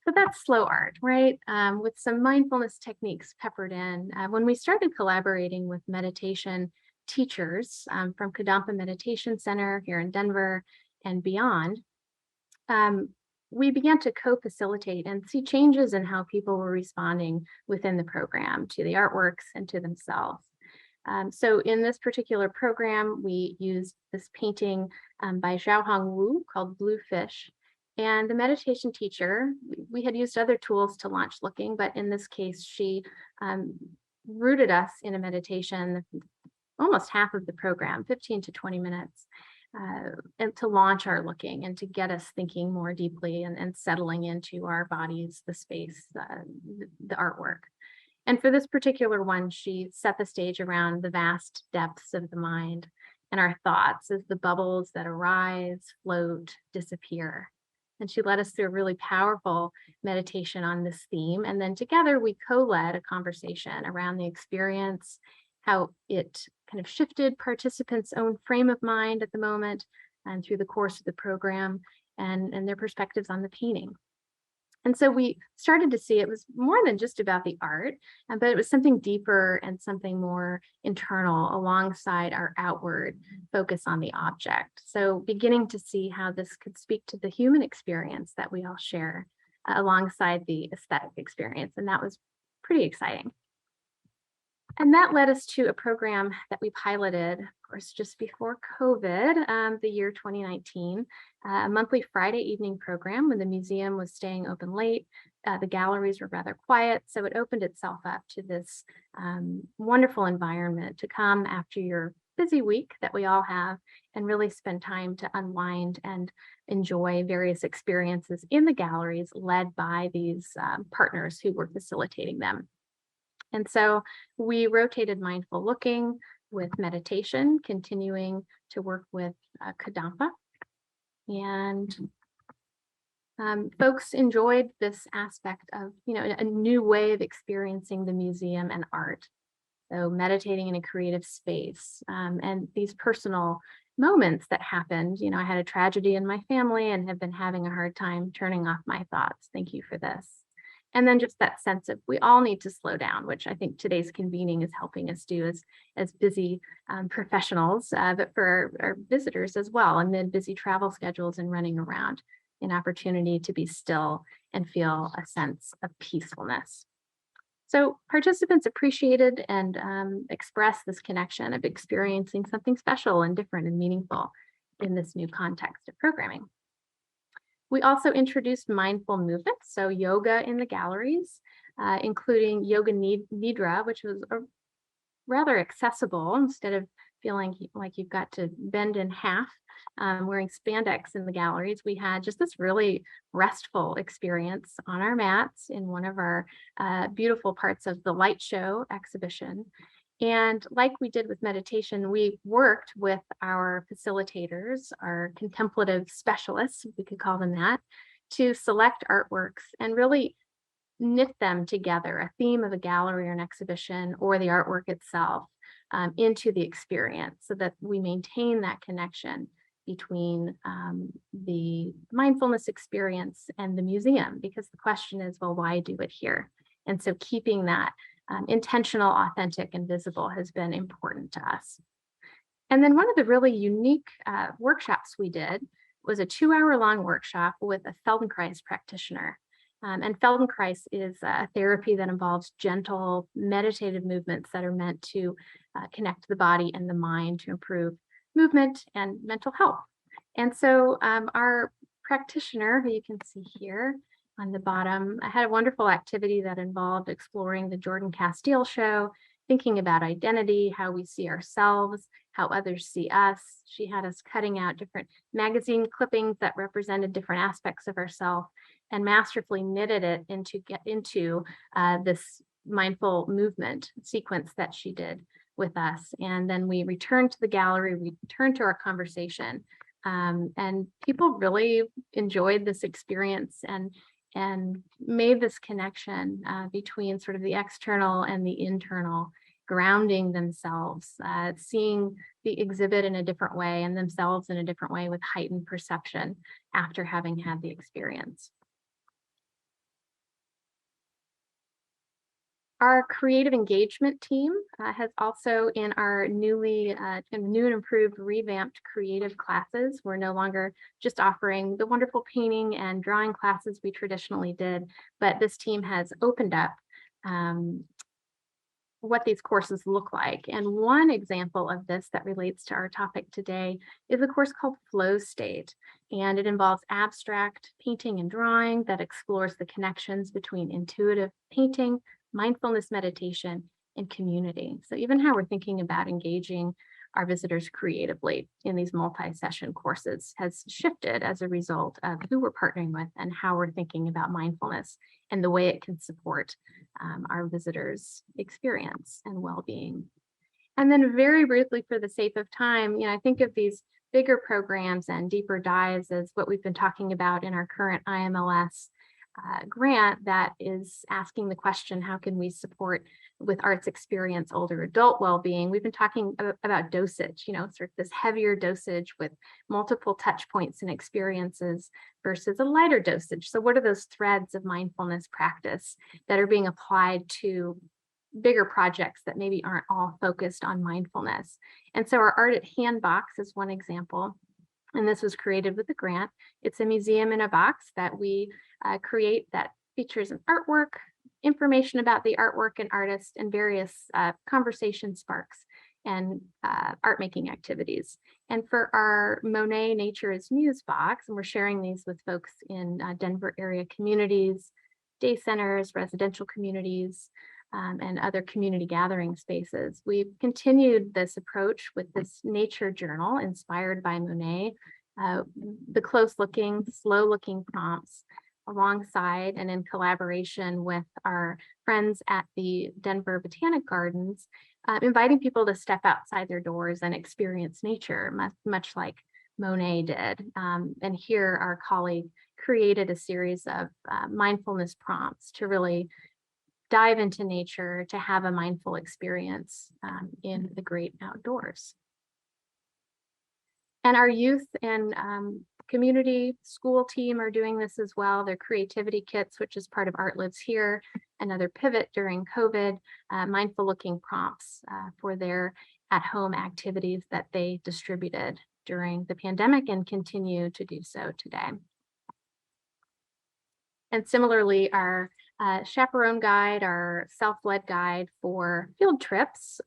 So that's slow art, right? With some mindfulness techniques peppered in. When we started collaborating with meditation teachers from Kadampa Meditation Center here in Denver and beyond, we began to co-facilitate and see changes in how people were responding within the program to the artworks and to themselves. So in this particular program, we used this painting by Xiaohong Wu called Blue Fish. And the meditation teacher, we had used other tools to launch looking, but in this case, she rooted us in a meditation, almost half of the program, 15 to 20 minutes, and to launch our looking and to get us thinking more deeply and settling into our bodies, the space, the artwork. And for this particular one, she set the stage around the vast depths of the mind and our thoughts as the bubbles that arise, float, disappear. And she led us through a really powerful meditation on this theme. And then together we co-led a conversation around the experience, how it kind of shifted participants' own frame of mind at the moment and through the course of the program, and their perspectives on the painting. And so we started to see it was more than just about the art, but it was something deeper and something more internal alongside our outward focus on the object. So beginning to see how this could speak to the human experience that we all share alongside the aesthetic experience. And that was pretty exciting. And that led us to a program that we piloted, of course, just before COVID, the year 2019, a monthly Friday evening program when the museum was staying open late. The galleries were rather quiet, so it opened itself up to this wonderful environment to come after your busy week that we all have and really spend time to unwind and enjoy various experiences in the galleries led by these partners who were facilitating them. And so we rotated mindful looking with meditation, continuing to work with Kadampa. And folks enjoyed this aspect of, a new way of experiencing the museum and art. So meditating in a creative space and these personal moments that happened. I had a tragedy in my family and have been having a hard time turning off my thoughts. Thank you for this. And then just that sense of we all need to slow down, which I think today's convening is helping us do as busy professionals, but for our visitors as well, amid busy travel schedules and running around, an opportunity to be still and feel a sense of peacefulness. So participants appreciated and expressed this connection of experiencing something special and different and meaningful in this new context of programming. We also introduced mindful movement, so yoga in the galleries, including yoga nidra, which was rather accessible instead of feeling like you've got to bend in half, wearing spandex in the galleries. We had just this really restful experience on our mats in one of our beautiful parts of the light show exhibition. And like we did with meditation, we worked with our facilitators, our contemplative specialists, if we could call them that, to select artworks and really knit them together, a theme of a gallery or an exhibition or the artwork itself, into the experience so that we maintain that connection between the mindfulness experience and the museum, because the question is, well, why do it here? And so keeping that intentional, authentic, and visible has been important to us. And then one of the really unique workshops we did was a 2-hour-long workshop with a Feldenkrais practitioner. And Feldenkrais is a therapy that involves gentle, meditative movements that are meant to connect the body and the mind to improve movement and mental health. And so our practitioner, who you can see here on the bottom, I had a wonderful activity that involved exploring the Jordan Castile show, thinking about identity, how we see ourselves, how others see us. She had us cutting out different magazine clippings that represented different aspects of ourselves and masterfully knitted it into this mindful movement sequence that she did with us. And then we returned to the gallery, we returned to our conversation, and people really enjoyed this experience and made this connection between sort of the external and the internal, grounding themselves, seeing the exhibit in a different way and themselves in a different way with heightened perception after having had the experience. Our creative engagement team has also, in our new and improved revamped creative classes, we're no longer just offering the wonderful painting and drawing classes we traditionally did, but this team has opened up what these courses look like. And one example of this that relates to our topic today is a course called Flow State. And it involves abstract painting and drawing that explores the connections between intuitive painting, mindfulness meditation, and community. So even how we're thinking about engaging our visitors creatively in these multi-session courses has shifted as a result of who we're partnering with and how we're thinking about mindfulness and the way it can support our visitors' experience and well-being. And then very briefly, for the sake of time, I think of these bigger programs and deeper dives is what we've been talking about in our current IMLS grant that is asking the question, how can we support with arts experience older adult well-being? We've been talking about dosage, sort of this heavier dosage with multiple touch points and experiences versus a lighter dosage. So what are those threads of mindfulness practice that are being applied to bigger projects that maybe aren't all focused on mindfulness? And so our Art at Hand box is one example. And this was created with a grant. It's a museum in a box that we create that features an artwork, information about the artwork and artist, and various conversation sparks and art making activities. And for our Monet Nature is Muse box, and we're sharing these with folks in Denver area communities, day centers, residential communities, and other community gathering spaces. We've continued this approach with this nature journal inspired by Monet, the close-looking, slow-looking prompts alongside and in collaboration with our friends at the Denver Botanic Gardens, inviting people to step outside their doors and experience nature, much like Monet did. And here our colleague created a series of mindfulness prompts to really dive into nature, to have a mindful experience in the great outdoors. And our youth and community school team are doing this as well. Their creativity kits, which is part of Art Lives Here, another pivot during COVID, mindful looking prompts for their at-home activities that they distributed during the pandemic and continue to do so today. And similarly, our chaperone guide, our self-led guide for field trips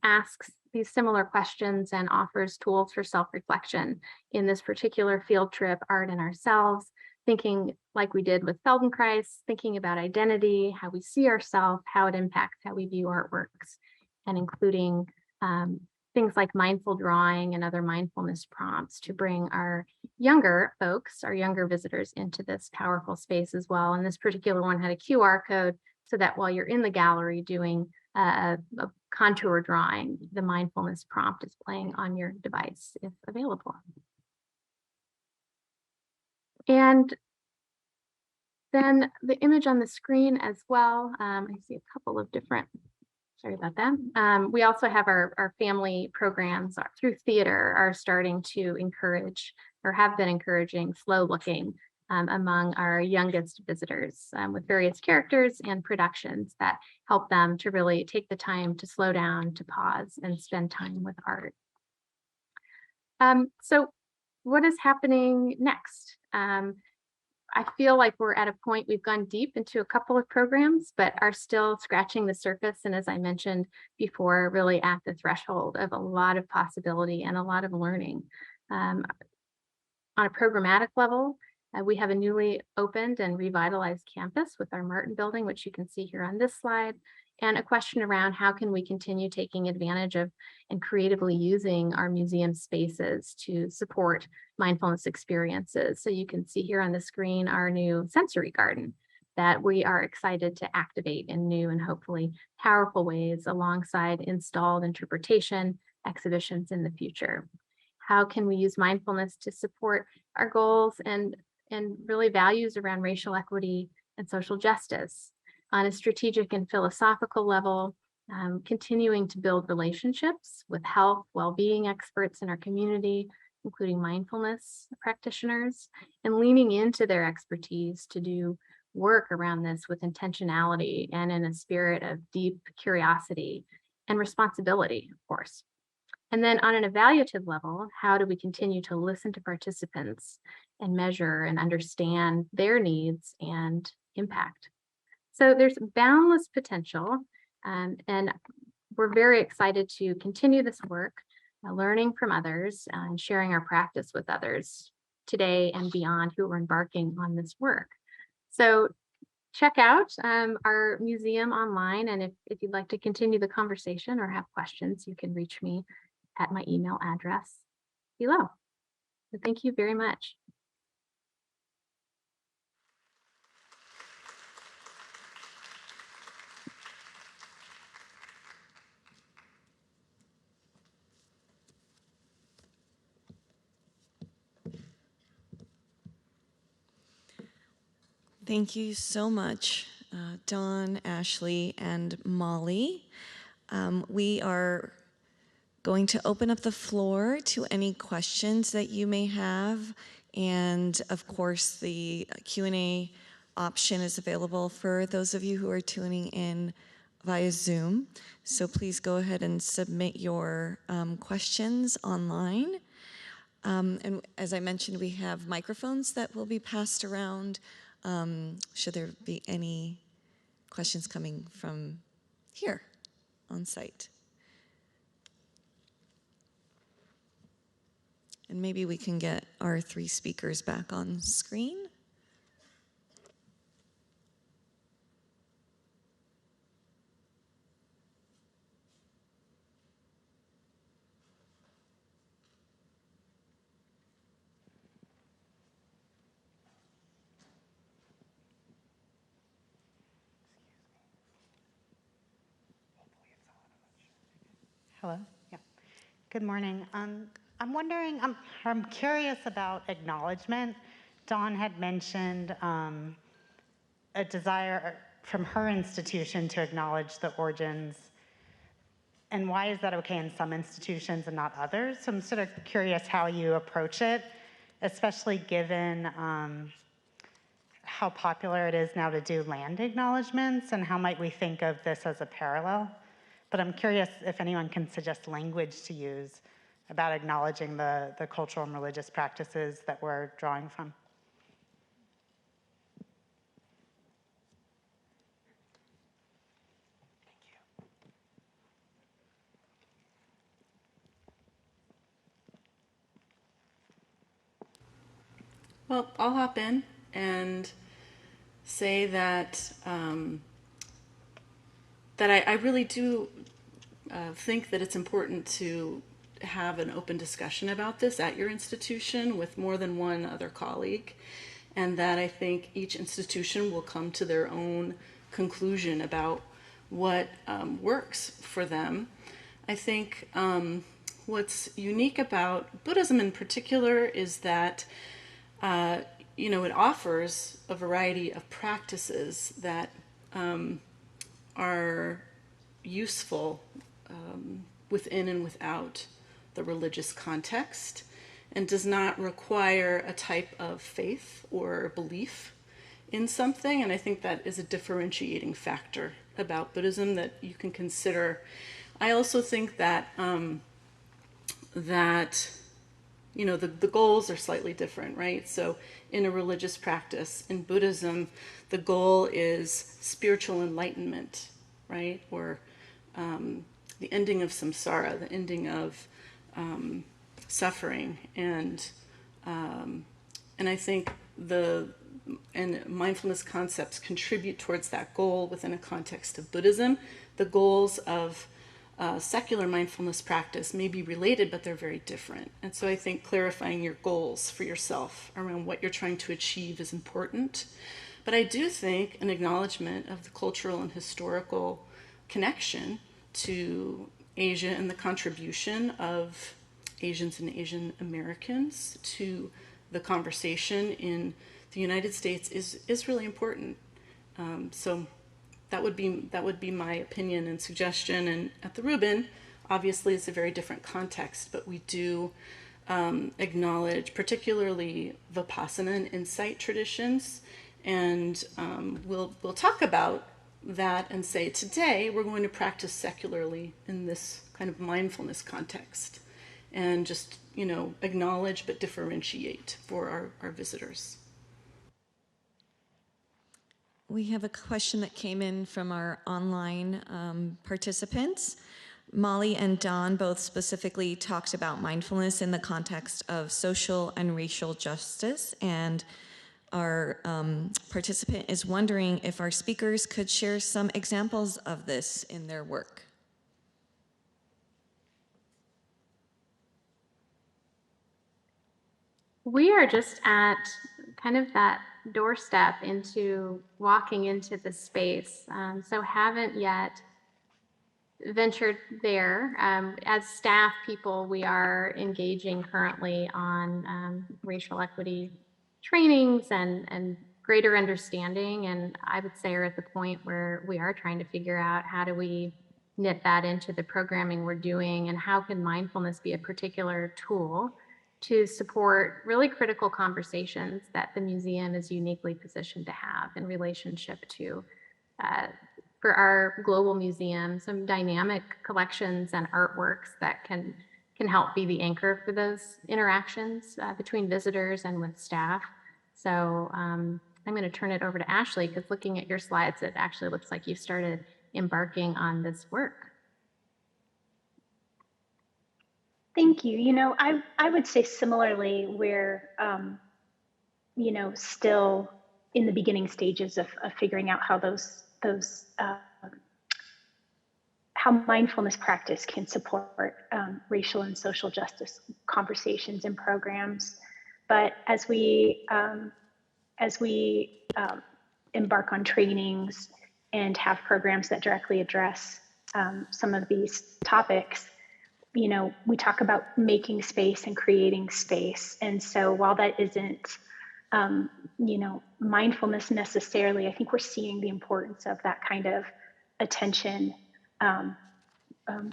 asks these similar questions and offers tools for self-reflection in this particular field trip, Art and Ourselves, thinking like we did with Feldenkrais, thinking about identity, how we see ourselves, how it impacts how we view artworks, and including things like mindful drawing and other mindfulness prompts to bring our younger folks, our younger visitors into this powerful space as well. And this particular one had a QR code so that while you're in the gallery doing a contour drawing, the mindfulness prompt is playing on your device if available. And then the image on the screen as well, I see a couple of different, sorry about that. We also have our family programs through theater are starting to encourage or have been encouraging slow looking among our youngest visitors with various characters and productions that help them to really take the time to slow down, to pause, and spend time with art. So what is happening next? I feel like we're at a point, we've gone deep into a couple of programs, but are still scratching the surface. And as I mentioned before, really at the threshold of a lot of possibility and a lot of learning. On a programmatic level, we have a newly opened and revitalized campus with our Martin building, which you can see here on this slide, and a question around how can we continue taking advantage of and creatively using our museum spaces to support mindfulness experiences. So you can see here on the screen our new sensory garden that we are excited to activate in new and hopefully powerful ways alongside installed interpretation exhibitions in the future. How can we use mindfulness to support our goals and really values around racial equity and social justice on a strategic and philosophical level, continuing to build relationships with health, well-being experts in our community, including mindfulness practitioners, and leaning into their expertise to do work around this with intentionality and in a spirit of deep curiosity and responsibility, of course. And then on an evaluative level, how do we continue to listen to participants and measure and understand their needs and impact? So there's boundless potential, and we're very excited to continue this work, learning from others and sharing our practice with others today and beyond who are embarking on this work. So check out our museum online, and if you'd like to continue the conversation or have questions, you can reach me at my email address below. So thank you very much. Thank you so much, Dawn, Ashley, and Molly. We are going to open up the floor to any questions that you may have. And of course, the Q&A option is available for those of you who are tuning in via Zoom. So please go ahead and submit your questions online. And as I mentioned, we have microphones that will be passed around should there be any questions coming from here on site. And maybe we can get our 3 speakers back on screen. Hello. Yeah. Good morning. I'm wondering, I'm curious about acknowledgement. Dawn had mentioned a desire from her institution to acknowledge the origins. And why is that okay in some institutions and not others? So I'm sort of curious how you approach it, especially given how popular it is now to do land acknowledgements, and how might we think of this as a parallel? But I'm curious if anyone can suggest language to use about acknowledging the cultural and religious practices that we're drawing from. Well, I'll hop in and say that I really do think that it's important to have an open discussion about this at your institution with more than one other colleague, and that I think each institution will come to their own conclusion about what works for them. I think what's unique about Buddhism in particular is that it offers a variety of practices that are useful within and without the religious context, and does not require a type of faith or belief in something. And I think that is a differentiating factor about Buddhism that you can consider. I also think that the goals are slightly different, right? So in a religious practice, in Buddhism, the goal is spiritual enlightenment, right? Or the ending of samsara, the ending of suffering. And I think mindfulness concepts contribute towards that goal within a context of Buddhism. The goals of secular mindfulness practice may be related, but they're very different. And so I think clarifying your goals for yourself around what you're trying to achieve is important. But I do think an acknowledgement of the cultural and historical connection to Asia and the contribution of Asians and Asian Americans to the conversation in the United States is really important. So that would be my opinion and suggestion. And at the Rubin, obviously it's a very different context, but we do acknowledge particularly Vipassana and insight traditions. And we'll talk about that and say, today we're going to practice secularly in this kind of mindfulness context, and just, acknowledge but differentiate for our visitors. We have a question that came in from our online participants. Molly and Dawn both specifically talked about mindfulness in the context of social and racial justice, and our participant is wondering if our speakers could share some examples of this in their work. We are just at kind of that doorstep into walking into the space, so haven't yet ventured there. As staff people, we are engaging currently on racial equity trainings and greater understanding, and I would say are at the point where we are trying to figure out how do we knit that into the programming we're doing, and how can mindfulness be a particular tool to support really critical conversations that the museum is uniquely positioned to have in relationship to, for our global museum, some dynamic collections and artworks that can help be the anchor for those interactions between visitors and with staff. So I'm going to turn it over to Ashley, because looking at your slides, it actually looks like you've started embarking on this work. Thank you. You know, I would say similarly, we're, you know, still in the beginning stages of figuring out how how mindfulness practice can support racial and social justice conversations and programs. But as we embark on trainings and have programs that directly address some of these topics, you know, we talk about making space and creating space. And so while that isn't, you know, mindfulness necessarily, I think we're seeing the importance of that kind of attention,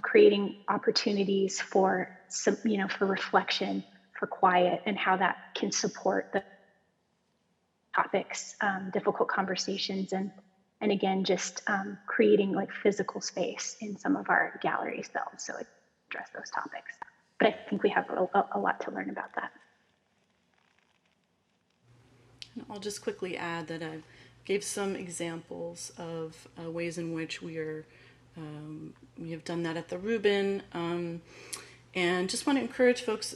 creating opportunities for some, you know, for reflection, for quiet, and how that can support the topics, difficult conversations, and again, just creating like physical space in some of our galleries that also address those topics. But I think we have a lot to learn about that. And I'll just quickly add that I gave some examples of ways in which we have done that at the Rubin, and just want to encourage folks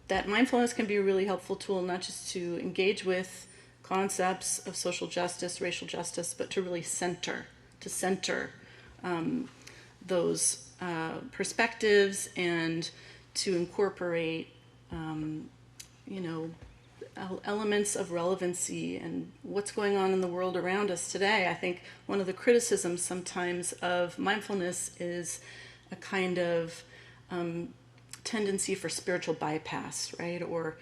that mindfulness can be a really helpful tool, not just to engage with concepts of social justice, racial justice, but to really center those perspectives, and to incorporate, you know, elements of relevancy and what's going on in the world around us today. I think one of the criticisms sometimes of mindfulness is a kind of tendency for spiritual bypass, right? Or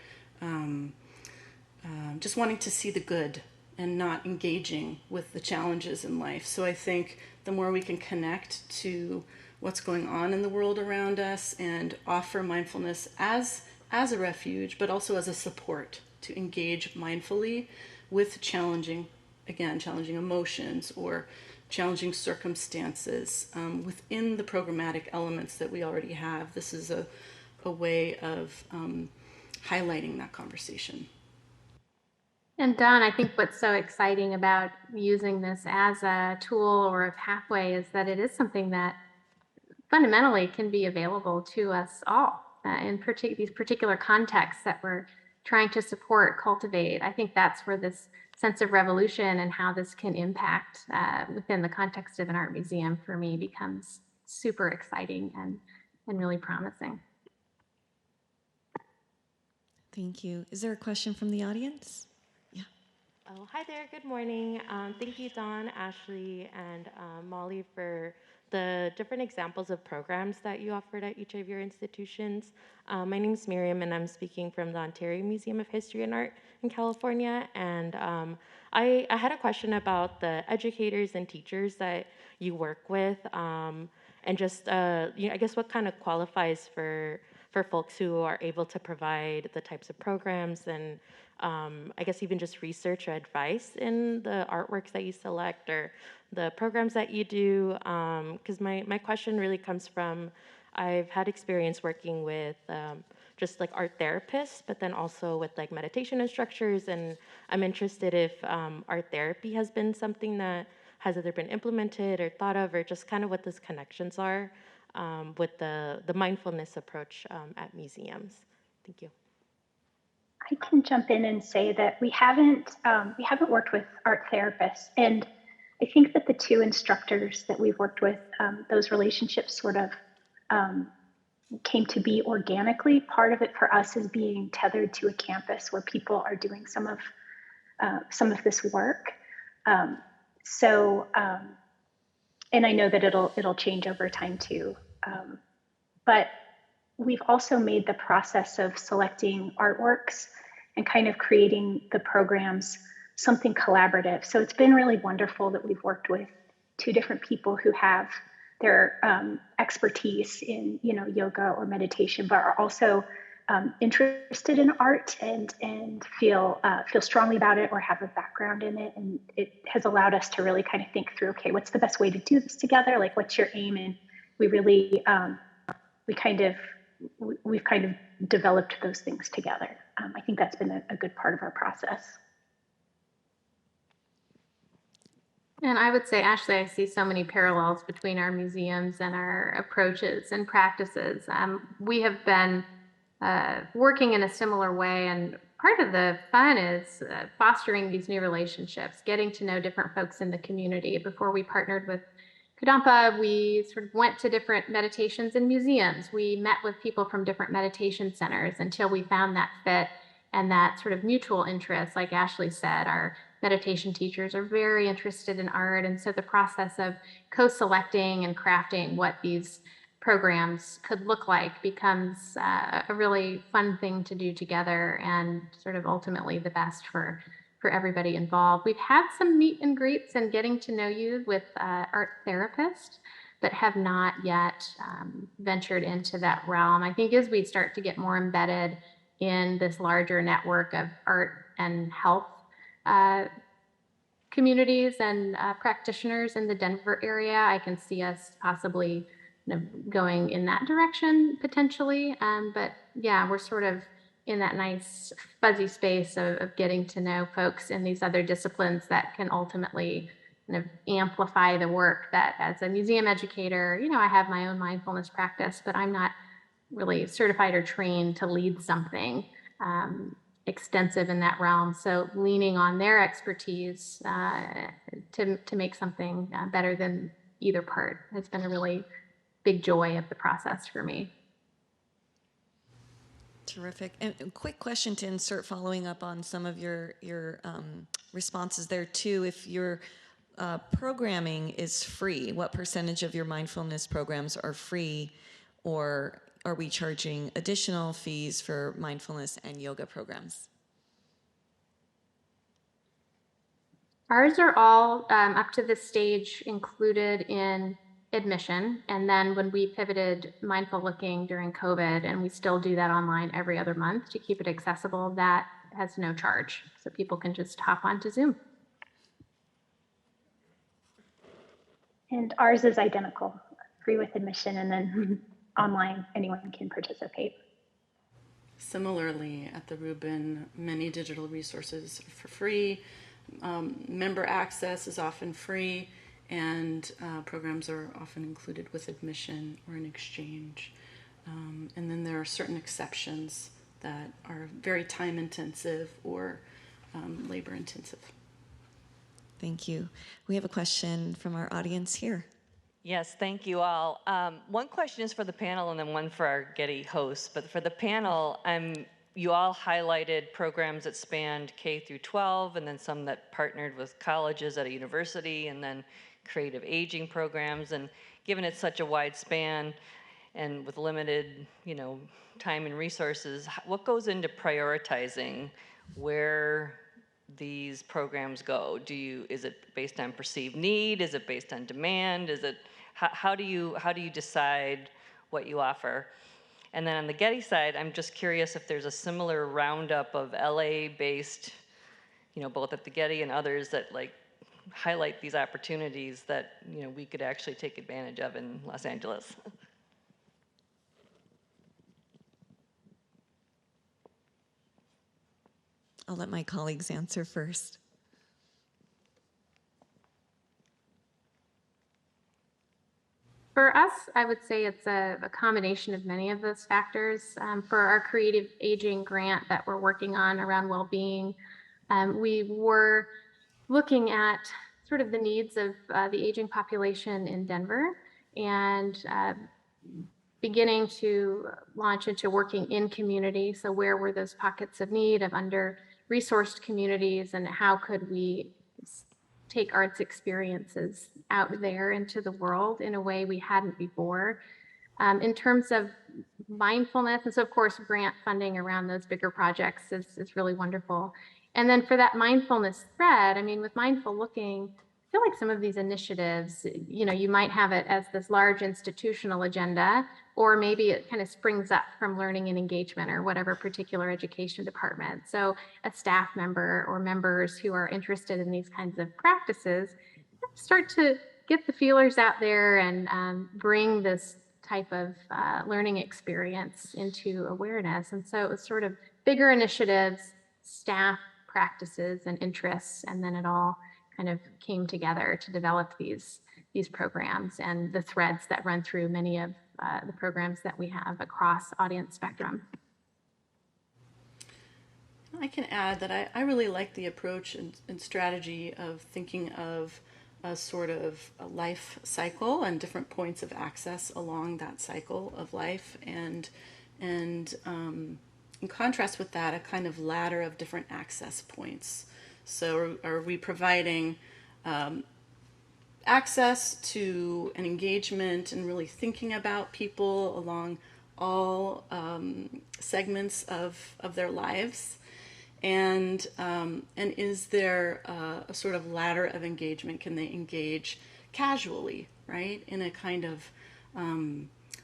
just wanting to see the good and not engaging with the challenges in life. So I think the more we can connect to what's going on in the world around us and offer mindfulness as a refuge, but also as a support to engage mindfully with challenging emotions or challenging circumstances within the programmatic elements that we already have. This is a way of highlighting that conversation. And Don, I think what's so exciting about using this as a tool or a pathway is that it is something that fundamentally can be available to us all in these particular contexts that we're trying to support, cultivate. I think that's where this sense of revolution and how this can impact within the context of an art museum for me becomes super exciting and really promising. Thank you. Is there a question from the audience? Yeah. Oh, hi there. Good morning. Thank you, Dawn, Ashley, and Molly for the different examples of programs that you offered at each of your institutions. My name is Miriam, and I'm speaking from the Ontario Museum of History and Art in California. And I had a question about the educators and teachers that you work with, and just, I guess what kind of qualifies for folks who are able to provide the types of programs and I guess even just research or advice in the artworks that you select or the programs that you do. Because my question really comes from, I've had experience working with just like art therapists, but then also with like meditation instructors. And I'm interested if art therapy has been something that has either been implemented or thought of, or just kind of what those connections are with the mindfulness approach at museums. Thank you. I can jump in and say that we haven't worked with art therapists, and I think that the two instructors that we've worked with, those relationships sort of came to be organically. Part of it for us is being tethered to a campus where people are doing some of this work. And I know that it'll change over time too. But we've also made the process of selecting artworks and kind of creating the programs something collaborative. So it's been really wonderful that we've worked with two different people who have their expertise in, yoga or meditation, but are also interested in art and feel strongly about it or have a background in it. And it has allowed us to really kind of think through, okay, what's the best way to do this together? Like, what's your aim? And we really, we've kind of developed those things together. I think that's been a good part of our process. And I would say, Ashley, I see so many parallels between our museums and our approaches and practices. We have been working in a similar way, and part of the fun is fostering these new relationships, getting to know different folks in the community. Before we partnered with Kadampa, we sort of went to different meditations in museums. We met with people from different meditation centers until we found that fit and that sort of mutual interest. Like Ashley said, our meditation teachers are very interested in art. And so the process of co-selecting and crafting what these programs could look like becomes a really fun thing to do together, and sort of ultimately the best for everybody involved. We've had some meet and greets and getting to know you with art therapists, but have not yet ventured into that realm. I think as we start to get more embedded in this larger network of art and health communities and practitioners in the Denver area, I can see us possibly going in that direction potentially. But yeah, we're sort of in that nice fuzzy space of getting to know folks in these other disciplines that can ultimately kind of amplify the work that, as a museum educator, I have my own mindfulness practice, but I'm not really certified or trained to lead something extensive in that realm. So leaning on their expertise to make something better than either part has been a really big joy of the process for me. Terrific. And a quick question to insert, following up on some of your responses there too. If your programming is free, what percentage of your mindfulness programs are free, or are we charging additional fees for mindfulness and yoga programs? Ours are all up to this stage included in admission. And then when we pivoted Mindful Looking during COVID, and we still do that online every other month to keep it accessible, that has no charge. So people can just hop onto Zoom. And ours is identical, free with admission, and then online, anyone can participate. Similarly, at the Rubin, many digital resources are for free. Member access is often free, and programs are often included with admission or an exchange. And then there are certain exceptions that are very time intensive or labor intensive. Thank you. We have a question from our audience here. Yes, thank you all. One question is for the panel and then one for our Getty hosts. But for the panel, you all highlighted programs that spanned K through 12, and then some that partnered with colleges at a university, and then creative aging programs. And given it's such a wide span and with limited, time and resources, what goes into prioritizing where these programs go? Is it based on perceived need? Is it based on demand? How do you decide what you offer? And then on the Getty side, I'm just curious if there's a similar roundup of LA-based, both at the Getty and others that highlight these opportunities that we could actually take advantage of in Los Angeles. I'll let my colleagues answer first. For us, I would say it's a combination of many of those factors. For our creative aging grant that we're working on around well-being, we were looking at sort of the needs of the aging population in Denver, and beginning to launch into working in community. So where were those pockets of need of under-resourced communities, and how could we take arts experiences out there into the world in a way we hadn't before? In terms of mindfulness, and so of course grant funding around those bigger projects is really wonderful. And then for that mindfulness thread, I mean, with mindful looking, I feel like some of these initiatives, you know, you might have it as this large institutional agenda, or maybe it kind of springs up from learning and engagement or whatever particular education department. So a staff member or members who are interested in these kinds of practices start to get the feelers out there and bring this type of learning experience into awareness. And so it was sort of bigger initiatives, staff practices and interests, and then it all kind of came together to develop these programs and the threads that run through many of the programs that we have across audience spectrum. I can add that I really like the approach and strategy of thinking of a sort of a life cycle and different points of access along that cycle of life, and in contrast with that, a kind of ladder of different access points. So are we providing access to an engagement and really thinking about people along all segments of their lives? And is there a sort of ladder of engagement? Can they engage casually, right, in a kind of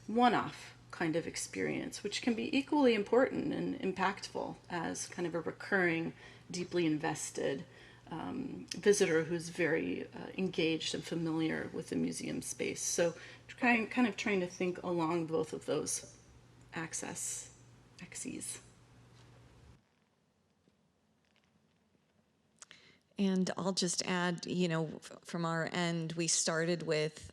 one-off kind of experience, which can be equally important and impactful as kind of a recurring, deeply invested visitor who's very engaged and familiar with the museum space. So kind of trying to think along both of those axes. And I'll just add, you know, from our end, we started with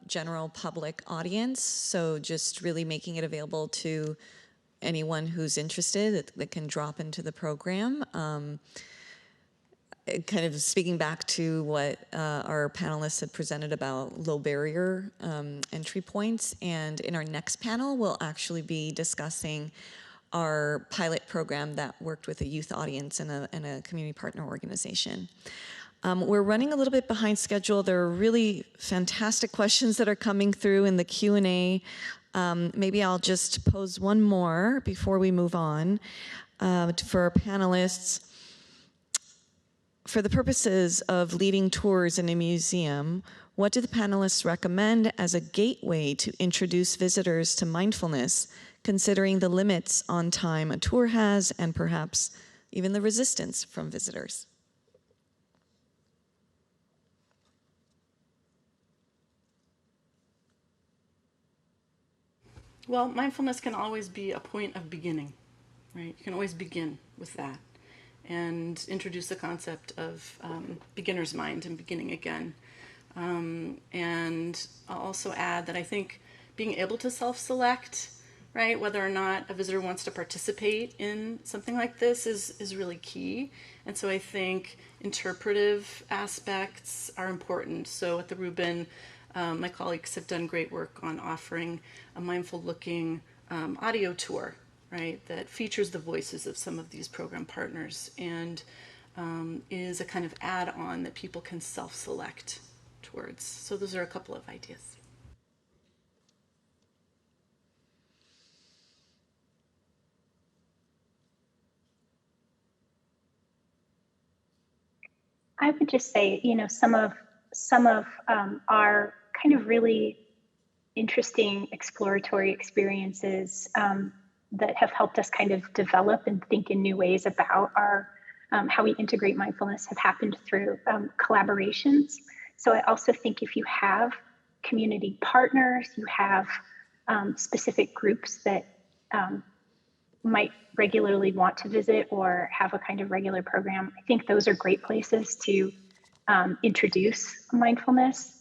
general public audience, so just really making it available to anyone who's interested that can drop into the program. Kind of speaking back to what our panelists had presented about low barrier entry points, and in our next panel, we'll actually be discussing our pilot program that worked with a youth audience and a community partner organization. We're running a little bit behind schedule. There are really fantastic questions that are coming through in the Q&A. Maybe I'll just pose one more before we move on for our panelists. For the purposes of leading tours in a museum, what do the panelists recommend as a gateway to introduce visitors to mindfulness, considering the limits on time a tour has and perhaps even the resistance from visitors? Well, mindfulness can always be a point of beginning, right? You can always begin with that and introduce the concept of beginner's mind and beginning again. And I'll also add that I think being able to self-select, right, whether or not a visitor wants to participate in something like this is really key. And so I think interpretive aspects are important. So at the Rubin, my colleagues have done great work on offering a mindful looking audio tour, right, that features the voices of some of these program partners and is a kind of add-on that people can self-select towards. So those are a couple of ideas. I would just say, you know, some of our kind of really interesting exploratory experiences that have helped us kind of develop and think in new ways about our how we integrate mindfulness have happened through collaborations. So I also think if you have community partners, you have specific groups that might regularly want to visit or have a kind of regular program, I think those are great places to introduce mindfulness.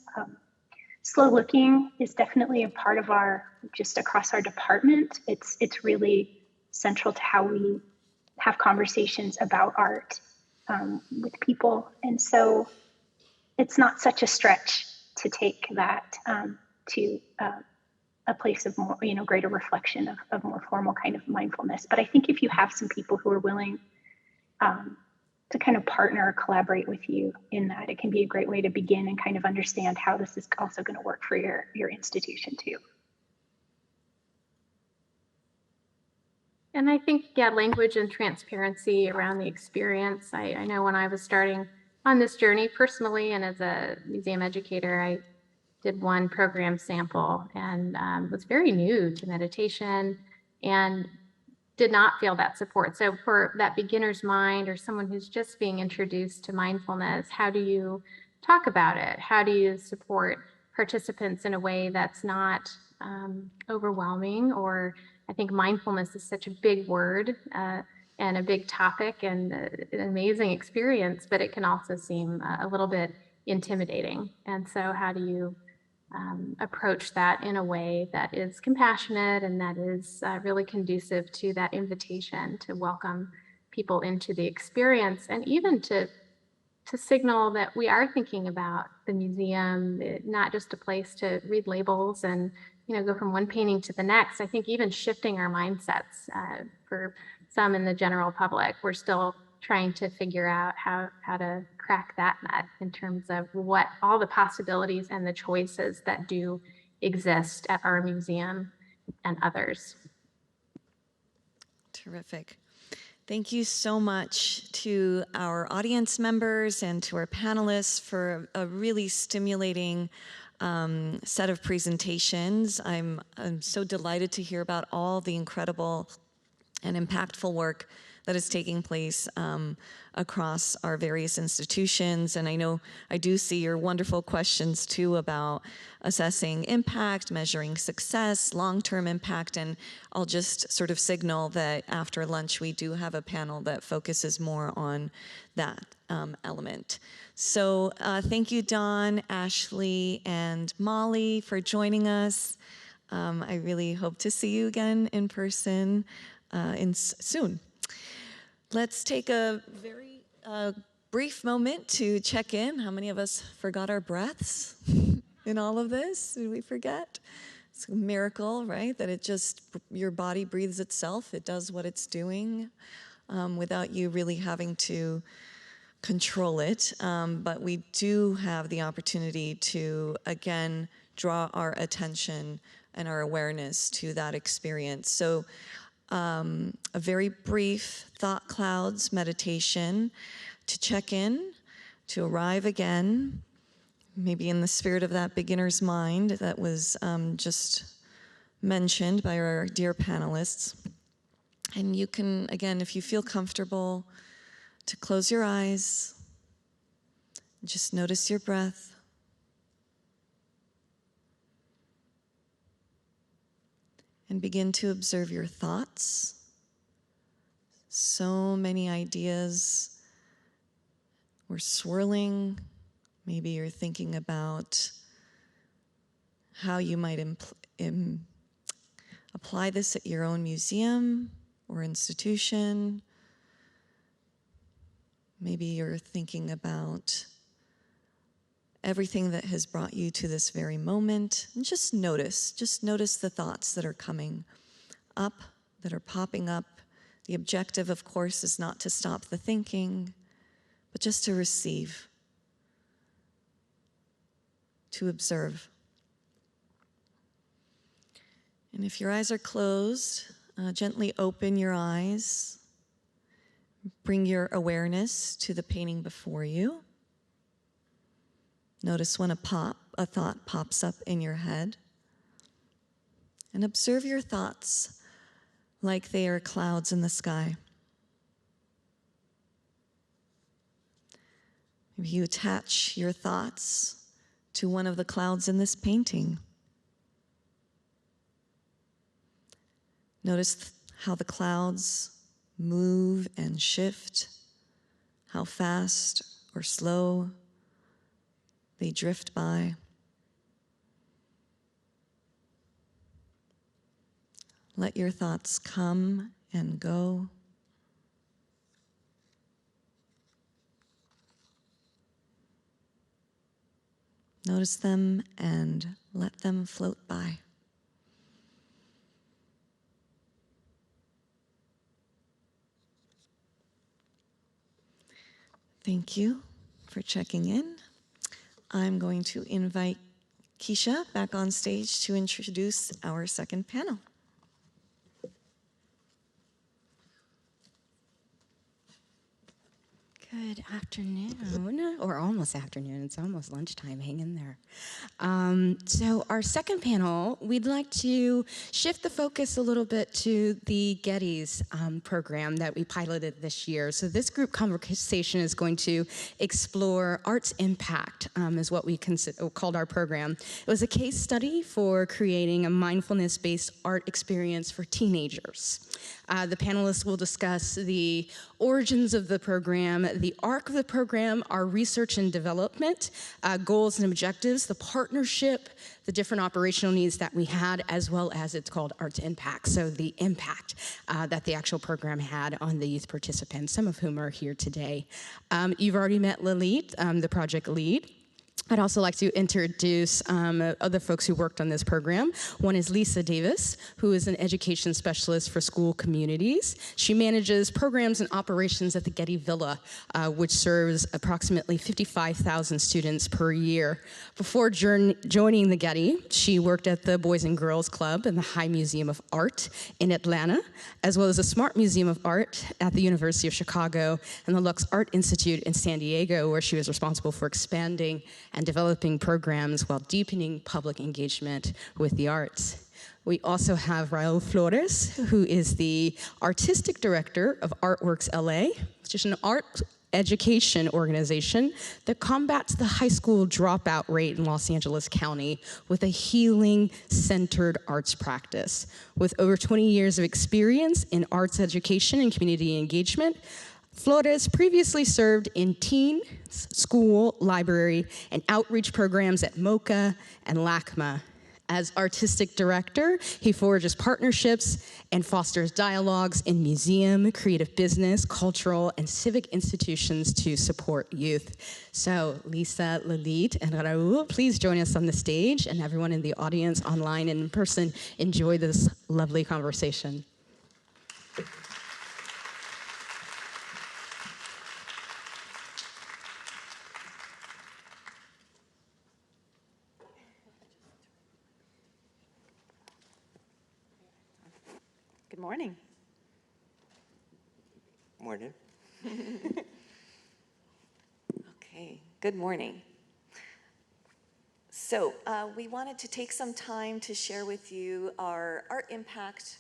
Slow looking is definitely a part of our, just across our department. It's really central to how we have conversations about art with people. And so it's not such a stretch to take that to a place of more, you know, greater reflection of more formal kind of mindfulness. But I think if you have some people who are willing to kind of partner or collaborate with you in that, it can be a great way to begin and kind of understand how this is also going to work for your institution too. And I think, yeah, language and transparency around the experience. I know when I was starting on this journey personally and as a museum educator, I did one program sample and was very new to meditation and did not feel that support. So for that beginner's mind or someone who's just being introduced to mindfulness, how do you talk about it? How do you support participants in a way that's not overwhelming? Or I think mindfulness is such a big word and a big topic and an amazing experience, but it can also seem a little bit intimidating. And so how do you approach that in a way that is compassionate and that is really conducive to that invitation to welcome people into the experience, and even to signal that we are thinking about the museum, not just a place to read labels and go from one painting to the next. I think even shifting our mindsets for some in the general public, we're still trying to figure out how to crack that nut in terms of what all the possibilities and the choices that do exist at our museum and others. Terrific. Thank you so much to our audience members and to our panelists for a really stimulating set of presentations. I'm so delighted to hear about all the incredible and impactful work that is taking place across our various institutions. And I know I do see your wonderful questions too about assessing impact, measuring success, long-term impact, and I'll just sort of signal that after lunch we do have a panel that focuses more on that element. So thank you, Dawn, Ashley, and Molly for joining us. I really hope to see you again in person soon. Let's take a very brief moment to check in. How many of us forgot our breaths in all of this? Did we forget? It's a miracle, right? That your body breathes itself. It does what it's doing without you really having to control it. But we do have the opportunity to, again, draw our attention and our awareness to that experience. So a very brief thought clouds meditation to check in, to arrive again, maybe in the spirit of that beginner's mind that was just mentioned by our dear panelists. And you can, again, if you feel comfortable, to close your eyes, just notice your breath. And begin to observe your thoughts. So many ideas were swirling. Maybe you're thinking about how you might apply this at your own museum or institution. Maybe you're thinking about everything that has brought you to this very moment. And just notice the thoughts that are coming up, that are popping up. The objective, of course, is not to stop the thinking, but just to receive, to observe. And if your eyes are closed, gently open your eyes. Bring your awareness to the painting before you. Notice when a thought pops up in your head. And observe your thoughts like they are clouds in the sky. Maybe you attach your thoughts to one of the clouds in this painting. Notice how the clouds move and shift, how fast or slow they drift by. Let your thoughts come and go. Notice them and let them float by. Thank you for checking in. I'm going to invite Keisha back on stage to introduce our second panel. Good afternoon, or almost afternoon. It's almost lunchtime. Hang in there. So our second panel, we'd like to shift the focus a little bit to the Getty's program that we piloted this year. So this group conversation is going to explore art's impact, is what we called our program. It was a case study for creating a mindfulness-based art experience for teenagers. The panelists will discuss the origins of the program, the arc of the program, our research and development, goals and objectives, the partnership, the different operational needs that we had, as well as it's called Art's Impact, so the impact that the actual program had on the youth participants, some of whom are here today. You've already met Lilit, the project lead. I'd also like to introduce other folks who worked on this program. One is Lisa Davis, who is an education specialist for school communities. She manages programs and operations at the Getty Villa, which serves approximately 55,000 students per year. Before joining the Getty, she worked at the Boys and Girls Club and the High Museum of Art in Atlanta, as well as the Smart Museum of Art at the University of Chicago and the Lux Art Institute in San Diego, where she was responsible for expanding and developing programs while deepening public engagement with the arts. We also have Raul Flores, who is the artistic director of Artworks LA, which is an art education organization that combats the high school dropout rate in Los Angeles County with a healing-centered arts practice. With over 20 years of experience in arts education and community engagement, Flores previously served in teen, school, library, and outreach programs at MOCA and LACMA. As artistic director, he forges partnerships and fosters dialogues in museum, creative business, cultural, and civic institutions to support youth. So Lisa, Lilit, and Raul, please join us on the stage, and everyone in the audience, online and in person, enjoy this lovely conversation. Good morning. Morning. Okay, good morning. So we wanted to take some time to share with you our Art Impact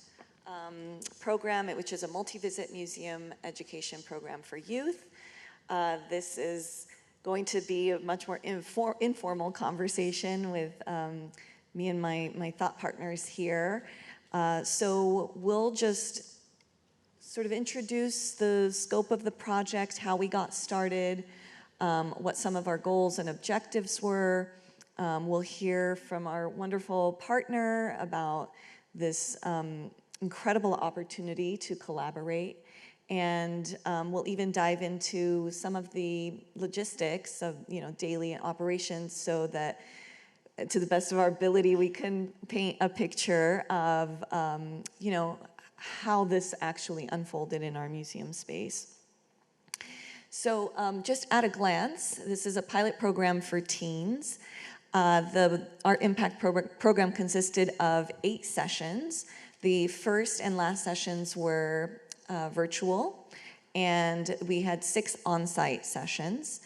program, which is a multi-visit museum education program for youth. This is going to be a much more informal conversation with me and my thought partners here. So we'll just sort of introduce the scope of the project, how we got started, what some of our goals and objectives were. We'll hear from our wonderful partner about this incredible opportunity to collaborate. And we'll even dive into some of the logistics of daily operations so that to the best of our ability, we can paint a picture of, how this actually unfolded in our museum space. So just at a glance, this is a pilot program for teens. The Art Impact program consisted of 8 sessions. The first and last sessions were virtual, and we had 6 on-site sessions.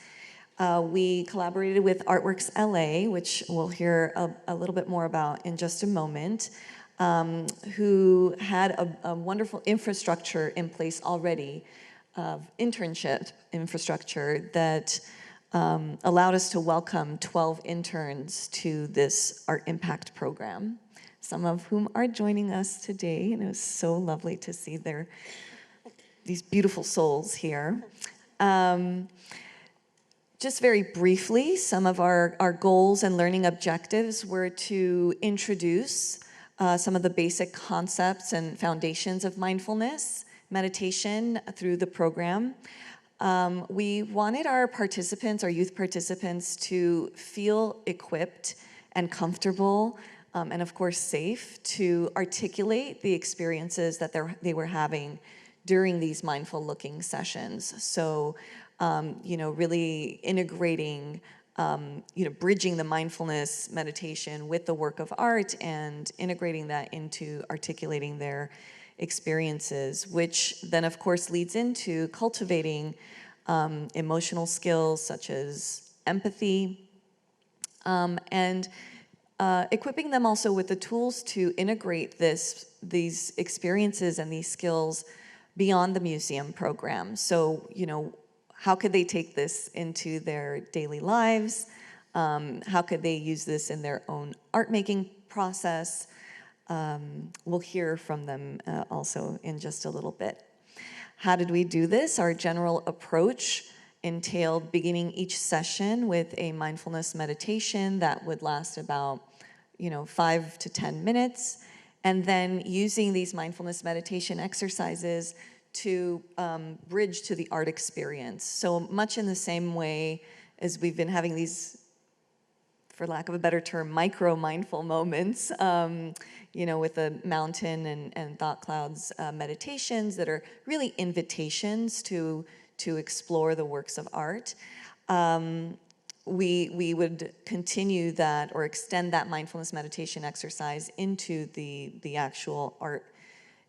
We collaborated with Artworks LA, which we'll hear a little bit more about in just a moment, who had a wonderful infrastructure in place already, of internship infrastructure that allowed us to welcome 12 interns to this Art Impact program, some of whom are joining us today, and it was so lovely to see these beautiful souls here. Just very briefly, some of our goals and learning objectives were to introduce some of the basic concepts and foundations of mindfulness, meditation through the program. We wanted our participants, our youth participants, to feel equipped and comfortable, and of course safe, to articulate the experiences that they were having during these mindful looking sessions. So really integrating, bridging the mindfulness meditation with the work of art and integrating that into articulating their experiences, which then, of course, leads into cultivating emotional skills such as empathy, and equipping them also with the tools to integrate these experiences and these skills beyond the museum program. So, how could they take this into their daily lives? How could they use this in their own art-making process? We'll hear from them also in just a little bit. How did we do this? Our general approach entailed beginning each session with a mindfulness meditation that would last about 5 to 10 minutes, and then using these mindfulness meditation exercises to bridge to the art experience. So much in the same way as we've been having these, for lack of a better term, micro-mindful moments, with the mountain and thought clouds meditations that are really invitations to explore the works of art. We would continue that or extend that mindfulness meditation exercise into the actual art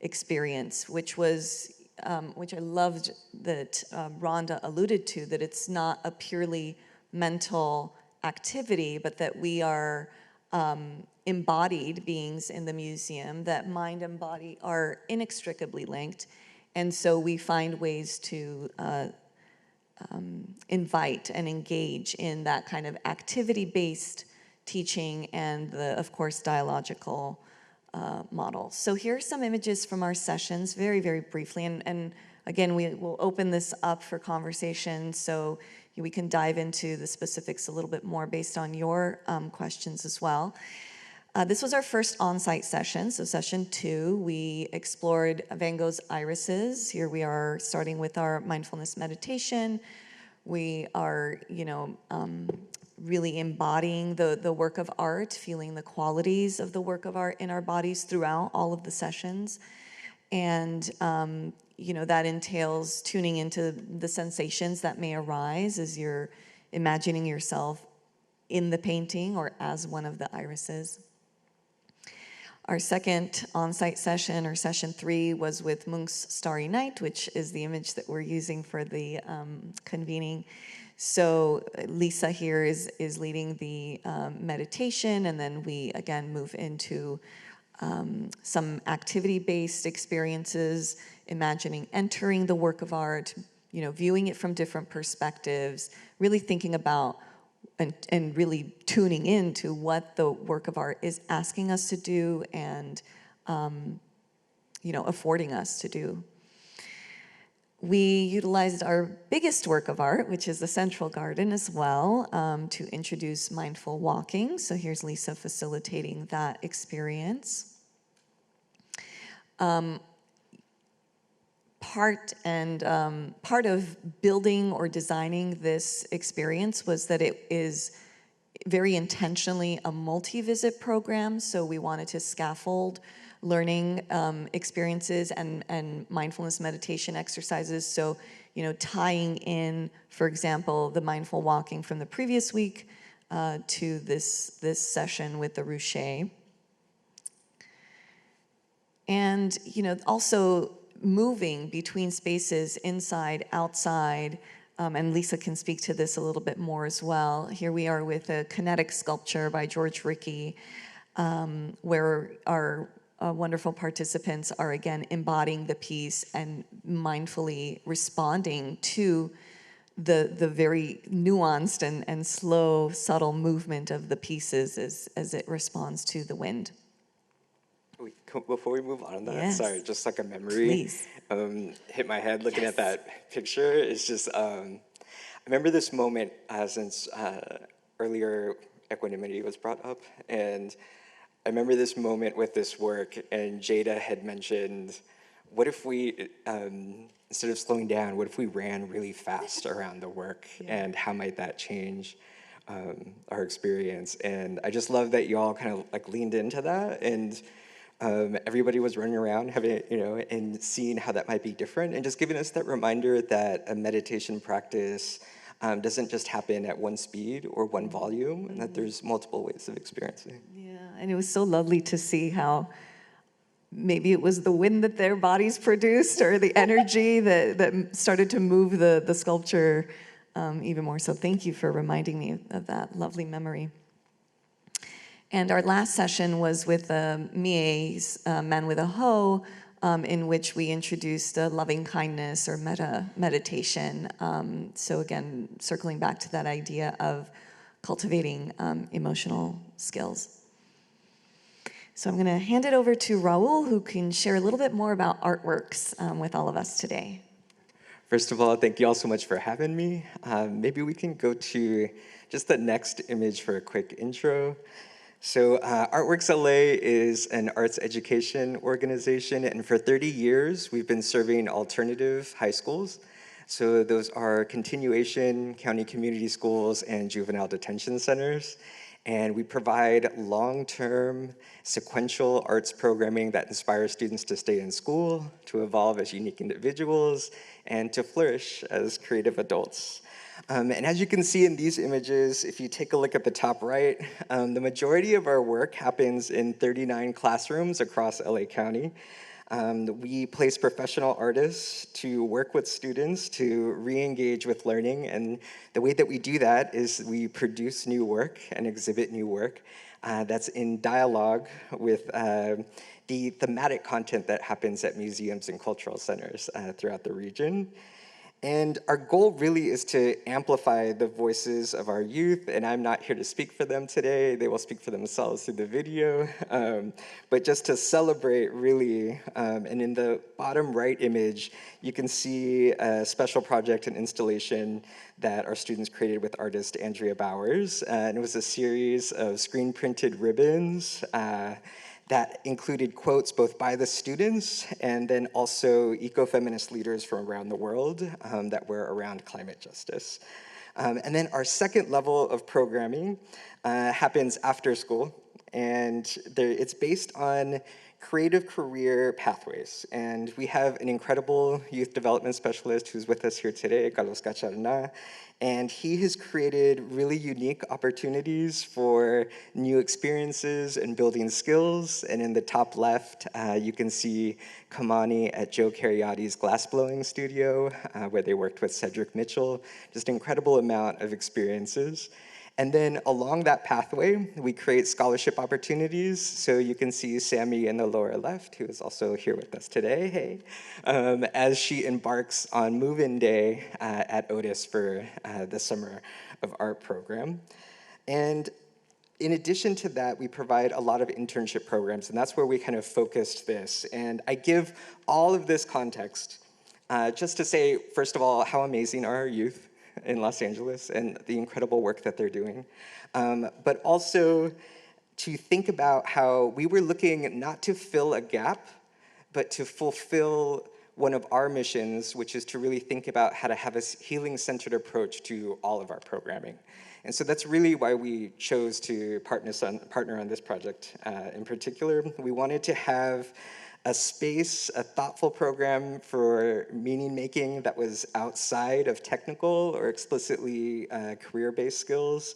experience, which I loved that Rhonda alluded to, that it's not a purely mental activity, but that we are embodied beings in the museum, that mind and body are inextricably linked, and so we find ways to invite and engage in that kind of activity-based teaching and of course, dialogical model. So here are some images from our sessions, very, very briefly, and again, we will open this up for conversation, so we can dive into the specifics a little bit more based on your questions as well. This was our first on-site session, so session 2. We explored Van Gogh's irises. Here we are starting with our mindfulness meditation. We are, really embodying the work of art, feeling the qualities of the work of art in our bodies throughout all of the sessions. And, that entails tuning into the sensations that may arise as you're imagining yourself in the painting or as one of the irises. Our second on-site session, or session 3, was with Munch's Starry Night, which is the image that we're using for the convening. So Lisa here is leading the meditation, and then we again move into some activity-based experiences, imagining entering the work of art, viewing it from different perspectives, really thinking about and really tuning in to what the work of art is asking us to do and, affording us to do. We utilized our biggest work of art, which is the Central Garden as well, to introduce mindful walking. So here's Lisa facilitating that experience. Part of building or designing this experience was that it is very intentionally a multi-visit program, so we wanted to scaffold learning experiences and mindfulness meditation exercises. So, tying in, for example, the mindful walking from the previous week to this session with the Ruche. And, also moving between spaces, inside, outside, and Lisa can speak to this a little bit more as well. Here we are with a kinetic sculpture by George Rickey, where our wonderful participants are again embodying the piece and mindfully responding to the very nuanced and slow, subtle movement of the pieces as it responds to the wind. Before we move on to that, yes. Sorry, just like a memory. Please. Hit my head looking Yes. at that picture. It's just, I remember this moment since earlier equanimity was brought up, and I remember this moment with this work, and Jada had mentioned, what if we, instead of slowing down, what if we ran really fast around the work, and how might that change our experience? And I just love that you all kind of like leaned into that, and everybody was running around having, and seeing how that might be different, and just giving us that reminder that a meditation practice doesn't just happen at one speed or one volume, and that there's multiple ways of experiencing. Yeah, and it was so lovely to see how maybe it was the wind that their bodies produced or the energy that started to move the sculpture even more. So thank you for reminding me of that lovely memory. And our last session was with Mie's Man with a Hoe, in which we introduced loving kindness or meditation. So again, circling back to that idea of cultivating emotional skills. So I'm going to hand it over to Raul, who can share a little bit more about artworks with all of us today. First of all, thank you all so much for having me. Maybe we can go to just the next image for a quick intro. So Artworks LA is an arts education organization, and for 30 years, we've been serving alternative high schools. So those are continuation, county community schools, and juvenile detention centers. And we provide long-term sequential arts programming that inspires students to stay in school, to evolve as unique individuals, and to flourish as creative adults. And as you can see in these images, if you take a look at the top right, the majority of our work happens in 39 classrooms across LA County. We place professional artists to work with students to re-engage with learning, and the way that we do that is we produce new work and exhibit new work that's in dialogue with the thematic content that happens at museums and cultural centers throughout the region. And our goal really is to amplify the voices of our youth, and I'm not here to speak for them today. They will speak for themselves through the video, but just to celebrate really, and in the bottom right image, you can see a special project and installation that our students created with artist Andrea Bowers, and it was a series of screen-printed ribbons that included quotes both by the students and then also ecofeminist leaders from around the world that were around climate justice. And then our second level of programming happens after school, and it's based on creative career pathways. And we have an incredible youth development specialist who's with us here today, Carlos Cacharna, and he has created really unique opportunities for new experiences and building skills. And in the top left, you can see Kamani at Joe Cariati's glassblowing studio, where they worked with Cedric Mitchell. Just an incredible amount of experiences. And then along that pathway, we create scholarship opportunities. So you can see Sammy in the lower left, who is also here with us today, hey, as she embarks on move-in day at Otis for the Summer of Art program. And in addition to that, we provide a lot of internship programs, and that's where we kind of focused this. And I give all of this context just to say, first of all, how amazing are our youth in Los Angeles and the incredible work that they're doing. But also to think about how we were looking not to fill a gap, but to fulfill one of our missions, which is to really think about how to have a healing-centered approach to all of our programming. And so that's really why we chose to partner on this project in particular. We wanted to have a space, a thoughtful program for meaning making that was outside of technical or explicitly career-based skills.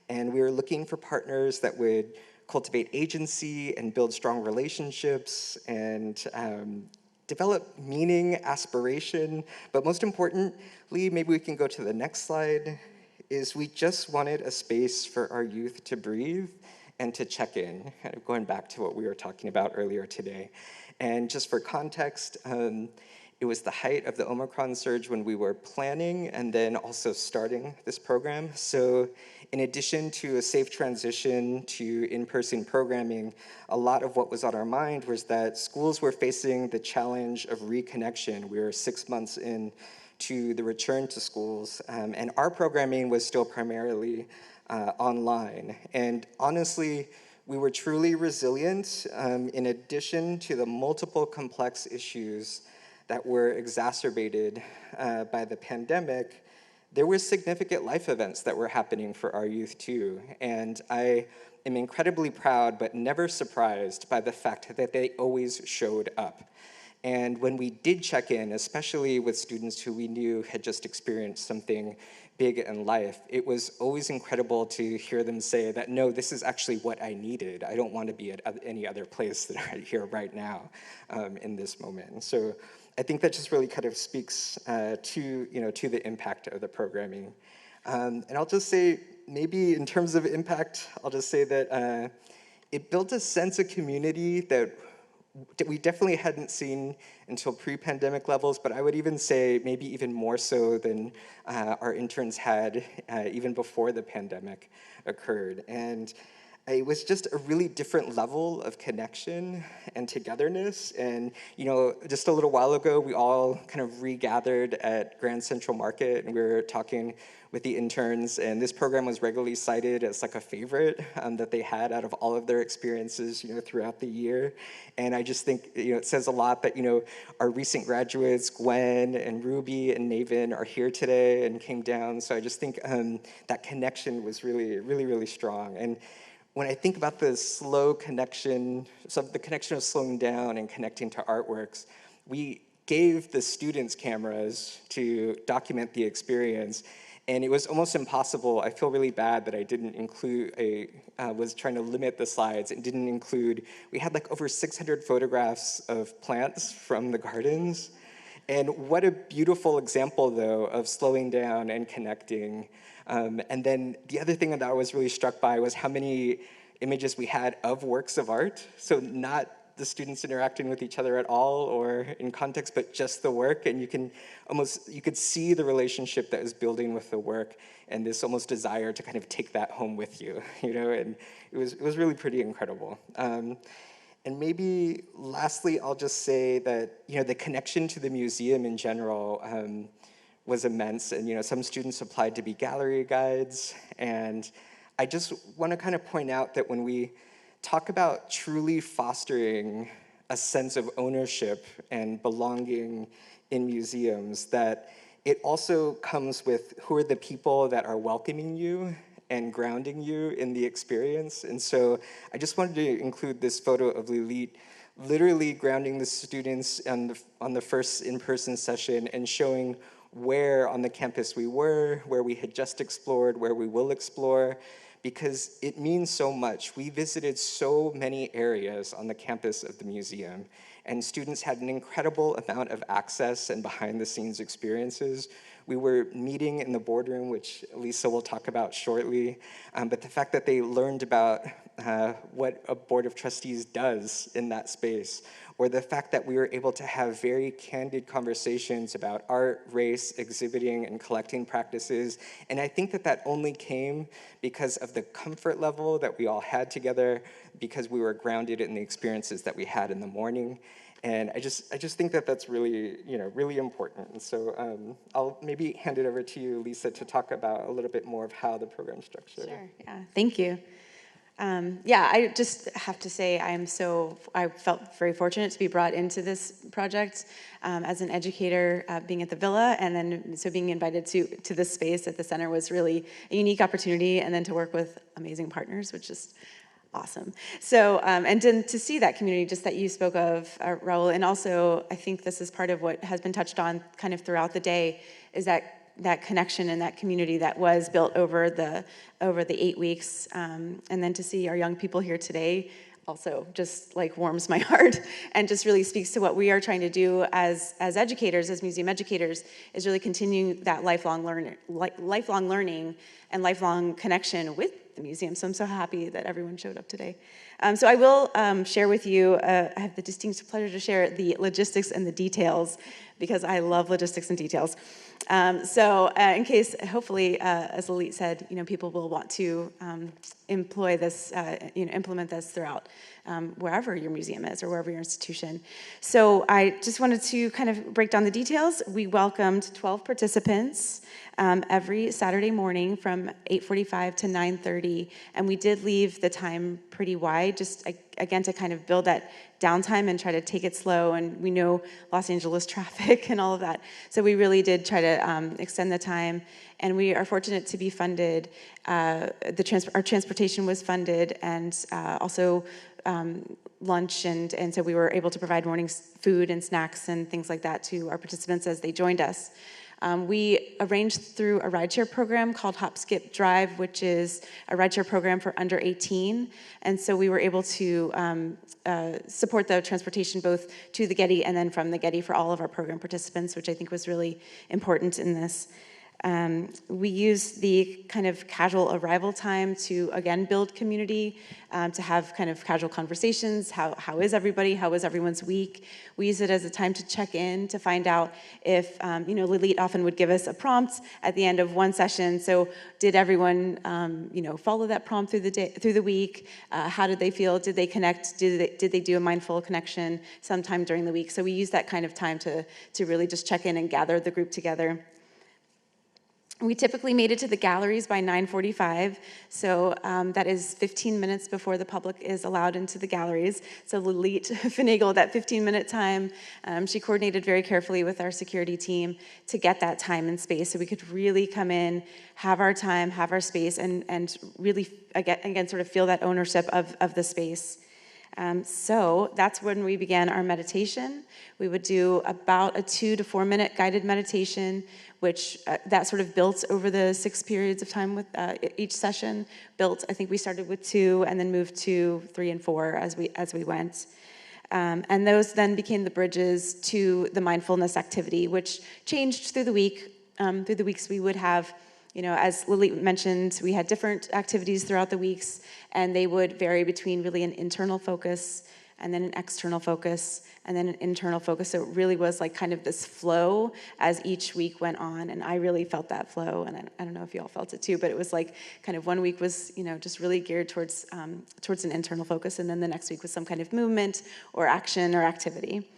And we were looking for partners that would cultivate agency and build strong relationships and develop meaning, aspiration. But most importantly, maybe we can go to the next slide, is we just wanted a space for our youth to breathe and to check in, kind of going back to what we were talking about earlier today. And just for context, it was the height of the Omicron surge when we were planning and then also starting this program. So in addition to a safe transition to in-person programming, a lot of what was on our mind was that schools were facing the challenge of reconnection. We were 6 months in to the return to schools, and our programming was still primarily online. And honestly, we were truly resilient in addition to the multiple complex issues that were exacerbated by the pandemic. There were significant life events that were happening for our youth too. And I am incredibly proud, but never surprised by the fact that they always showed up. And when we did check in, especially with students who we knew had just experienced something big in life, it was always incredible to hear them say that, no, this is actually what I needed. I don't want to be at any other place than right here, right now, in this moment. And so I think that just really kind of speaks to the impact of the programming. And I'll just say, maybe in terms of impact, I'll just say that it built a sense of community that we definitely hadn't seen until pre-pandemic levels, but I would even say maybe even more so than our interns had even before the pandemic occurred. And it was just a really different level of connection and togetherness. And just a little while ago, we all kind of regathered at Grand Central Market, and we were talking with the interns, and this program was regularly cited as like a favorite that they had out of all of their experiences, throughout the year. And I just think, it says a lot that, our recent graduates, Gwen and Ruby and Naven, are here today and came down. So I just think that connection was really, really, really strong. And when I think about the slow connection, so the connection of slowing down and connecting to artworks, we gave the students cameras to document the experience. And it was almost impossible. I feel really bad that I didn't include was trying to limit the slides and didn't include, we had like over 600 photographs of plants from the gardens. And what a beautiful example, though, of slowing down and connecting. And then the other thing that I was really struck by was how many images we had of works of art. So not the students interacting with each other at all or in context, but just the work. And you could see the relationship that was building with the work and this almost desire to kind of take that home with you, and it was really pretty incredible. And maybe lastly, I'll just say that, the connection to the museum in general was immense. And, some students applied to be gallery guides. And I just want to kind of point out that when we talk about truly fostering a sense of ownership and belonging in museums, that it also comes with who are the people that are welcoming you and grounding you in the experience. And so I just wanted to include this photo of Lilit literally grounding the students on the first in-person session and showing where on the campus we were, where we had just explored, where we will explore, because it means so much. We visited so many areas on the campus of the museum, and students had an incredible amount of access and behind-the-scenes experiences. We were meeting in the boardroom, which Lisa will talk about shortly, but the fact that they learned about what a board of trustees does in that space, or the fact that we were able to have very candid conversations about art, race, exhibiting, and collecting practices. And I think that that only came because of the comfort level that we all had together, because we were grounded in the experiences that we had in the morning. And I just think that that's really, really important. And so I'll maybe hand it over to you, Lisa, to talk about a little bit more of how the program's structured. Sure, yeah, thank you. I just have to say I felt very fortunate to be brought into this project as an educator, being at the Villa, and then so being invited to this space at the center was really a unique opportunity, and then to work with amazing partners, which is awesome. So, and to see that community just that you spoke of, Raul, and also I think this is part of what has been touched on kind of throughout the day, is that connection and that community that was built over the 8 weeks, and then to see our young people here today also just like warms my heart and just really speaks to what we are trying to do as educators, as museum educators, is really continuing that lifelong learning and lifelong connection with the museum. So I'm so happy that everyone showed up today. So I will share with you, I have the distinct pleasure to share the logistics and the details, because I love logistics and details. In case, hopefully, as Lilit said, people will want to employ this, implement this throughout wherever your museum is or wherever your institution. So I just wanted to kind of break down the details. We welcomed 12 participants every Saturday morning from 8:45 to 9:30, and we did leave the time pretty wide, just again to kind of build that downtime and try to take it slow. And we know Los Angeles traffic and all of that, so we really did try to extend the time. And we are fortunate to be funded. Our transportation was funded, and also lunch, and so we were able to provide morning food and snacks and things like that to our participants as they joined us. We arranged through a rideshare program called Hop, Skip, Drive, which is a rideshare program for under 18. And so we were able to support the transportation both to the Getty and then from the Getty for all of our program participants, which I think was really important in this. We use the kind of casual arrival time to, again, build community, to have kind of casual conversations. How is everybody? How was everyone's week? We use it as a time to check in, to find out if, Lilit often would give us a prompt at the end of one session. So did everyone, follow that prompt through the day, through the week? How did they feel? Did they connect? Did they do a mindful connection sometime during the week? So we use that kind of time to really just check in and gather the group together. We typically made it to the galleries by 9:45, so that is 15 minutes before the public is allowed into the galleries. So Lilit finagled that 15-minute time. She coordinated very carefully with our security team to get that time and space so we could really come in, have our time, have our space, and really, again, sort of feel that ownership of the space. So that's when we began our meditation. We would do about a 2 to 4 minute guided meditation, which that sort of built over the 6 periods of time with each session. I think we started with 2 and then moved to 3 and 4 as we went. And those then became the bridges to the mindfulness activity, which changed through the week. Through the weeks we would have, as Lilit mentioned, we had different activities throughout the weeks, and they would vary between really an internal focus and then an external focus and then an internal focus. So it really was like kind of this flow as each week went on, and I really felt that flow, and I don't know if you all felt it too, but it was like kind of one week was, just really geared towards an internal focus, and then the next week was some kind of movement or action or activity.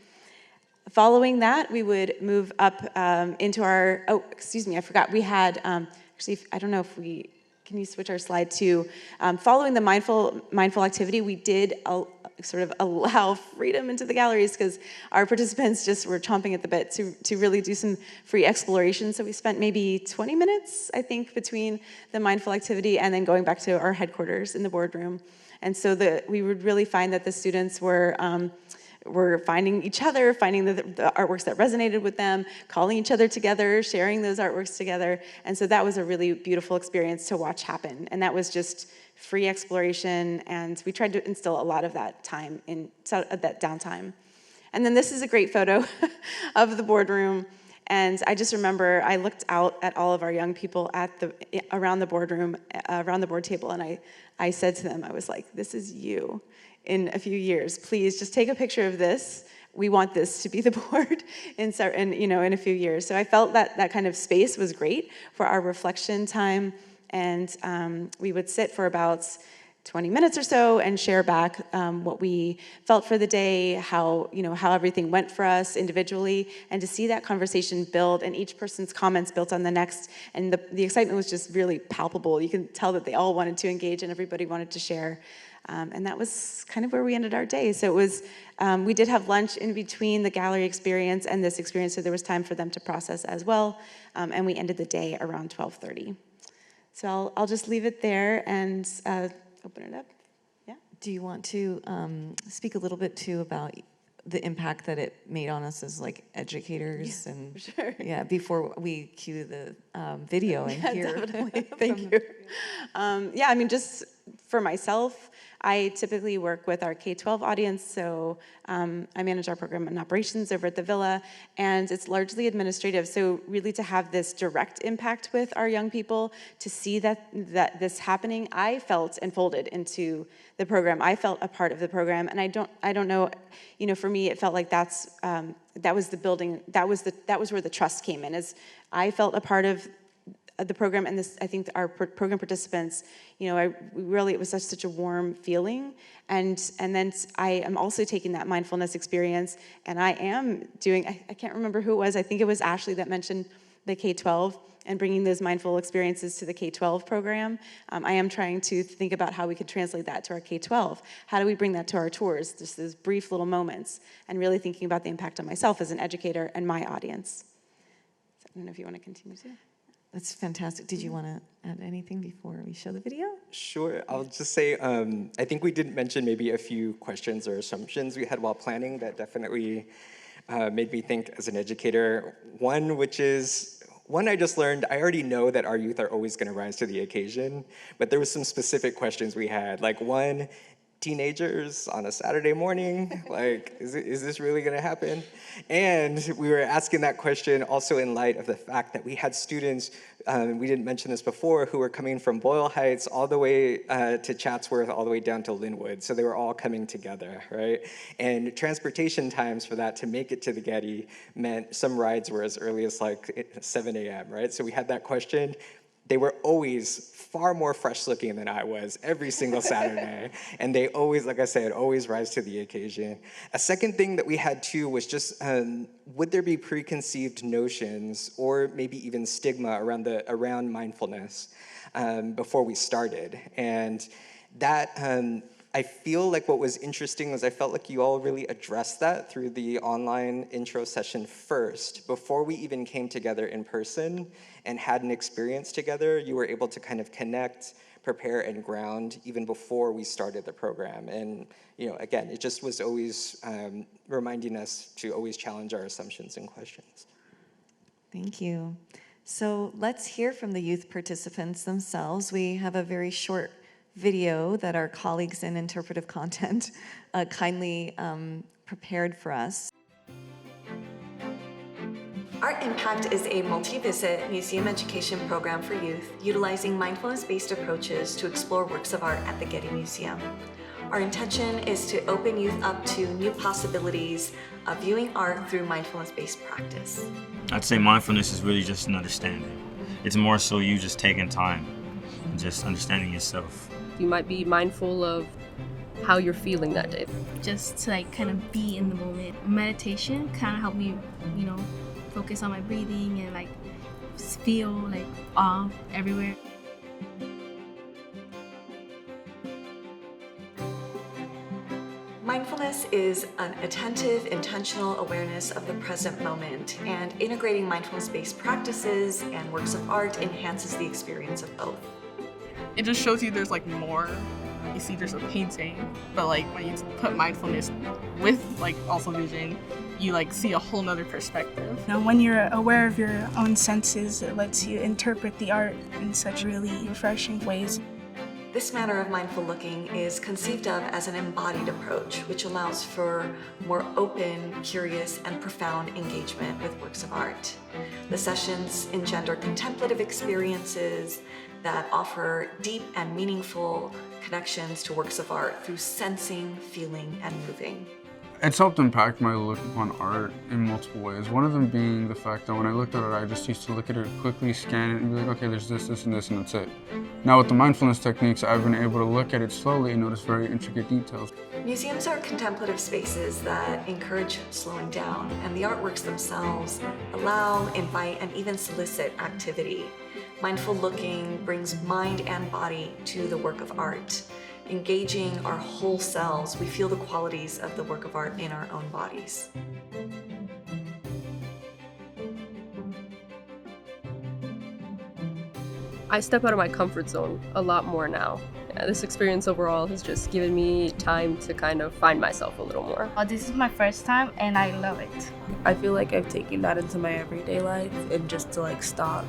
Following that, we would move up into our, I forgot, we had, actually, I don't know if can you switch our slide to, following the mindful activity, we did sort of allow freedom into the galleries because our participants just were chomping at the bit to really do some free exploration. So we spent maybe 20 minutes, I think, between the mindful activity and then going back to our headquarters in the boardroom. And so we would really find that the students were finding each other, finding the artworks that resonated with them, calling each other together, sharing those artworks together. And so that was a really beautiful experience to watch happen. And that was just free exploration, and we tried to instill a lot of that time that downtime. And then this is a great photo of the boardroom. And I just remember I looked out at all of our young people around the boardroom, around the board table, and I said to them, I was like, this is you. In a few years, please just take a picture of this. We want this to be the board in a few years. So I felt that kind of space was great for our reflection time, and we would sit for about 20 minutes or so and share back what we felt for the day, how everything went for us individually, and to see that conversation build and each person's comments built on the next. And the excitement was just really palpable. You can tell that they all wanted to engage and everybody wanted to share. And that was kind of where we ended our day. So it was, we did have lunch in between the gallery experience and this experience, so there was time for them to process as well. And we ended the day around 12:30. So I'll just leave it there and open it up. Yeah. Do you want to speak a little bit too about the impact that it made on us as like educators? And sure. Yeah, before we cue the video and hear. Definitely. Thank you. I mean, just for myself, I typically work with our K-12 audience, so I manage our program and operations over at the Villa, and it's largely administrative, so really to have this direct impact with our young people, to see that this happening, I felt enfolded into the program. I felt a part of the program, and I don't know, for me, it felt like that was the building, that was where the trust came in, as I felt a part of the program, and I think our program participants, it was such a warm feeling, and then I am also taking that mindfulness experience, and I am doing, I can't remember who it was, I think it was Ashley that mentioned the K-12, and bringing those mindful experiences to the K-12 program. I am trying to think about how we could translate that to our K-12. How do we bring that to our tours, just those brief little moments, and really thinking about the impact on myself as an educator and my audience. So I don't know if you want to continue to. That's fantastic. Did you want to add anything before we show the video? Sure. I'll just say, I think we didn't mention maybe a few questions or assumptions we had while planning that definitely made me think as an educator. One, which is, One, I just learned, I already know that our youth are always going to rise to the occasion, but there was some specific questions we had. Like one, teenagers on a Saturday morning, like, is this really going to happen? And we were asking that question also in light of the fact that we had students, we didn't mention this before, who were coming from Boyle Heights all the way to Chatsworth, all the way down to Linwood. So they were all coming together, right? And transportation times for that to make it to the Getty meant some rides were as early as like 7 a.m., right? So we had that question. They were always far more fresh looking than I was every single Saturday. And they always, like I said, always rise to the occasion. A second thing that we had too was just, would there be preconceived notions or maybe even stigma around mindfulness before we started? And that, I feel like what was interesting was I felt like you all really addressed that through the online intro session first. Before we even came together in person and had an experience together, you were able to kind of connect, prepare, and ground even before we started the program. And again, it just was always reminding us to always challenge our assumptions and questions. Thank you. So let's hear from the youth participants themselves. We have a very short video that our colleagues in interpretive content kindly prepared for us. Art Impact is a multi-visit museum education program for youth utilizing mindfulness-based approaches to explore works of art at the Getty Museum. Our intention is to open youth up to new possibilities of viewing art through mindfulness-based practice. I'd say mindfulness is really just an understanding. It's more so you just taking time and just understanding yourself. You might be mindful of how you're feeling that day. Just to kind of be in the moment. Meditation kind of helped me, focus on my breathing and feel awe everywhere. Mindfulness is an attentive, intentional awareness of the present moment, and integrating mindfulness-based practices and works of art enhances the experience of both. It just shows you there's more. You see there's a painting, but when you put mindfulness with also vision, you see a whole nother perspective. When you're aware of your own senses, it lets you interpret the art in such really refreshing ways. This manner of mindful looking is conceived of as an embodied approach, which allows for more open, curious, and profound engagement with works of art. The sessions engender contemplative experiences that offer deep and meaningful connections to works of art through sensing, feeling, and moving. It's helped impact my look upon art in multiple ways. One of them being the fact that when I looked at it, I just used to look at it, quickly scan it, and be like, okay, there's this, this, and this, and that's it. Now with the mindfulness techniques, I've been able to look at it slowly and notice very intricate details. Museums are contemplative spaces that encourage slowing down, and the artworks themselves allow, invite, and even solicit activity. Mindful looking brings mind and body to the work of art. Engaging our whole selves, we feel the qualities of the work of art in our own bodies. I step out of my comfort zone a lot more now. This experience overall has just given me time to kind of find myself a little more. This is my first time and I love it. I feel like I've taken that into my everyday life, and just to stop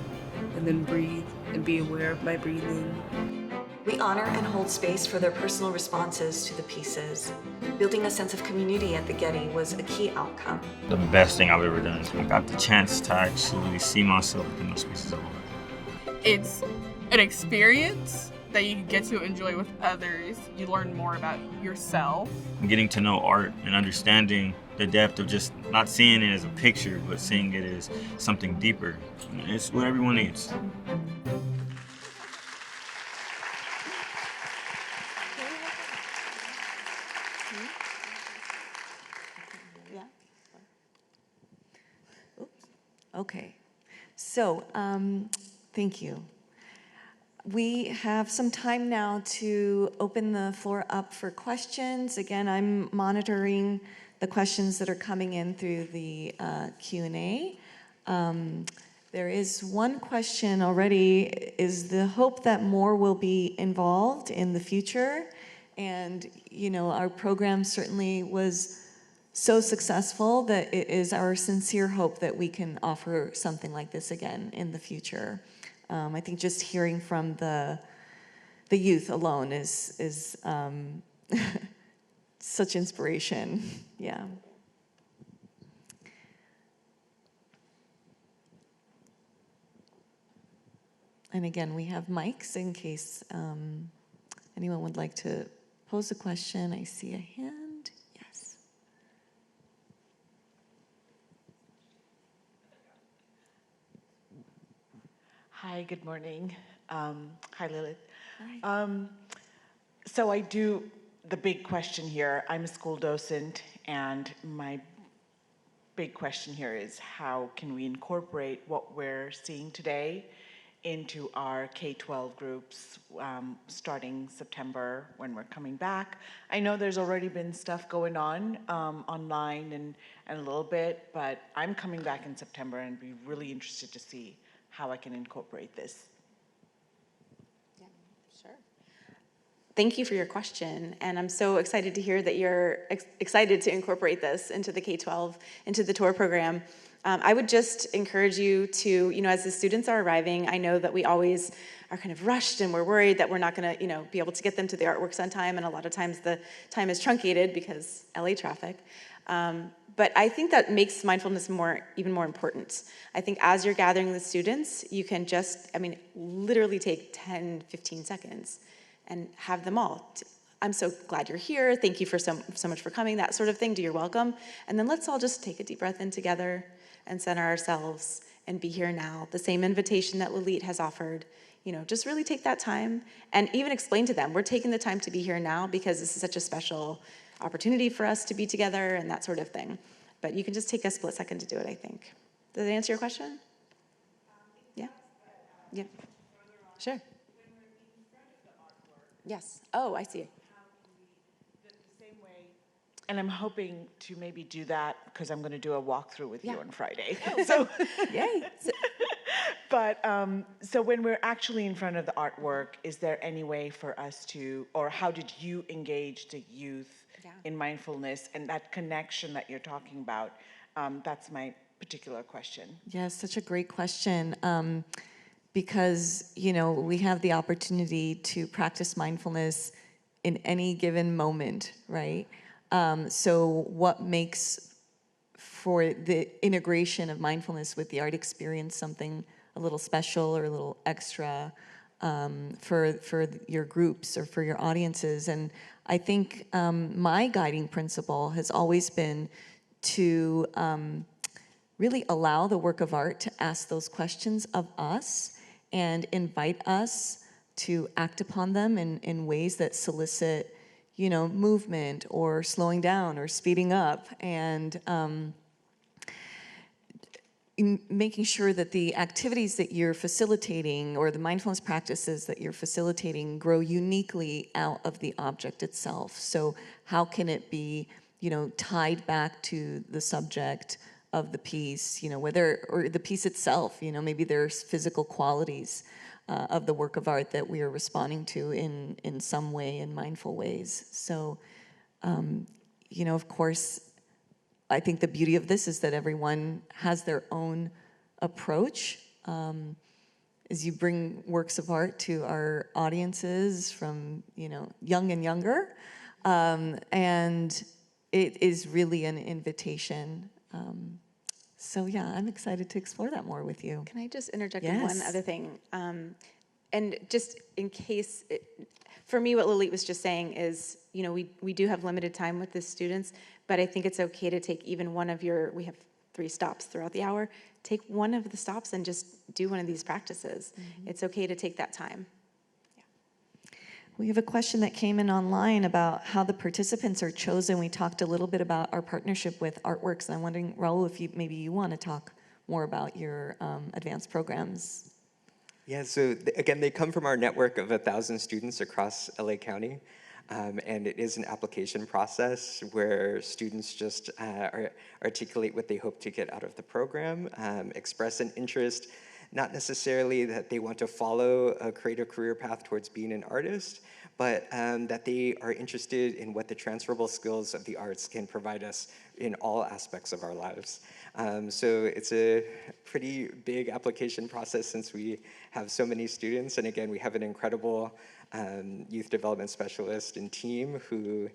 and then breathe and be aware of my breathing. We honor and hold space for their personal responses to the pieces. Building a sense of community at the Getty was a key outcome. The best thing I've ever done. I got the chance to actually see myself in those pieces of art. It's an experience that you get to enjoy with others. You learn more about yourself. Getting to know art and understanding the depth of just not seeing it as a picture, but seeing it as something deeper. It's what everyone needs. Okay, so thank you. We have some time now to open the floor up for questions. Again, I'm monitoring the questions that are coming in through the Q&A. There is one question already. Is the hope that more will be involved in the future? And, our program certainly was so successful that it is our sincere hope that we can offer something like this again in the future. I think just hearing from the youth alone is such inspiration. Yeah. And again, we have mics in case anyone would like to pose a question. I see a hand. Yes. Hi, good morning. Hi, Lilit. Hi. So I do, the big question here, I'm a school docent, and my big question here is how can we incorporate what we're seeing today into our K-12 groups starting September when we're coming back. I know there's already been stuff going on online and a little bit, but I'm coming back in September and be really interested to see how I can incorporate this. Yeah, sure. Thank you for your question, and I'm so excited to hear that you're excited to incorporate this into the K-12, into the tour program. I would just encourage you to, as the students are arriving, I know that we always are kind of rushed and we're worried that we're not going to, be able to get them to the artworks on time, and a lot of times the time is truncated because LA traffic. But I think that makes mindfulness even more important. I think as you're gathering the students, you can just, literally take 10, 15 seconds and have them all. I'm so glad you're here. Thank you for so much for coming, that sort of thing. Do your welcome. And then let's all just take a deep breath in together and center ourselves and be here now. The same invitation that Lilit has offered. Just really take that time and even explain to them, we're taking the time to be here now because this is such a special opportunity for us to be together and that sort of thing. But you can just take a split second to do it, I think. Does that answer your question? Yeah? Yeah. Sure. Yes. Oh, I see. And I'm hoping to maybe do that because I'm going to do a walkthrough with you on Friday. Oh, so, yay. But so when we're actually in front of the artwork, is there any way for us to, or how did you engage the youth in mindfulness and that connection that you're talking about? That's my particular question. Yes, such a great question. Because, we have the opportunity to practice mindfulness in any given moment, right? So what makes for the integration of mindfulness with the art experience something a little special or a little extra for your groups or for your audiences? And I think my guiding principle has always been to really allow the work of art to ask those questions of us and invite us to act upon them in ways that solicit movement or slowing down or speeding up, and making sure that the activities that you're facilitating or the mindfulness practices that you're facilitating grow uniquely out of the object itself. So how can it be, tied back to the subject of the piece, or the piece itself, maybe there's physical qualities of the work of art that we are responding to in some way, in mindful ways. So, of course, I think the beauty of this is that everyone has their own approach. As you bring works of art to our audiences from, young and younger, and it is really an invitation. So yeah, I'm excited to explore that more with you. Can I just interject with one other thing? And just in case, for me, what Lilit was just saying is, we do have limited time with the students, but I think it's okay to take even one of we have 3 stops throughout the hour, take one of the stops and just do one of these practices. Mm-hmm. It's okay to take that time. We have a question that came in online about how the participants are chosen. We talked a little bit about our partnership with Artworks, and I'm wondering, Raul, if maybe you want to talk more about your advanced programs. Yeah, so again, they come from our network of 1,000 students across LA County, and it is an application process where students just articulate what they hope to get out of the program, express an interest. not necessarily that they want to follow a creative career path towards being an artist, but that they are interested in what the transferable skills of the arts can provide us in all aspects of our lives. So it's a pretty big application process since we have so many students. And again, we have an incredible youth development specialist and team who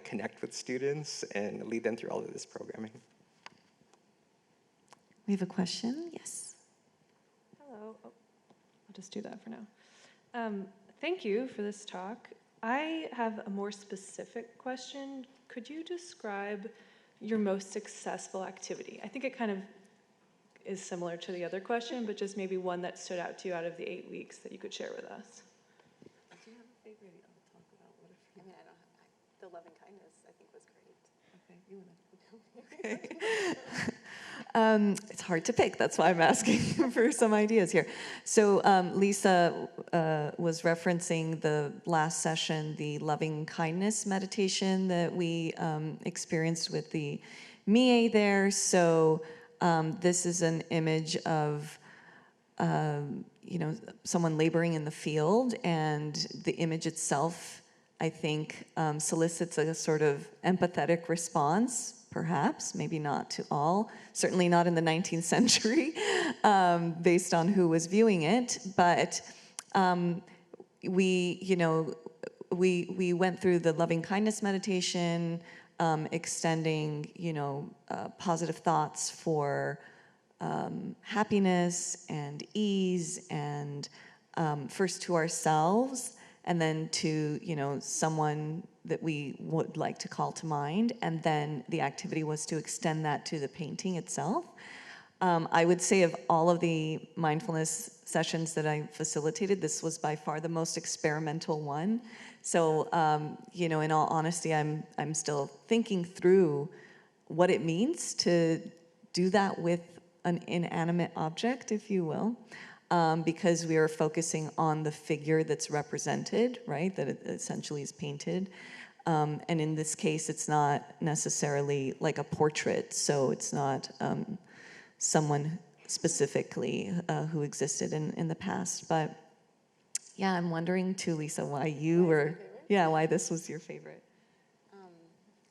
connect with students and lead them through all of this programming. We have a question, yes. Hello, I'll just do that for now. Thank you for this talk. I have a more specific question. Could you describe your most successful activity? I think it kind of is similar to the other question, but just maybe one that stood out to you out of the 8 weeks that you could share with us. Do you have a favorite? I'll talk about what if. I mean, the loving kindness, I think, was great. Okay, you want to. It's hard to pick. That's why I'm asking for some ideas here. So Lisa was referencing the last session, the loving kindness meditation that we experienced with the MIE there. So this is an image of someone laboring in the field, and the image itself, I think, solicits a sort of empathetic response. Perhaps, maybe not to all, certainly not in the 19th century, based on who was viewing it. But we went through the loving kindness meditation, extending, positive thoughts for happiness and ease, and first to ourselves, and then to, someone that we would like to call to mind. And then the activity was to extend that to the painting itself. I would say of all of the mindfulness sessions that I facilitated, this was by far the most experimental one. So, in all honesty, I'm still thinking through what it means to do that with an inanimate object, if you will. Because we are focusing on the figure that's represented, right, that it essentially is painted. And in this case, it's not necessarily like a portrait, so it's not someone specifically who existed in the past. But yeah, I'm wondering too, Lisa, why this was your favorite.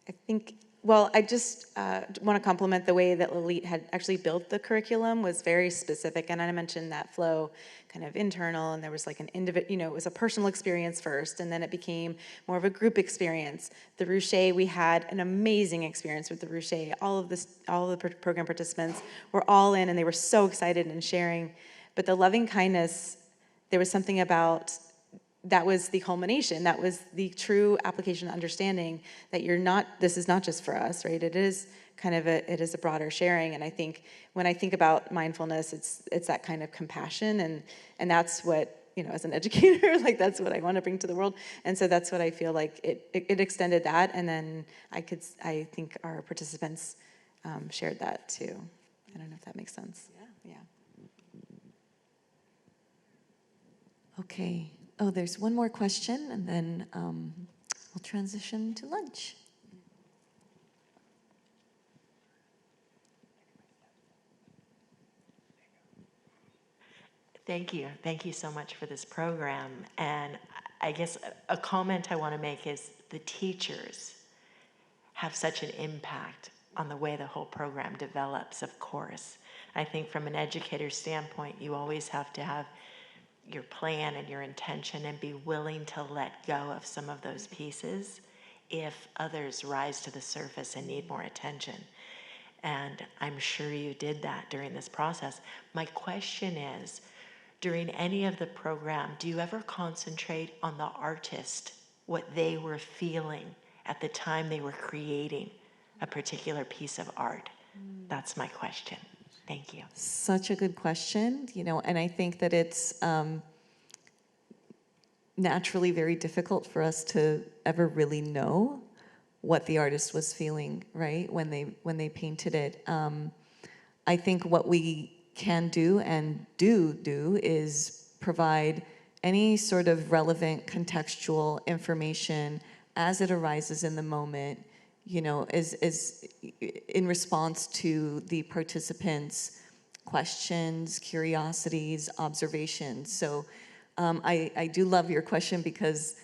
I think, well, I just want to compliment the way that Lilit had actually built the curriculum was very specific. And I mentioned that flow kind of internal, and there was like an individual, it was a personal experience first, and then it became more of a group experience. The Ruche, we had an amazing experience with the Ruche. All of the program participants were all in, and they were so excited and sharing. But the loving kindness, there was something about that was the culmination. That was the true application, understanding that this is not just for us, right? It is kind of it is a broader sharing. And I think when I think about mindfulness, it's that kind of compassion, and that's what, as an educator, like that's what I want to bring to the world. And so that's what I feel like it extended that. And then I think our participants shared that too. I don't know if that makes sense. Yeah. Okay. Oh, there's one more question, and then we'll transition to lunch. Thank you. Thank you so much for this program. And I guess a comment I want to make is the teachers have such an impact on the way the whole program develops, of course. I think from an educator standpoint, you always have to have your plan and your intention and be willing to let go of some of those pieces if others rise to the surface and need more attention. And I'm sure you did that during this process. My question is, during any of the program, do you ever concentrate on the artist, what they were feeling at the time they were creating a particular piece of art? That's my question. Thank you. Such a good question, and I think that it's naturally very difficult for us to ever really know what the artist was feeling, right, when they painted it. I think what we can do and do is provide any sort of relevant contextual information as it arises in the moment, is in response to the participants' questions, curiosities, observations. So I do love your question because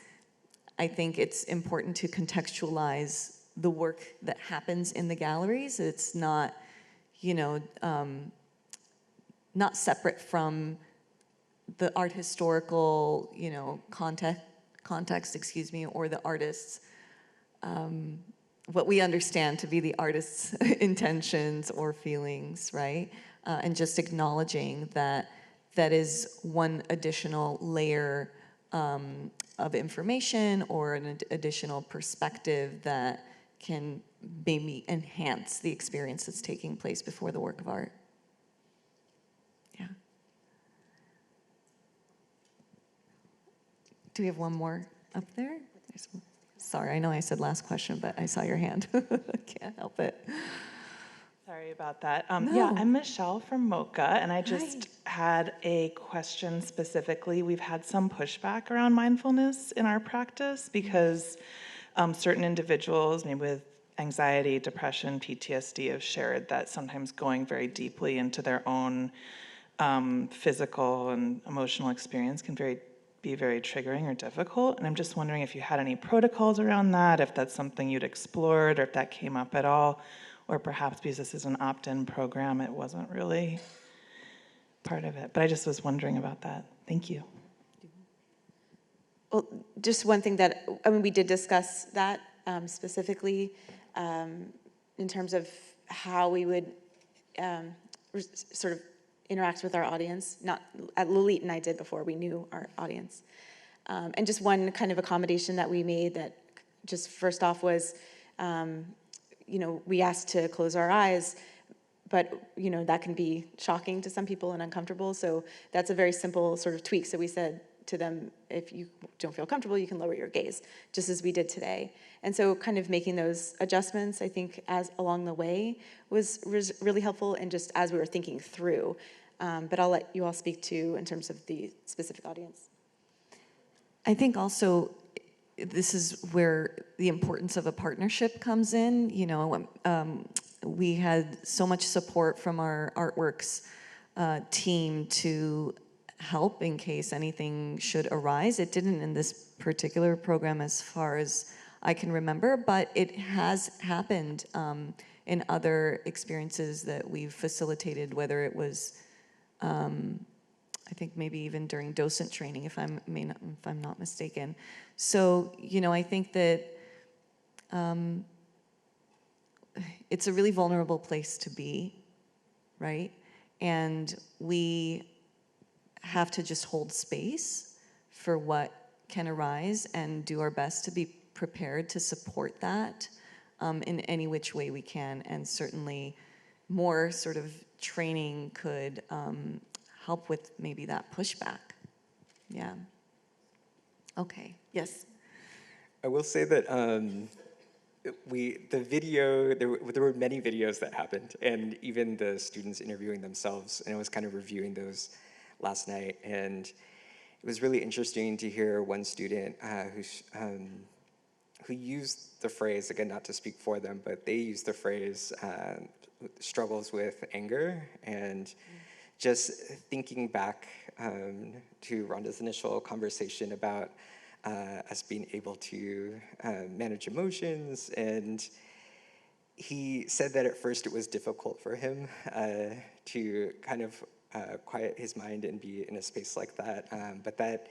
I think it's important to contextualize the work that happens in the galleries. It's not, you know, not separate from the art historical, you know, context, excuse me, or the artist's, what we understand to be the artist's intentions or feelings, right? And just acknowledging that that is one additional layer of information or an additional perspective that can maybe enhance the experience that's taking place before the work of art. Yeah. Do we have one more up there? Sorry, I know I said last question, but I saw your hand. Can't help it. Sorry about that. No. Yeah, I'm Michelle from MoCA, and I just had a question specifically. We've had some pushback around mindfulness in our practice because certain individuals, maybe with anxiety, depression, PTSD, have shared that sometimes going very deeply into their own physical and emotional experience can be very triggering or difficult. And I'm just wondering if you had any protocols around that, if that's something you'd explored, or if that came up at all, or perhaps because this is an opt-in program, it wasn't really part of it. But I just was wondering about that. Thank you. Well, just one thing that, I mean, we did discuss that specifically in terms of how we would sort of interact with our audience. Not Lilit and I did before we knew our audience. And just one kind of accommodation that we made that just first off was, you know, we asked to close our eyes, but, you know, that can be shocking to some people and uncomfortable. So that's a very simple sort of tweak. So we said to them, if you don't feel comfortable, you can lower your gaze, just as we did today. And so kind of making those adjustments, I think, as along the way was really helpful, and just as we were thinking through. But I'll let you all speak to in terms of the specific audience. I think also this is where the importance of a partnership comes in. You know, we had so much support from our artworks team to help in case anything should arise. It didn't in this particular program as far as I can remember, but it has happened in other experiences that we've facilitated, whether it was I think maybe even during docent training, if I'm not mistaken. So, you know, I think that it's a really vulnerable place to be, right? And we have to just hold space for what can arise and do our best to be prepared to support that in any which way we can. And certainly more sort of training could help with maybe that pushback. Yeah. Okay, yes. I will say that there were many videos that happened, and even the students interviewing themselves, and I was kind of reviewing those last night, and it was really interesting to hear one student who used the phrase, again, not to speak for them, but they used the phrase struggles with anger, and just thinking back to Rhonda's initial conversation about us being able to manage emotions, and he said that at first it was difficult for him to kind of quiet his mind and be in a space like that, but that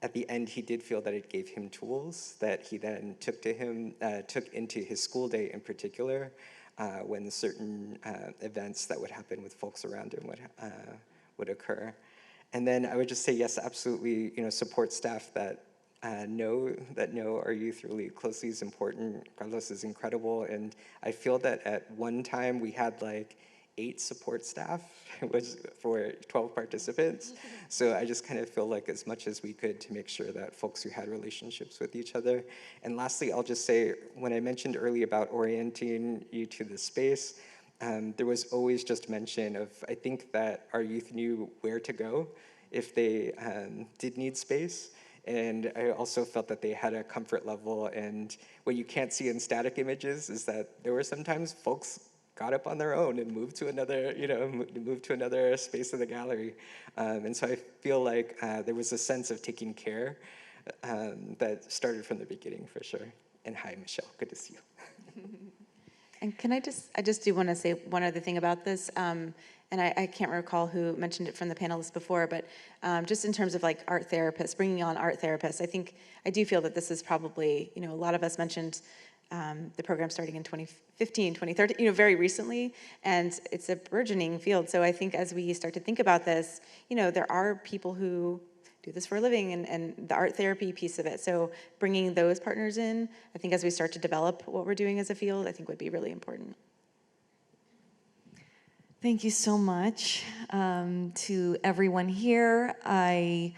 at the end he did feel that it gave him tools that he then took into his school day in particular, when certain events that would happen with folks around him would occur. And then I would just say, yes, absolutely, you know, support staff that know our youth really closely is important. Carlos is incredible, and I feel that at one time we had like 8 support staff for 12 participants. So I just kind of feel like as much as we could to make sure that folks who had relationships with each other. And lastly, I'll just say, when I mentioned earlier about orienting you to the space, there was always just mention of, I think that our youth knew where to go if they did need space. And I also felt that they had a comfort level, and what you can't see in static images is that there were sometimes folks got up on their own and moved to another, moved to another space of the gallery. And so I feel like there was a sense of taking care that started from the beginning for sure. And hi, Michelle, good to see you. And can I just do want to say one other thing about this, and I can't recall who mentioned it from the panelists before, but just in terms of like art therapists, bringing on art therapists, I do feel that this is probably, a lot of us mentioned the program starting in 2015, 2013, very recently, and it's a burgeoning field. So I think as we start to think about this, there are people who do this for a living and the art therapy piece of it. So bringing those partners in, I think as we start to develop what we're doing as a field, I think would be really important. Thank you so much to everyone here. I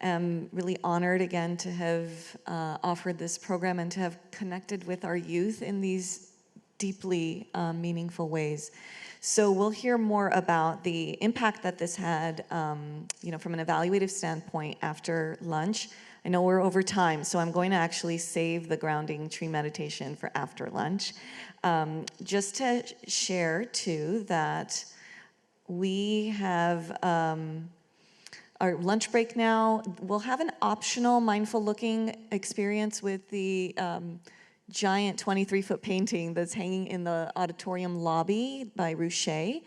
am really honored again to have offered this program and to have connected with our youth in these deeply meaningful ways. So we'll hear more about the impact that this had, from an evaluative standpoint after lunch. I know we're over time, so I'm going to actually save the grounding tree meditation for after lunch. Just to share, too, that we have our lunch break now. We'll have an optional mindful looking experience with the giant 23-foot painting that's hanging in the auditorium lobby by Ruche.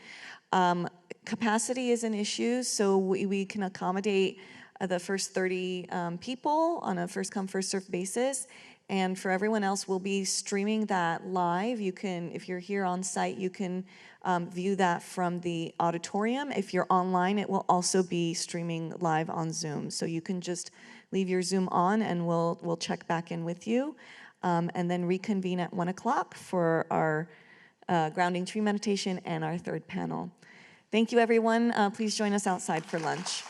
Capacity is an issue, so we can accommodate the first 30 people on a first-come, first-served basis. And for everyone else, we'll be streaming that live. You can, if you're here on site, you can view that from the auditorium. If you're online, it will also be streaming live on Zoom. So you can just leave your Zoom on and we'll check back in with you. And then reconvene at 1 o'clock for our grounding tree meditation and our third panel. Thank you, everyone. Please join us outside for lunch.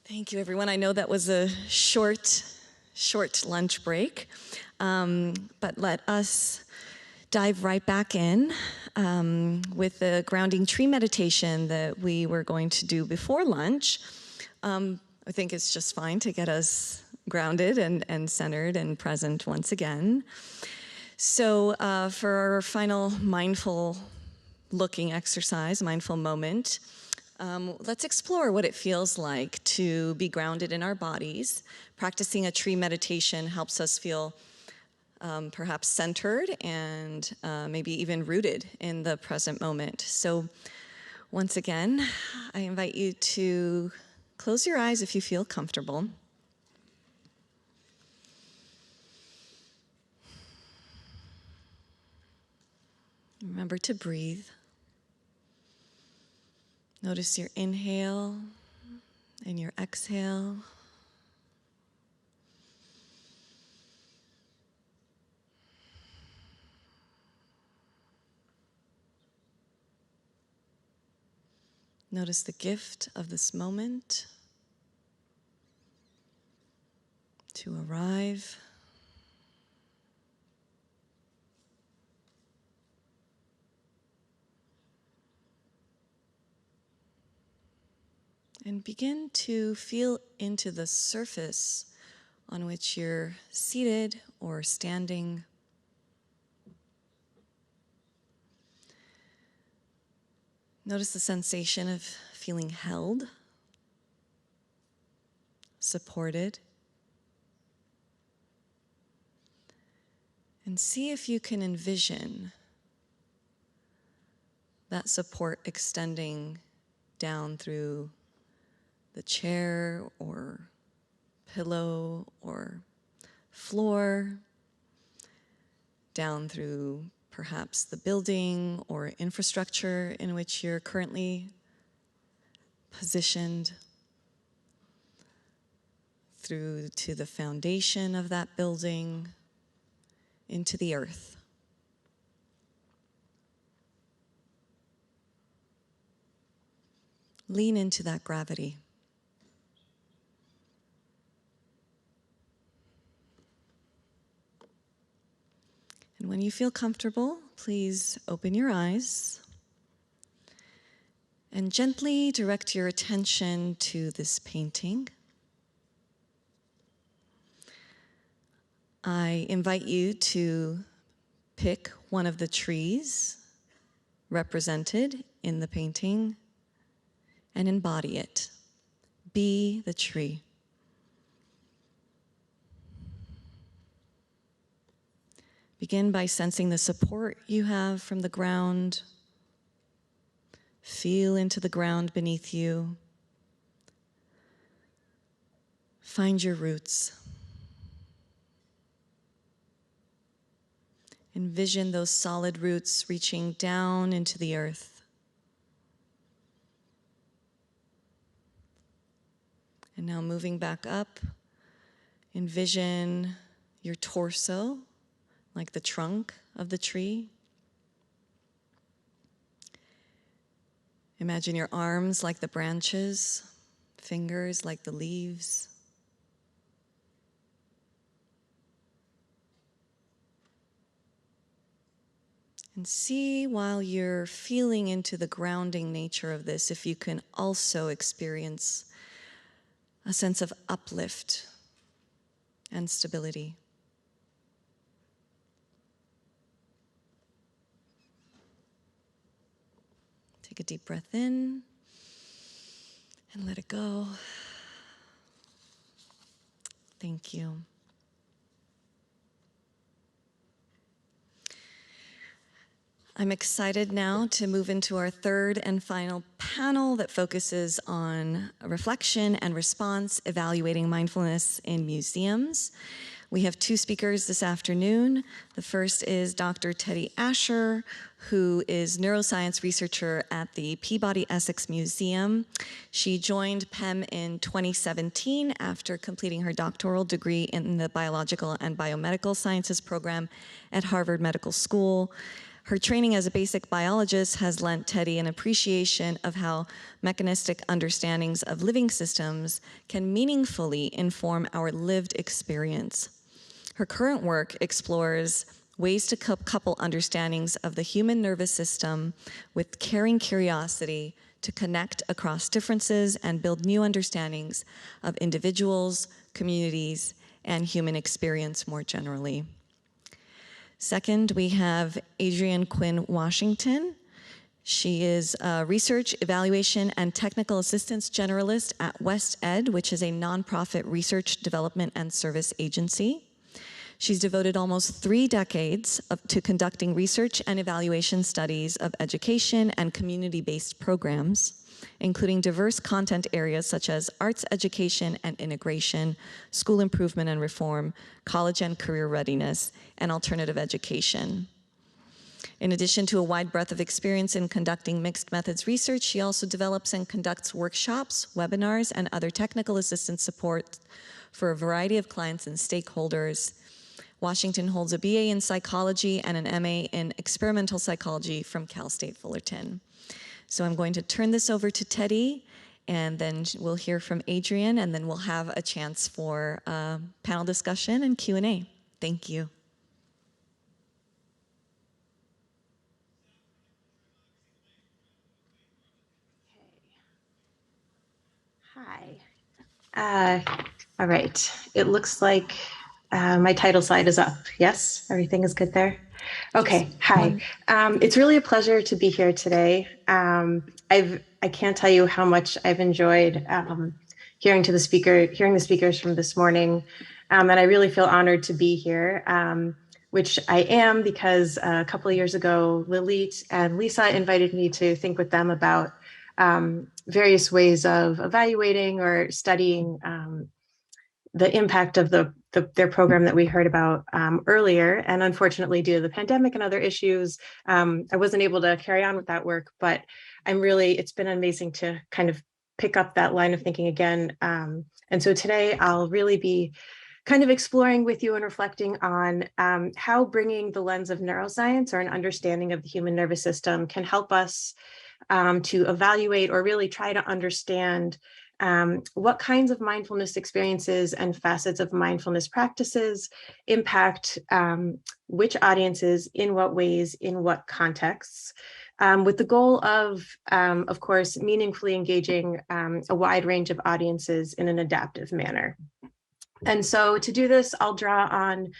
Thank you, everyone. I know that was a short lunch break, but let us dive right back in with the grounding tree meditation that we were going to do before lunch. I think it's just fine to get us grounded and centered and present once again. So for our final mindful looking exercise, mindful moment, let's explore what it feels like to be grounded in our bodies. Practicing a tree meditation helps us feel perhaps centered and maybe even rooted in the present moment. So once again, I invite you to close your eyes if you feel comfortable. Remember to breathe. Notice your inhale and your exhale. Notice the gift of this moment to arrive. And begin to feel into the surface on which you're seated or standing. Notice the sensation of feeling held, supported. And see if you can envision that support extending down through the chair or pillow or floor, down through perhaps the building or infrastructure in which you're currently positioned, through to the foundation of that building, into the earth. Lean into that gravity. And when you feel comfortable, please open your eyes And gently direct your attention to this painting. I invite you to pick one of the trees represented in the painting and embody it. Be the tree. Begin by sensing the support you have from the ground. Feel into the ground beneath you. Find your roots. Envision those solid roots reaching down into the earth. And now moving back up, envision your torso like the trunk of the tree. Imagine your arms like the branches, fingers like the leaves. And see, while you're feeling into the grounding nature of this, if you can also experience a sense of uplift and stability. Take a deep breath in and let it go. Thank you. I'm excited now to move into our third and final panel that focuses on reflection and response, evaluating mindfulness in museums. We have two speakers this afternoon. The first is Dr. Teddy Asher, who is neuroscience researcher at the Peabody Essex Museum. She joined PEM in 2017 after completing her doctoral degree in the biological and biomedical sciences program at Harvard Medical School. Her training as a basic biologist has lent Teddy an appreciation of how mechanistic understandings of living systems can meaningfully inform our lived experience. Her current work explores ways to couple understandings of the human nervous system with caring curiosity to connect across differences and build new understandings of individuals, communities, and human experience more generally. Second, we have Adrienne Quinn Washington. She is a research, evaluation, and technical assistance generalist at West Ed, which is a nonprofit research, development, and service agency. She's devoted almost 3 decades to conducting research and evaluation studies of education and community-based programs, including diverse content areas such as arts education and integration, school improvement and reform, college and career readiness, and alternative education. In addition to a wide breadth of experience in conducting mixed methods research, she also develops and conducts workshops, webinars, and other technical assistance support for a variety of clients and stakeholders. Washington holds a BA in psychology and an MA in experimental psychology from Cal State Fullerton. So I'm going to turn this over to Teddy, and then we'll hear from Adrienne, and then we'll have a chance for panel discussion and Q&A. Thank you. Hi. All right. It looks like my title slide is up. Yes? Everything is good there? Okay. Hi. It's really a pleasure to be here today. I can't tell you how much I've enjoyed hearing the speakers from this morning. And I really feel honored to be here, which I am because a couple of years ago, Lilit and Lisa invited me to think with them about various ways of evaluating or studying the impact of their program that we heard about earlier. And unfortunately, due to the pandemic and other issues, I wasn't able to carry on with that work, but it's been amazing to kind of pick up that line of thinking again. And so today I'll really be kind of exploring with you and reflecting on how bringing the lens of neuroscience or an understanding of the human nervous system can help us to evaluate or really try to understand what kinds of mindfulness experiences and facets of mindfulness practices impact which audiences, in what ways, in what contexts, with the goal of course, meaningfully engaging a wide range of audiences in an adaptive manner. And so to do this, I'll draw on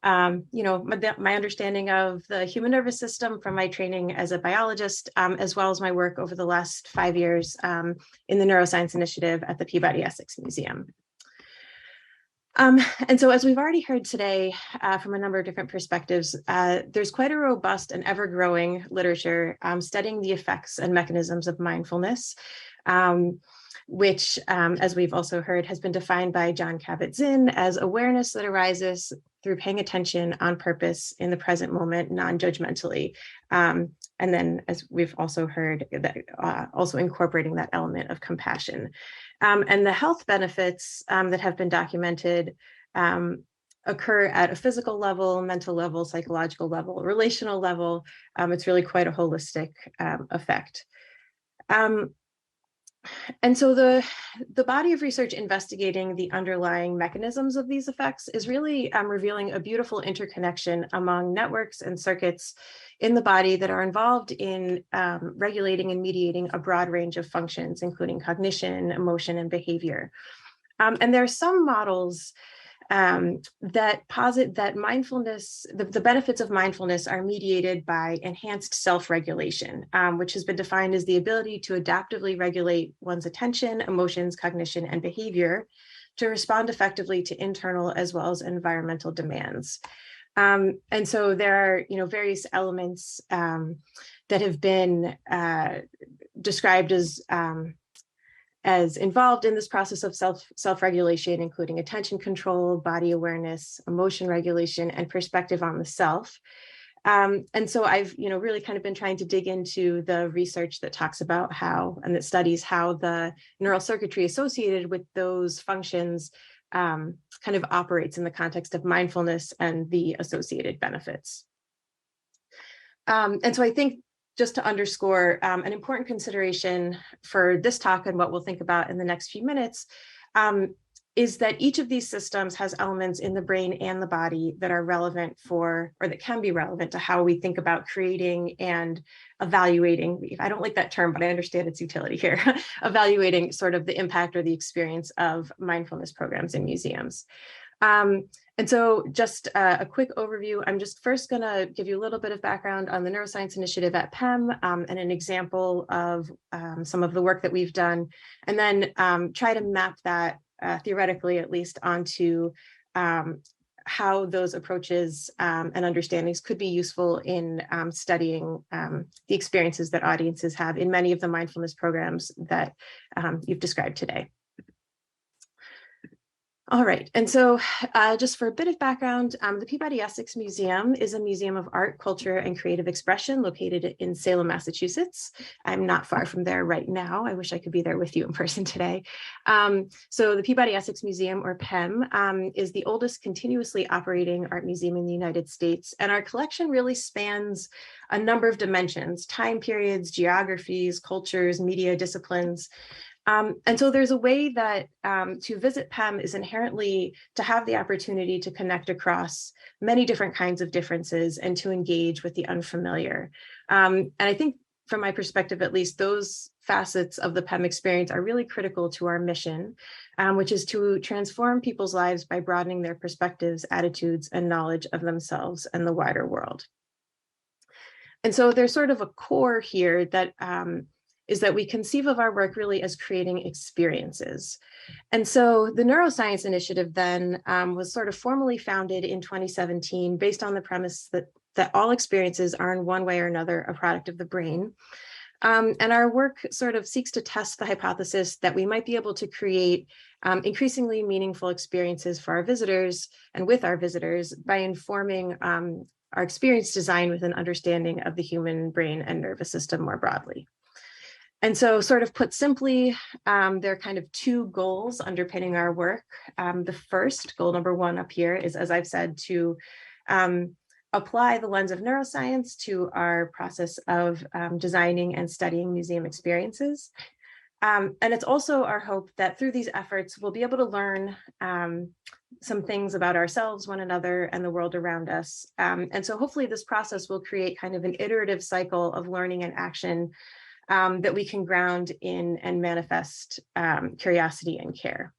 my understanding of the human nervous system from my training as a biologist, as well as my work over the last 5 years in the Neuroscience Initiative at the Peabody Essex Museum. And so as we've already heard today from a number of different perspectives, there's quite a robust and ever-growing literature studying the effects and mechanisms of mindfulness, which, as we've also heard, has been defined by Jon Kabat-Zinn as awareness that arises through paying attention on purpose in the present moment, non-judgmentally. And then, as we've also heard, that also incorporating that element of compassion. And the health benefits that have been documented occur at a physical level, mental level, psychological level, relational level. It's really quite a holistic effect. And so the body of research investigating the underlying mechanisms of these effects is really revealing a beautiful interconnection among networks and circuits in the body that are involved in regulating and mediating a broad range of functions, including cognition, emotion, and behavior. And there are some models that posit that mindfulness, the benefits of mindfulness are mediated by enhanced self-regulation, which has been defined as the ability to adaptively regulate one's attention, emotions, cognition, and behavior to respond effectively to internal as well as environmental demands. And so there are, various elements that have been described as involved in this process of self-regulation, including attention control, body awareness, emotion regulation, and perspective on the self. And so I've, really kind of been trying to dig into the research that talks about how, and that studies how the neural circuitry associated with those functions kind of operates in the context of mindfulness and the associated benefits. And so I think, just to underscore an important consideration for this talk and what we'll think about in the next few minutes, is that each of these systems has elements in the brain and the body that are relevant for, or that can be relevant to how we think about creating and evaluating. I don't like that term, but I understand its utility here. Evaluating sort of the impact or the experience of mindfulness programs in museums. And so just a quick overview. I'm just first going to give you a little bit of background on the Neuroscience Initiative at PEM and an example of some of the work that we've done, and then try to map that theoretically, at least, onto how those approaches and understandings could be useful in studying the experiences that audiences have in many of the mindfulness programs that you've described today. All right, and so just for a bit of background, the Peabody Essex Museum is a museum of art, culture, and creative expression located in Salem, Massachusetts. I'm not far from there right now. I wish I could be there with you in person today. So the Peabody Essex Museum, or PEM, is the oldest continuously operating art museum in the United States, and our collection really spans a number of dimensions: time periods, geographies, cultures, media disciplines. And so there's a way that to visit PEM is inherently to have the opportunity to connect across many different kinds of differences and to engage with the unfamiliar. And I think, from my perspective at least, those facets of the PEM experience are really critical to our mission, which is to transform people's lives by broadening their perspectives, attitudes, and knowledge of themselves and the wider world. And so there's sort of a core here that is that we conceive of our work really as creating experiences. And so the Neuroscience Initiative then was sort of formally founded in 2017 based on the premise that all experiences are in one way or another a product of the brain. And our work sort of seeks to test the hypothesis that we might be able to create increasingly meaningful experiences for our visitors and with our visitors by informing our experience design with an understanding of the human brain and nervous system more broadly. And so, sort of put simply, there are kind of two goals underpinning our work. The first, goal number one up here, is, as I've said, to apply the lens of neuroscience to our process of designing and studying museum experiences. And it's also our hope that through these efforts, we'll be able to learn some things about ourselves, one another, and the world around us. And so hopefully this process will create kind of an iterative cycle of learning and action that we can ground in and manifest curiosity and care.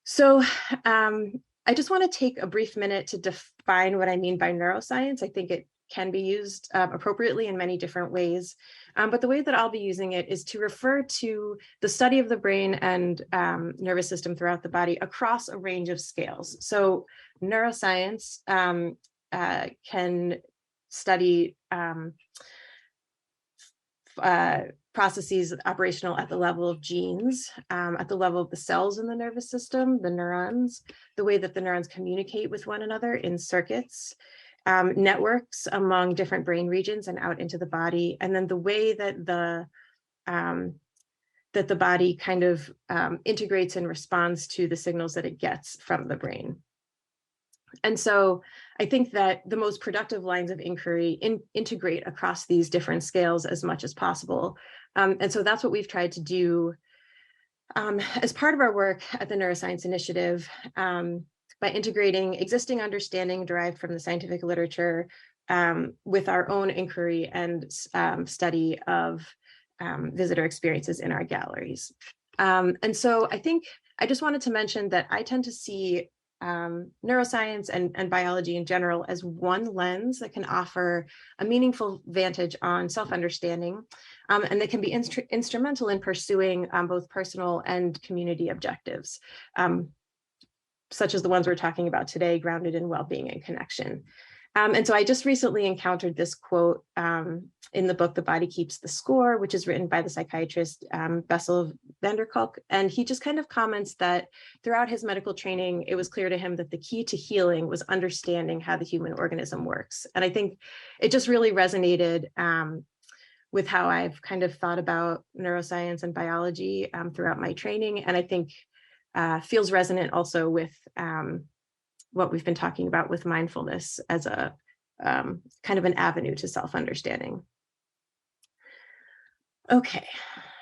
So I just want to take a brief minute to define what I mean by neuroscience. I think it can be used appropriately in many different ways. But the way that I'll be using it is to refer to the study of the brain and nervous system throughout the body across a range of scales. So neuroscience can study processes operational at the level of genes, at the level of the cells in the nervous system, the neurons, the way that the neurons communicate with one another in circuits, networks among different brain regions and out into the body, and then the way that the body kind of integrates and responds to the signals that it gets from the brain. And so I think that the most productive lines of inquiry integrate across these different scales as much as possible. And so that's what we've tried to do as part of our work at the Neuroscience Initiative, by integrating existing understanding derived from the scientific literature with our own inquiry and study of visitor experiences in our galleries. And so I think I just wanted to mention that I tend to see neuroscience and biology in general as one lens that can offer a meaningful vantage on self-understanding, and that can be instrumental in pursuing both personal and community objectives, such as the ones we're talking about today, grounded in well-being and connection. And so I just recently encountered this quote in the book, The Body Keeps the Score, which is written by the psychiatrist Bessel van der Kolk. And he just kind of comments that throughout his medical training, it was clear to him that the key to healing was understanding how the human organism works. And I think it just really resonated with how I've kind of thought about neuroscience and biology throughout my training. And I think feels resonant also with what we've been talking about with mindfulness as a kind of an avenue to self-understanding. Okay,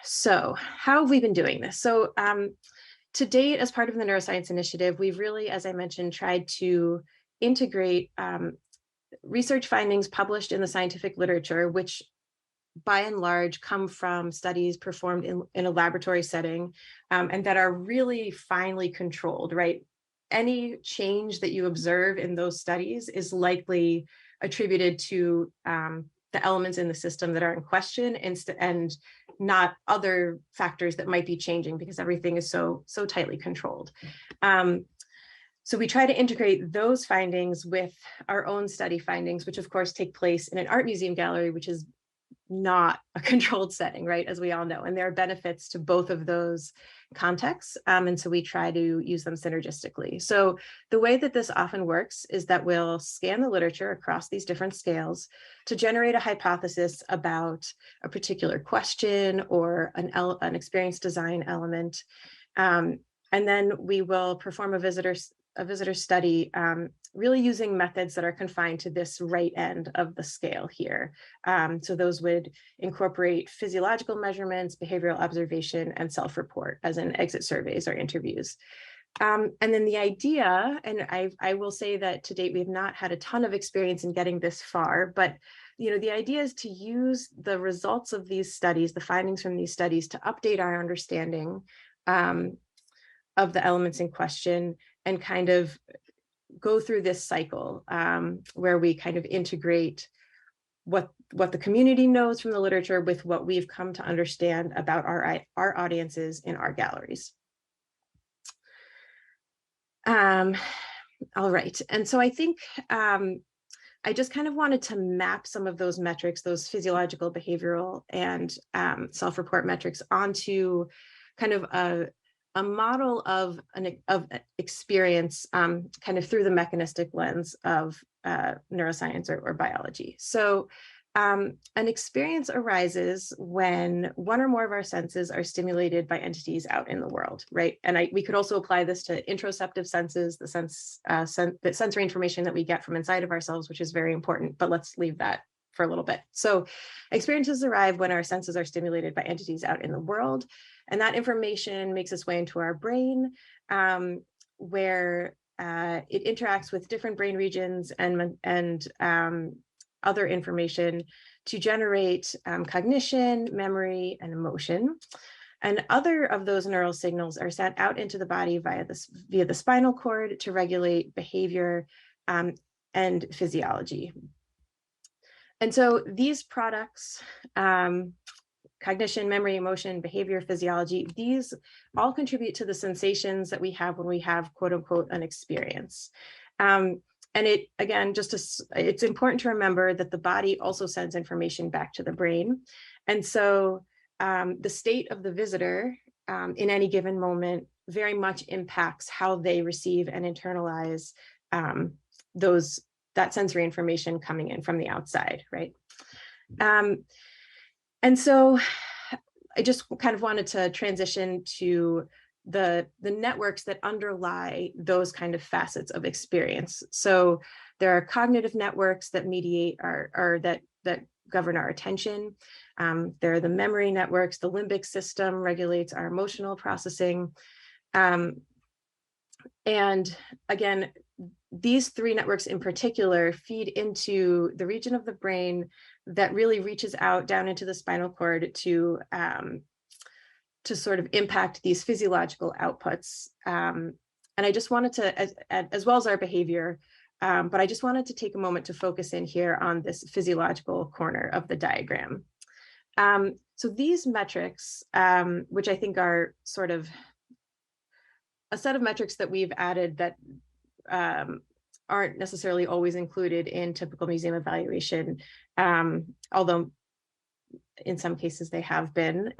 so how have we been doing this? So to date, as part of the Neuroscience Initiative, we've really, as I mentioned, tried to integrate research findings published in the scientific literature, which by and large come from studies performed in a laboratory setting, and that are really finely controlled, right? Any change that you observe in those studies is likely attributed to the elements in the system that are in question, and not other factors that might be changing, because everything is so tightly controlled. So we try to integrate those findings with our own study findings, which of course take place in an art museum gallery, which is not a controlled setting, right, as we all know. And there are benefits to both of those contexts. And so we try to use them synergistically. So the way that this often works is that we'll scan the literature across these different scales to generate a hypothesis about a particular question or an experience design element. And then we will perform a visitor study, really using methods that are confined to this right end of the scale here. So those would incorporate physiological measurements, behavioral observation, and self-report, as in exit surveys or interviews. And then the idea, and I will say that to date, we have not had a ton of experience in getting this far, but the idea is to use the results of these studies, the findings from these studies, to update our understanding of the elements in question, and kind of go through this cycle where we kind of integrate what the community knows from the literature with what we've come to understand about our audiences in our galleries. All right, and so I think I just kind of wanted to map some of those metrics, those physiological, behavioral, and self-report metrics onto kind of a model of experience kind of through the mechanistic lens of neuroscience or biology. So an experience arises when one or more of our senses are stimulated by entities out in the world, right? And we could also apply this to interoceptive senses, the sensory information that we get from inside of ourselves, which is very important, but let's leave that for a little bit. So experiences arrive when our senses are stimulated by entities out in the world, and that information makes its way into our brain, where it interacts with different brain regions and other information to generate cognition, memory, and emotion. And other of those neural signals are sent out into the body via the spinal cord to regulate behavior and physiology. And so these products, cognition, memory, emotion, behavior, physiology, these all contribute to the sensations that we have when we have, quote unquote, an experience. And it, again, it's important to remember that the body also sends information back to the brain. And so the state of the visitor in any given moment very much impacts how they receive and internalize that sensory information coming in from the outside, right? And so I just kind of wanted to transition to the networks that underlie those kind of facets of experience. So there are cognitive networks that mediate that govern our attention. There are the memory networks. The limbic system regulates our emotional processing. And again, these three networks in particular feed into the region of the brain that really reaches out down into the spinal cord to sort of impact these physiological outputs. And I just wanted to, as well as our behavior, but I just wanted to take a moment to focus in here on this physiological corner of the diagram. So these metrics, which I think are sort of a set of metrics that we've added that aren't necessarily always included in typical museum evaluation, although in some cases they have been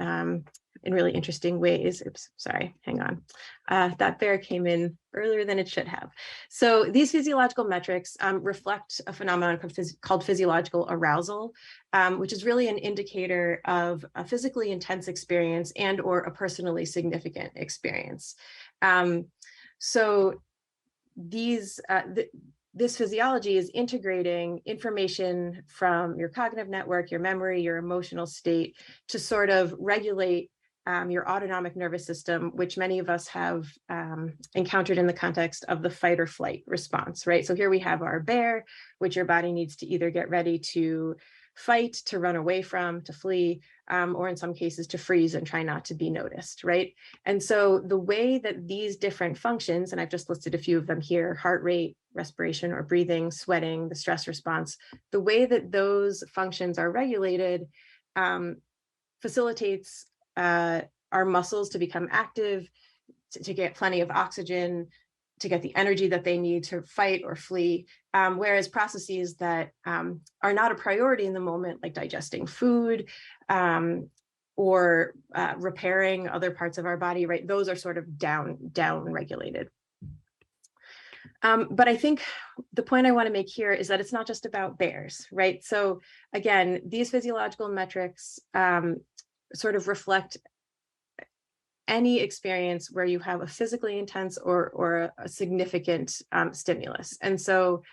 in really interesting ways. Oops, sorry, hang on. That bear came in earlier than it should have. So these physiological metrics reflect a phenomenon called physiological arousal, which is really an indicator of a physically intense experience and or a personally significant experience. So this physiology is integrating information from your cognitive network, your memory, your emotional state to sort of regulate your autonomic nervous system, which many of us have encountered in the context of the fight or flight response, right? So here we have our bear, which your body needs to either get ready to fight, to run away from, to flee, or in some cases to freeze and try not to be noticed, right? And so the way that these different functions, and I've just listed a few of them here, heart rate, respiration or breathing, sweating, the stress response, the way that those functions are regulated facilitates our muscles to become active, to get plenty of oxygen, to get the energy that they need to fight or flee, whereas processes that are not a priority in the moment, like digesting food or repairing other parts of our body, right? Those are sort of down regulated. But I think the point I want to make here is that it's not just about bears, right? So again, these physiological metrics sort of reflect any experience where you have a physically intense or a significant stimulus. And so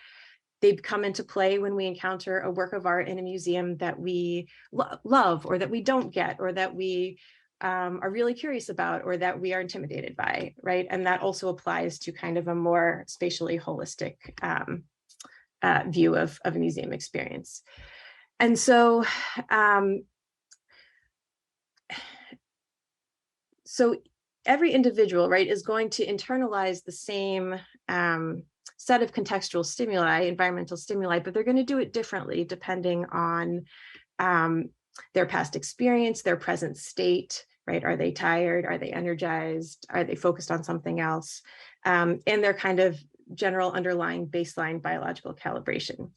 they come into play when we encounter a work of art in a museum that we love, or that we don't get, or that we are really curious about, or that we are intimidated by, right? And that also applies to kind of a more spatially holistic view of a museum experience. And so, so every individual, right, is going to internalize the same set of contextual stimuli, environmental stimuli, but they're going to do it differently depending on their past experience, their present state, right? Are they tired? Are they energized? Are they focused on something else? And their kind of general underlying baseline biological calibration.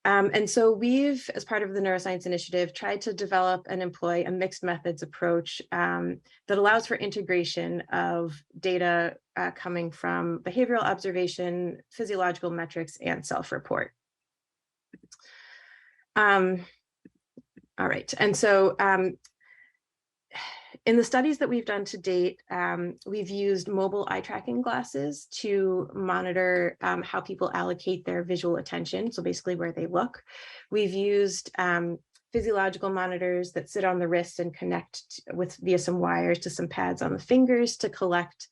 And so we've, as part of the Neuroscience Initiative, tried to develop and employ a mixed methods approach that allows for integration of data coming from behavioral observation, physiological metrics, and self-report. All right, and so In the studies that we've done to date, we've used mobile eye tracking glasses to monitor how people allocate their visual attention, so basically where they look. We've used physiological monitors that sit on the wrist and connect via some wires to some pads on the fingers to collect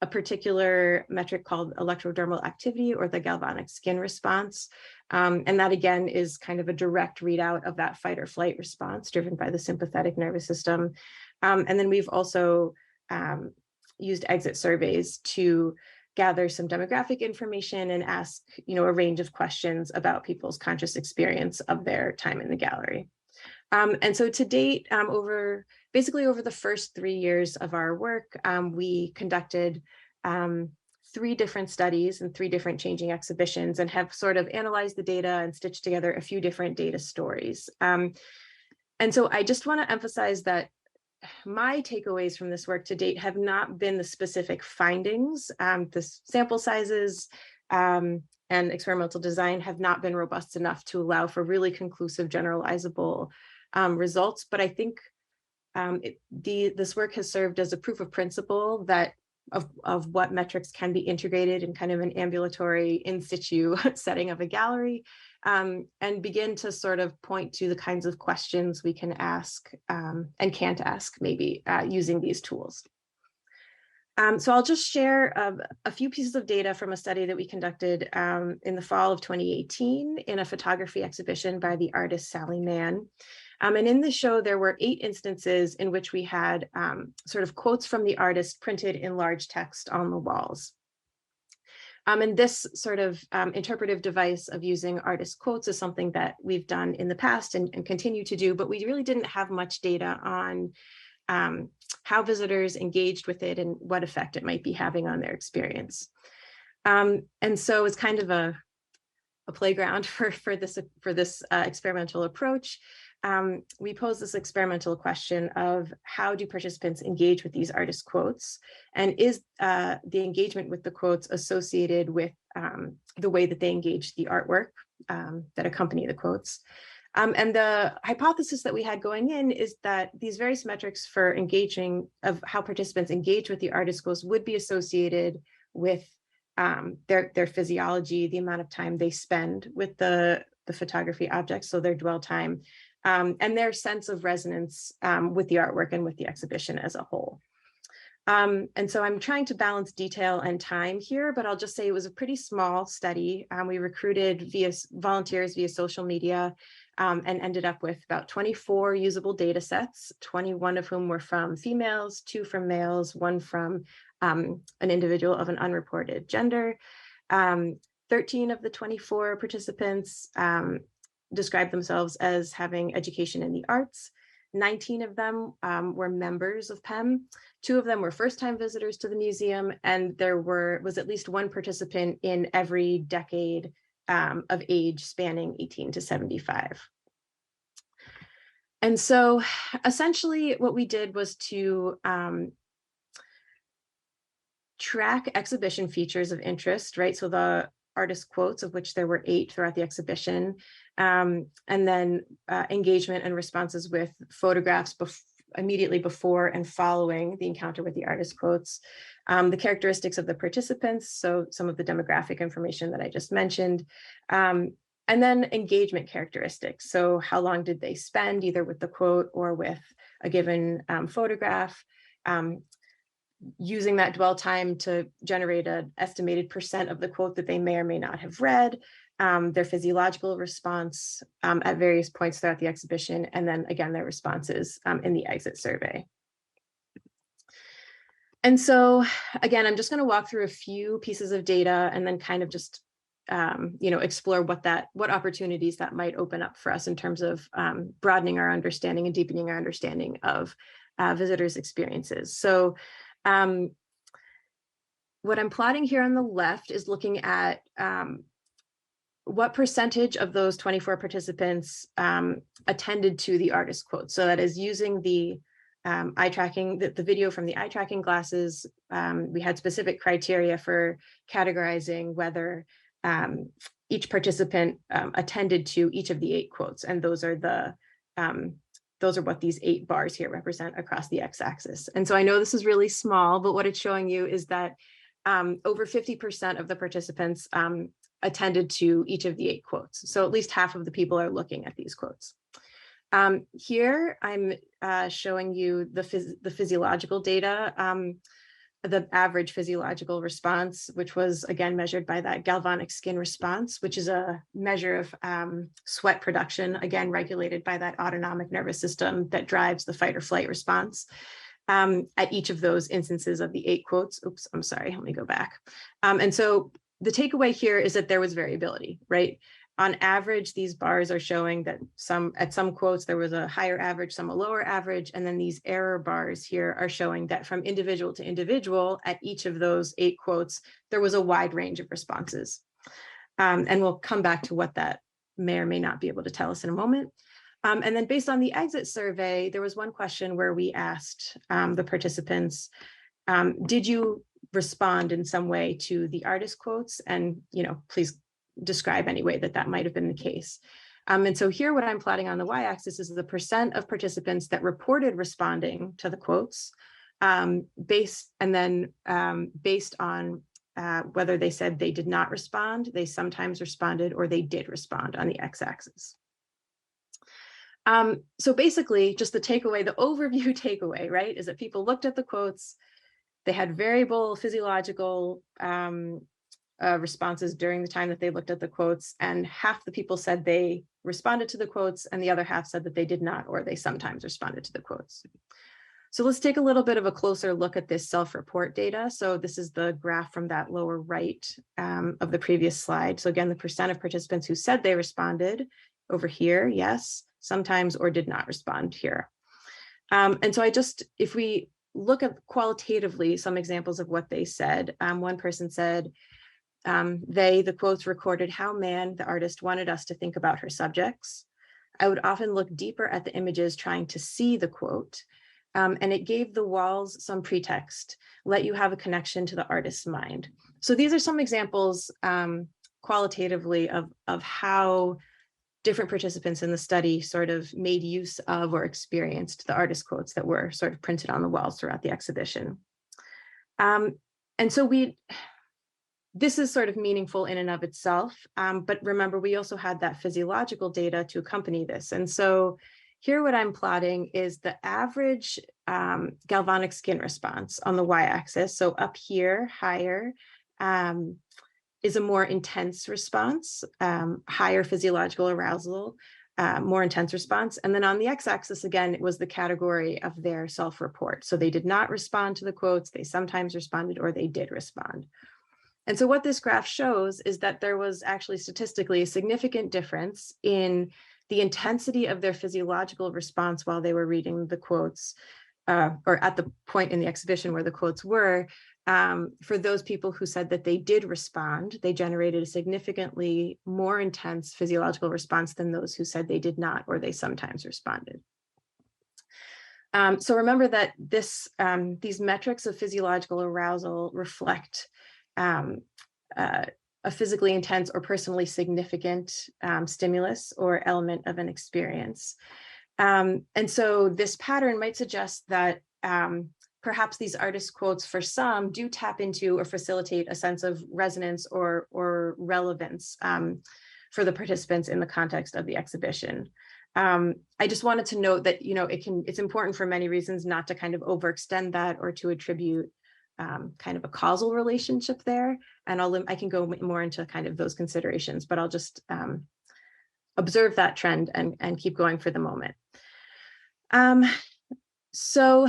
a particular metric called electrodermal activity, or the galvanic skin response. And that again is kind of a direct readout of that fight or flight response driven by the sympathetic nervous system. And then we've also used exit surveys to gather some demographic information and ask, a range of questions about people's conscious experience of their time in the gallery. And so to date, basically over the first 3 years of our work, we conducted 3 different studies and 3 different changing exhibitions, and have sort of analyzed the data and stitched together a few different data stories. And so I just want to emphasize that my takeaways from this work to date have not been the specific findings. The sample sizes and experimental design have not been robust enough to allow for really conclusive generalizable results. But I think this work has served as a proof of principle that of what metrics can be integrated in kind of an ambulatory in situ setting of a gallery, and begin to sort of point to the kinds of questions we can ask and can't ask maybe using these tools. So I'll just share a few pieces of data from a study that we conducted in the fall of 2018 in a photography exhibition by the artist Sally Mann. And in the show, there were 8 instances in which we had sort of quotes from the artist printed in large text on the walls. And this sort of interpretive device of using artist quotes is something that we've done in the past and continue to do, but we really didn't have much data on how visitors engaged with it and what effect it might be having on their experience. And so it's kind of a playground for this experimental approach. We posed this experimental question of how do participants engage with these artist quotes, and is the engagement with the quotes associated with the way that they engage the artwork that accompany the quotes. And the hypothesis that we had going in is that these various metrics for engaging of how participants engage with the artist quotes would be associated with their physiology, the amount of time they spend with the photography objects, so their dwell time, and their sense of resonance with the artwork and with the exhibition as a whole. And so I'm trying to balance detail and time here, but I'll just say it was a pretty small study. We recruited volunteers via social media and ended up with about 24 usable data sets, 21 of whom were from females, 2 from males, 1 from an individual of an unreported gender. 13 of the 24 participants described themselves as having education in the arts. 19 of them were members of PEM. 2 of them were first-time visitors to the museum, and there was at least 1 participant in every decade of age spanning 18 to 75. And so essentially what we did was to track exhibition features of interest, right? So the artist quotes, of which there were 8 throughout the exhibition, and then engagement and responses with photographs immediately before and following the encounter with the artist quotes, the characteristics of the participants, so some of the demographic information that I just mentioned, and then engagement characteristics. So how long did they spend either with the quote or with a given photograph, using that dwell time to generate an estimated % of the quote that they may or may not have read, their physiological response at various points throughout the exhibition, and then again, their responses in the exit survey. And so again, I'm just going to walk through a few pieces of data and then kind of just explore what opportunities that might open up for us in terms of broadening our understanding and deepening our understanding of visitors' experiences. So what I'm plotting here on the left is looking at what percentage of those 24 participants attended to the artist quote. So that is using the eye tracking, the video from the eye tracking glasses. We had specific criteria for categorizing whether each participant attended to each of the 8 quotes, and those are the those are what these 8 bars here represent across the x-axis. And so I know this is really small, but what it's showing you is that over 50% of the participants attended to each of the 8 quotes. So at least half of the people are looking at these quotes. Here I'm showing you the physiological data, the average physiological response, which was again measured by that galvanic skin response, which is a measure of sweat production, again regulated by that autonomic nervous system that drives the fight or flight response. At each of those instances of the 8 quotes. Oops, I'm sorry, let me go back. And so the takeaway here is that there was variability, right? On average, these bars are showing that at some quotes, there was a higher average, some a lower average, and then these error bars here are showing that from individual to individual, at each of those 8 quotes, there was a wide range of responses. And we'll come back to what that may or may not be able to tell us in a moment. And then based on the exit survey, there was one question where we asked the participants, did you respond in some way to the artist quotes? And, please describe any way that might have been the case. And so here what I'm plotting on the y-axis is the percent of participants that reported responding to the quotes, based on whether they said they did not respond, they sometimes responded, or they did respond on the x-axis. So basically, just the takeaway, the overview takeaway, right, is that people looked at the quotes, they had variable physiological responses during the time that they looked at the quotes, and half the people said they responded to the quotes, and the other half said that they did not, or they sometimes responded to the quotes. So let's take a little bit of a closer look at this self-report data. So this is the graph from that lower right of the previous slide. So again, the percent of participants who said they responded over here, yes, sometimes, or did not respond here. And so if we look at qualitatively some examples of what they said, one person said, the quotes recorded how Man, the artist, wanted us to think about her subjects. I would often look deeper at the images trying to see the quote, and it gave the walls some pretext, let you have a connection to the artist's mind. So these are some examples qualitatively of how different participants in the study sort of made use of or experienced the artist quotes that were sort of printed on the walls throughout the exhibition. And so this is sort of meaningful in and of itself, but remember, we also had that physiological data to accompany this. And so here what I'm plotting is the average galvanic skin response on the y-axis. So up here, higher, is a more intense response, higher physiological arousal, more intense response. And then on the x-axis, again, it was the category of their self-report. So they did not respond to the quotes, they sometimes responded, or they did respond. And so what this graph shows is that there was actually statistically a significant difference in the intensity of their physiological response while they were reading the quotes, or at the point in the exhibition where the quotes were. For those people who said that they did respond, they generated a significantly more intense physiological response than those who said they did not, or they sometimes responded. So remember that these metrics of physiological arousal reflect a physically intense or personally significant stimulus or element of an experience. And so this pattern might suggest that perhaps these artist quotes for some do tap into or facilitate a sense of resonance or relevance for the participants in the context of the exhibition. I just wanted to note that, it's important for many reasons not to kind of overextend that or to attribute kind of a causal relationship there. And I can go more into kind of those considerations, but I'll just observe that trend and keep going for the moment. So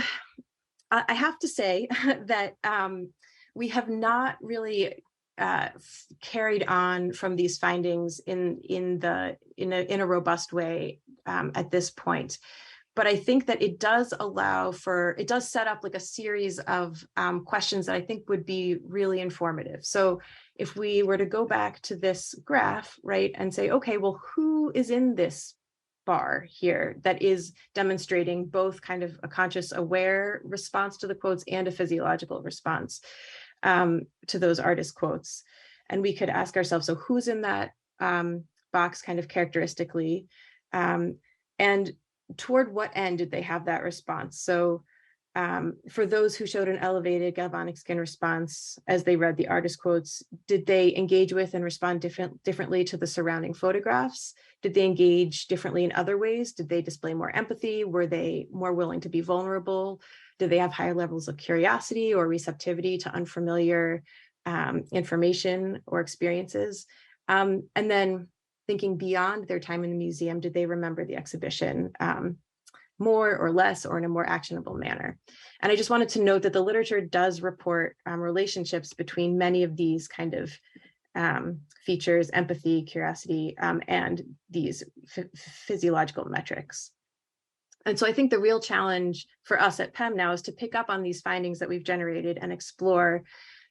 I have to say that we have not really carried on from these findings in a robust way at this point. But I think that it does set up like a series of questions that I think would be really informative. So if we were to go back to this graph, right, and say, okay, well, who is in this bar here that is demonstrating both kind of a conscious aware response to the quotes and a physiological response to those artist quotes? And we could ask ourselves, so who's in that box kind of characteristically? And toward what end did they have that response? So for those who showed an elevated galvanic skin response as they read the artist quotes, did they engage with and respond differently to the surrounding photographs? Did they engage differently in other ways? Did they display more empathy? Were they more willing to be vulnerable? Did they have higher levels of curiosity or receptivity to unfamiliar information or experiences? And then thinking beyond their time in the museum, did they remember the exhibition more or less or in a more actionable manner? And I just wanted to note that the literature does report relationships between many of these kind of features, empathy, curiosity, and these physiological metrics. And so I think the real challenge for us at PEM now is to pick up on these findings that we've generated and explore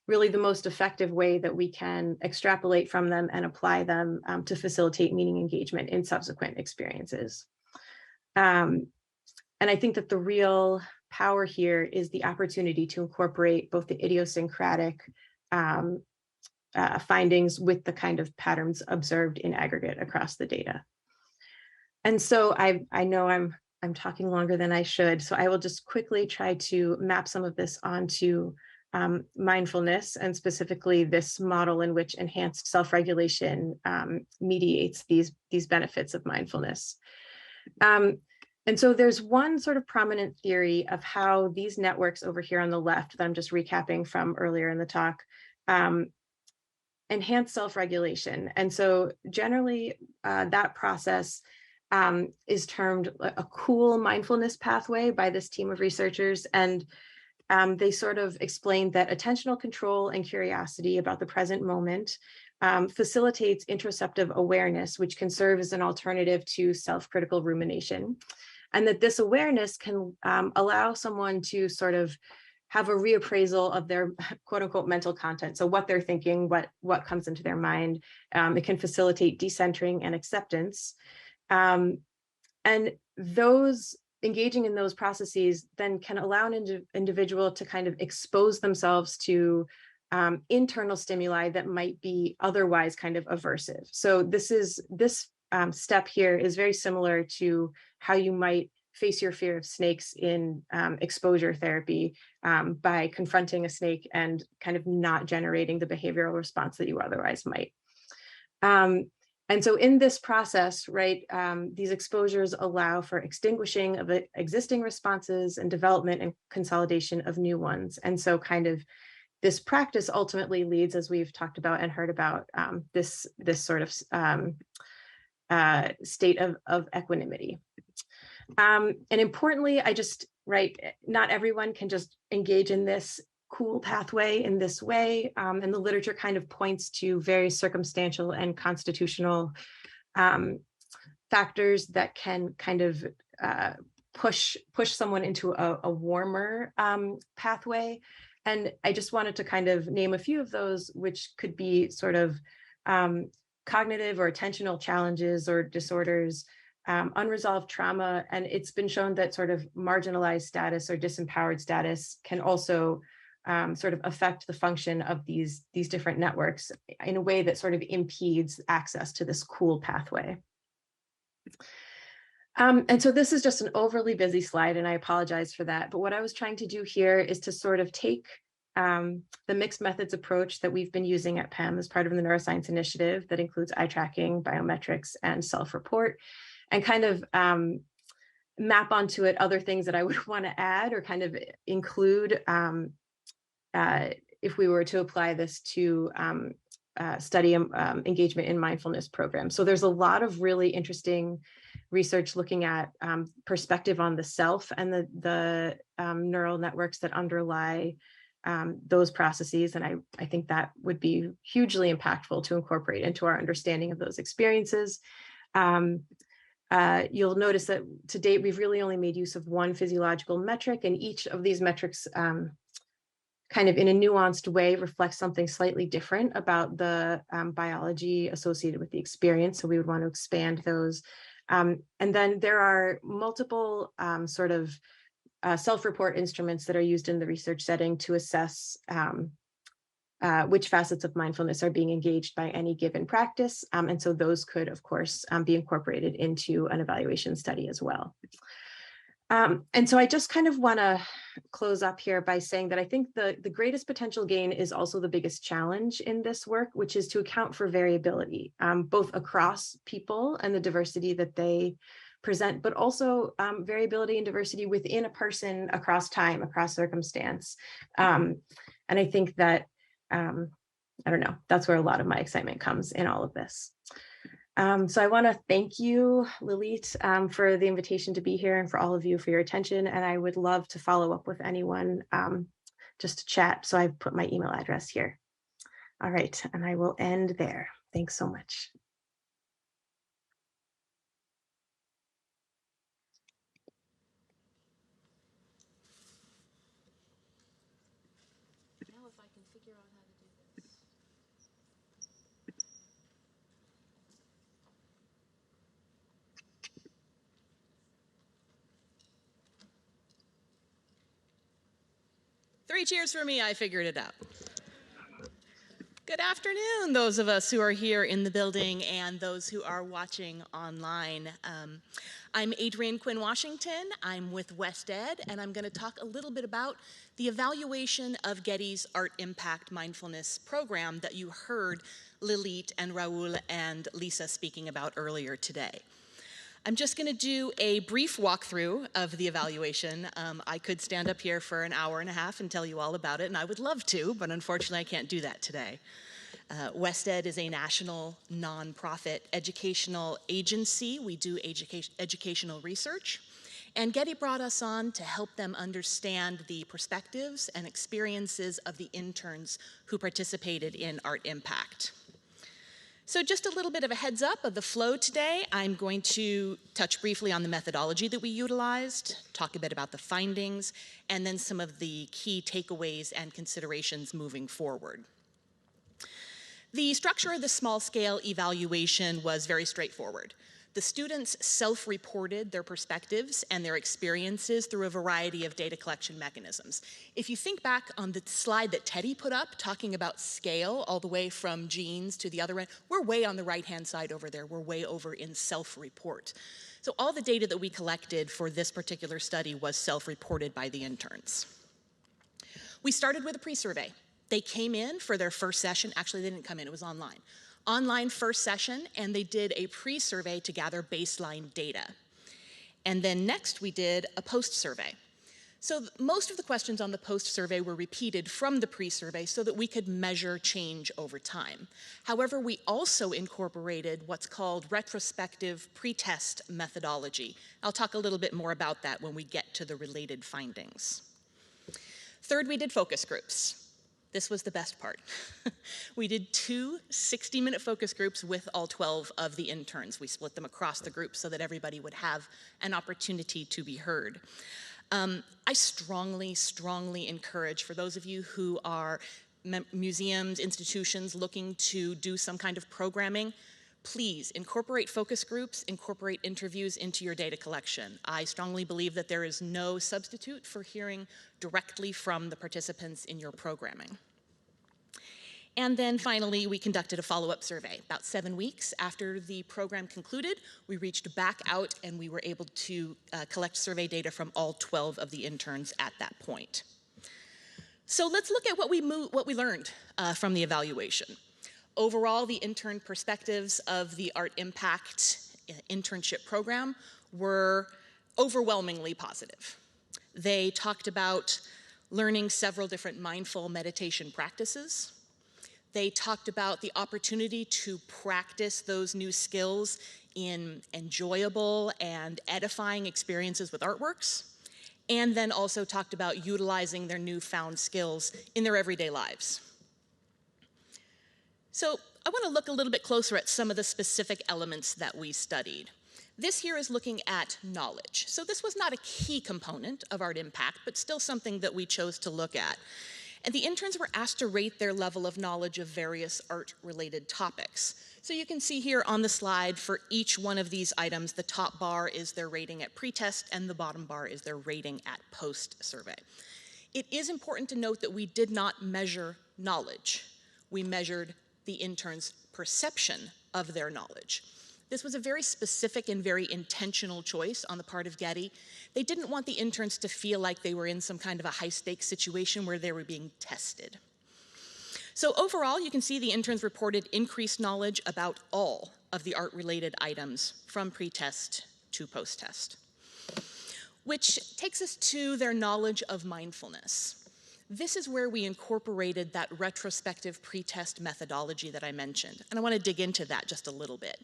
really the most effective way that we can extrapolate from them and apply them to facilitate meaning engagement in subsequent experiences. And I think that the real power here is the opportunity to incorporate both the idiosyncratic findings with the kind of patterns observed in aggregate across the data. And so I know I'm talking longer than I should, so I will just quickly try to map some of this onto mindfulness, and specifically this model in which enhanced self-regulation mediates these benefits of mindfulness. And so there's one sort of prominent theory of how these networks over here on the left that I'm just recapping from earlier in the talk enhance self-regulation. And so generally that process is termed a cool mindfulness pathway by this team of researchers. And they sort of explained that attentional control and curiosity about the present moment facilitates interoceptive awareness, which can serve as an alternative to self-critical rumination. And that this awareness can allow someone to sort of have a reappraisal of their quote unquote mental content. So what they're thinking, what comes into their mind. It can facilitate decentering and acceptance. And those engaging in those processes then can allow an individual to kind of expose themselves to internal stimuli that might be otherwise kind of aversive. So this step here is very similar to how you might face your fear of snakes in exposure therapy by confronting a snake and kind of not generating the behavioral response that you otherwise might. And so in this process, right, these exposures allow for extinguishing of existing responses and development and consolidation of new ones. And so kind of this practice ultimately leads, as we've talked about and heard about, this sort of state of equanimity. And importantly, not everyone can just engage in this cool pathway in this way. And the literature kind of points to very circumstantial and constitutional factors that can kind of push someone into a warmer pathway. And I just wanted to kind of name a few of those, which could be sort of cognitive or attentional challenges or disorders, unresolved trauma. And it's been shown that sort of marginalized status or disempowered status can also sort of affect the function of these different networks in a way that sort of impedes access to this cool pathway. And so this is just an overly busy slide, and I apologize for that. But what I was trying to do here is to sort of take the mixed methods approach that we've been using at PEM as part of the neuroscience initiative that includes eye tracking, biometrics, and self-report, and kind of map onto it other things that I would want to add or kind of include if we were to apply this to study engagement in mindfulness programs. So there's a lot of really interesting research looking at perspective on the self and the neural networks that underlie those processes. And I think that would be hugely impactful to incorporate into our understanding of those experiences. You'll notice that to date, we've really only made use of one physiological metric, and each of these metrics kind of in a nuanced way reflects something slightly different about the biology associated with the experience. So we would want to expand those. And then there are multiple sort of self-report instruments that are used in the research setting to assess which facets of mindfulness are being engaged by any given practice. And so those could, of course, be incorporated into an evaluation study as well. And so I just kind of want to close up here by saying that I think the greatest potential gain is also the biggest challenge in this work, which is to account for variability, both across people and the diversity that they present, but also variability and diversity within a person across time, across circumstance. And I think that, I don't know, that's where a lot of my excitement comes in all of this. So I want to thank you, Lilit, for the invitation to be here and for all of you for your attention. And I would love to follow up with anyone just to chat. So I've put my email address here. All right, and I will end there. Thanks so much. Now if I can figure out how to do this. Three cheers for me, I figured it out. Good afternoon, those of us who are here in the building and those who are watching online. I'm Adrienne Quinn Washington. I'm with West Ed, and I'm going to talk a little bit about the evaluation of Getty's Art Impact Mindfulness program that you heard Lilit and Raul and Lisa speaking about earlier today. I'm just going to do a brief walkthrough of the evaluation. I could stand up here for an hour and a half and tell you all about it, and I would love to, but unfortunately I can't do that today. West Ed is a national nonprofit educational agency. We do educational research, and Getty brought us on to help them understand the perspectives and experiences of the interns who participated in Art Impact. So just a little bit of a heads up of the flow today. I'm going to touch briefly on the methodology that we utilized, talk a bit about the findings, and then some of the key takeaways and considerations moving forward. The structure of the small-scale evaluation was very straightforward. The students self-reported their perspectives and their experiences through a variety of data collection mechanisms. If you think back on the slide that Teddy put up, talking about scale all the way from genes to the other end, we're way on the right-hand side over there. We're way over in self-report. So all the data that we collected for this particular study was self-reported by the interns. We started with a pre-survey. They came in for their first session. Actually, they didn't come in, it was online. Online first session, and they did a pre-survey to gather baseline data. And then next we did a post-survey. So most of the questions on the post-survey were repeated from the pre-survey so that we could measure change over time. However, we also incorporated what's called retrospective pretest methodology. I'll talk a little bit more about that when we get to the related findings. Third, we did focus groups. This was the best part. We did 2 60-minute focus groups with all 12 of the interns. We split them across the groups so that everybody would have an opportunity to be heard. I strongly, strongly encourage, for those of you who are museums, institutions looking to do some kind of programming, please incorporate focus groups, incorporate interviews into your data collection. I strongly believe that there is no substitute for hearing directly from the participants in your programming. And then finally, we conducted a follow-up survey. About 7 weeks after the program concluded, we reached back out and we were able to collect survey data from all 12 of the interns at that point. So let's look at what we learned from the evaluation. Overall, the intern perspectives of the Art Impact internship program were overwhelmingly positive. They talked about learning several different mindful meditation practices. They talked about the opportunity to practice those new skills in enjoyable and edifying experiences with artworks, and then also talked about utilizing their newfound skills in their everyday lives. So I want to look a little bit closer at some of the specific elements that we studied. This here is looking at knowledge. So this was not a key component of Art Impact, but still something that we chose to look at. And the interns were asked to rate their level of knowledge of various art-related topics. So you can see here on the slide for each one of these items, the top bar is their rating at pretest and the bottom bar is their rating at post-survey. It is important to note that we did not measure knowledge. We measured the interns' perception of their knowledge. This was a very specific and very intentional choice on the part of Getty. They didn't want the interns to feel like they were in some kind of a high-stakes situation where they were being tested. So overall, you can see the interns reported increased knowledge about all of the art-related items from pre-test to post-test, which takes us to their knowledge of mindfulness. This is where we incorporated that retrospective pre-test methodology that I mentioned, and I want to dig into that just a little bit.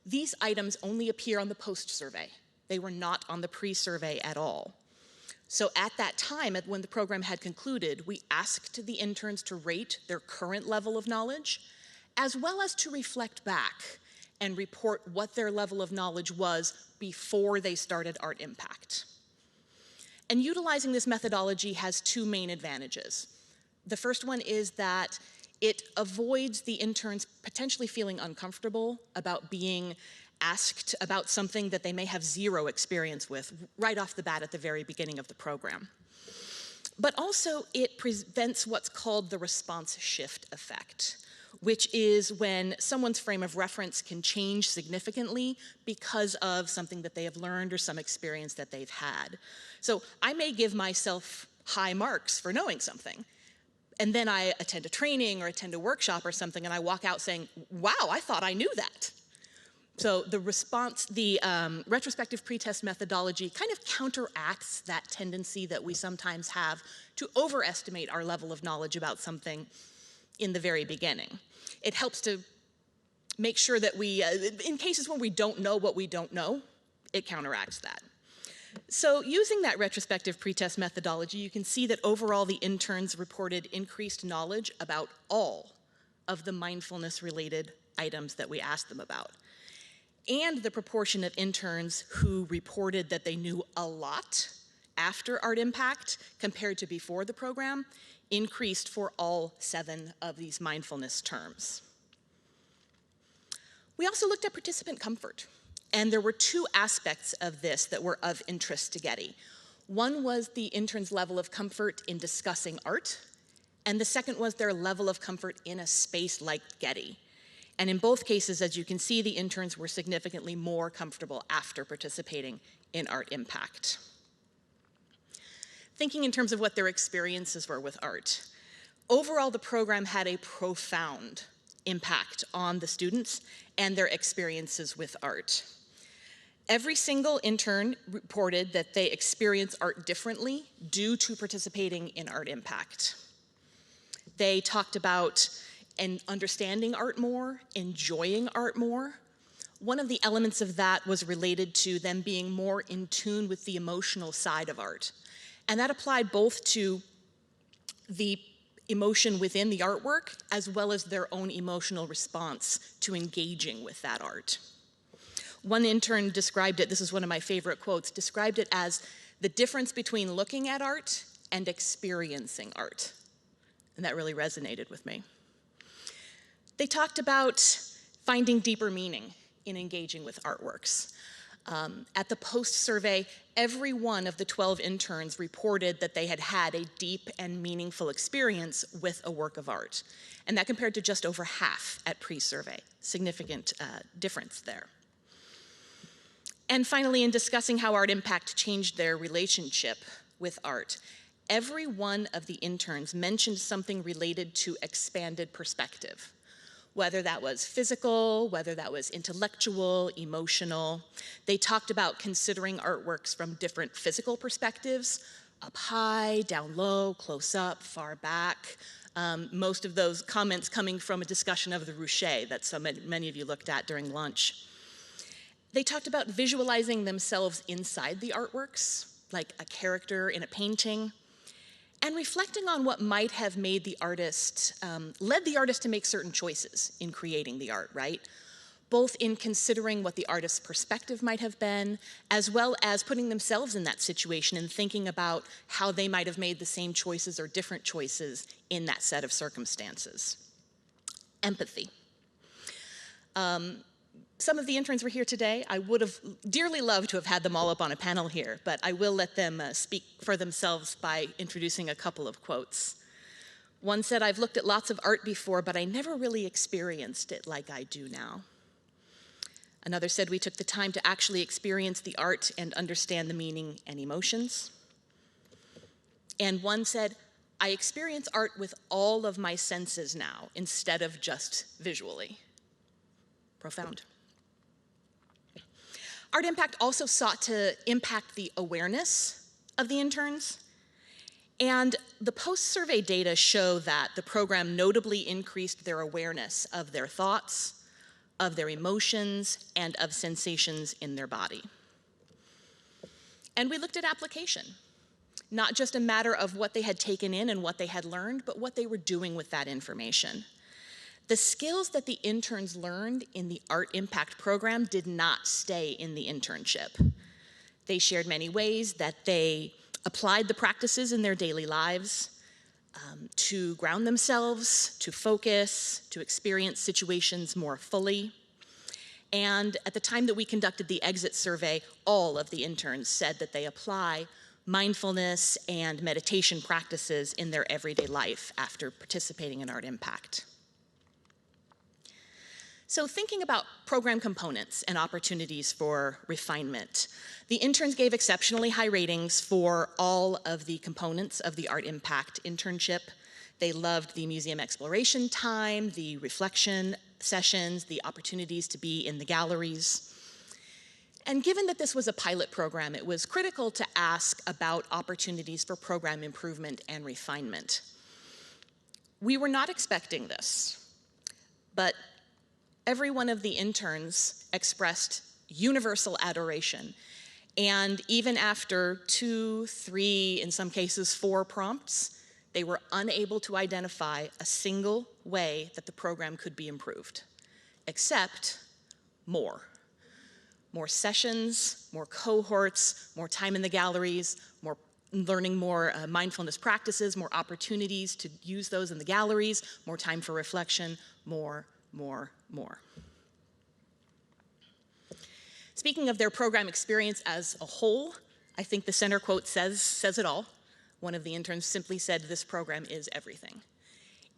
These items only appear on the post-survey. They were not on the pre-survey at all. So at that time, when the program had concluded, we asked the interns to rate their current level of knowledge, as well as to reflect back and report what their level of knowledge was before they started Art Impact. And utilizing this methodology has two main advantages. The first one is that it avoids the interns potentially feeling uncomfortable about being asked about something that they may have zero experience with right off the bat at the very beginning of the program. But also it prevents what's called the response shift effect, which is when someone's frame of reference can change significantly because of something that they have learned or some experience that they've had. So I may give myself high marks for knowing something, and then I attend a training or attend a workshop or something, and I walk out saying, wow, I thought I knew that. So the retrospective pretest methodology kind of counteracts that tendency that we sometimes have to overestimate our level of knowledge about something in the very beginning. It helps to make sure that we, in cases when we don't know what we don't know, it counteracts that. So using that retrospective pretest methodology, you can see that overall the interns reported increased knowledge about all of the mindfulness-related items that we asked them about. And the proportion of interns who reported that they knew a lot after Art Impact compared to before the program increased for all 7 of these mindfulness terms. We also looked at participant comfort. And there were 2 aspects of this that were of interest to Getty. One was the interns' level of comfort in discussing art, and the second was their level of comfort in a space like Getty. And in both cases, as you can see, the interns were significantly more comfortable after participating in Art Impact. Thinking in terms of what their experiences were with art, overall the program had a profound impact on the students and their experiences with art. Every single intern reported that they experience art differently due to participating in Art Impact. They talked about understanding art more, enjoying art more. One of the elements of that was related to them being more in tune with the emotional side of art. And that applied both to the emotion within the artwork as well as their own emotional response to engaging with that art. One intern described it, this is one of my favorite quotes, described it as the difference between looking at art and experiencing art. And that really resonated with me. They talked about finding deeper meaning in engaging with artworks. At the post-survey, every one of the 12 interns reported that they had had a deep and meaningful experience with a work of art. And that compared to just over half at pre-survey. Significant difference there. And finally, in discussing how Art Impact changed their relationship with art, every one of the interns mentioned something related to expanded perspective, whether that was physical, whether that was intellectual, emotional. They talked about considering artworks from different physical perspectives, up high, down low, close up, far back. Most of those comments coming from a discussion of the ruche that so many of you looked at during lunch. They talked about visualizing themselves inside the artworks, like a character in a painting, and reflecting on what might have made the artist, led the artist to make certain choices in creating the art, right? Both in considering what the artist's perspective might have been, as well as putting themselves in that situation and thinking about how they might have made the same choices or different choices in that set of circumstances. Empathy. Some of the interns were here today. I would have dearly loved to have had them all up on a panel here, but I will let them speak for themselves by introducing a couple of quotes. One said, "I've looked at lots of art before, but I never really experienced it like I do now." Another said, "We took the time to actually experience the art and understand the meaning and emotions." And one said, "I experience art with all of my senses now instead of just visually." Profound. Art Impact also sought to impact the awareness of the interns. And the post-survey data show that the program notably increased their awareness of their thoughts, of their emotions, and of sensations in their body. And we looked at application, not just a matter of what they had taken in and what they had learned, but what they were doing with that information. The skills that the interns learned in the Art Impact program did not stay in the internship. They shared many ways that they applied the practices in their daily lives to ground themselves, to focus, to experience situations more fully. And at the time that we conducted the exit survey, all of the interns said that they apply mindfulness and meditation practices in their everyday life after participating in Art Impact. So thinking about program components and opportunities for refinement, the interns gave exceptionally high ratings for all of the components of the Art Impact internship. They loved the museum exploration time, the reflection sessions, the opportunities to be in the galleries. And given that this was a pilot program, it was critical to ask about opportunities for program improvement and refinement. We were not expecting this, but every one of the interns expressed universal adoration. And even after 2, 3, in some cases 4 prompts, they were unable to identify a single way that the program could be improved, except more. More sessions, more cohorts, more time in the galleries, more learning more mindfulness practices, more opportunities to use those in the galleries, more time for reflection, more. Speaking of their program experience as a whole, I think the center quote says it all. One of the interns simply said, "This program is everything."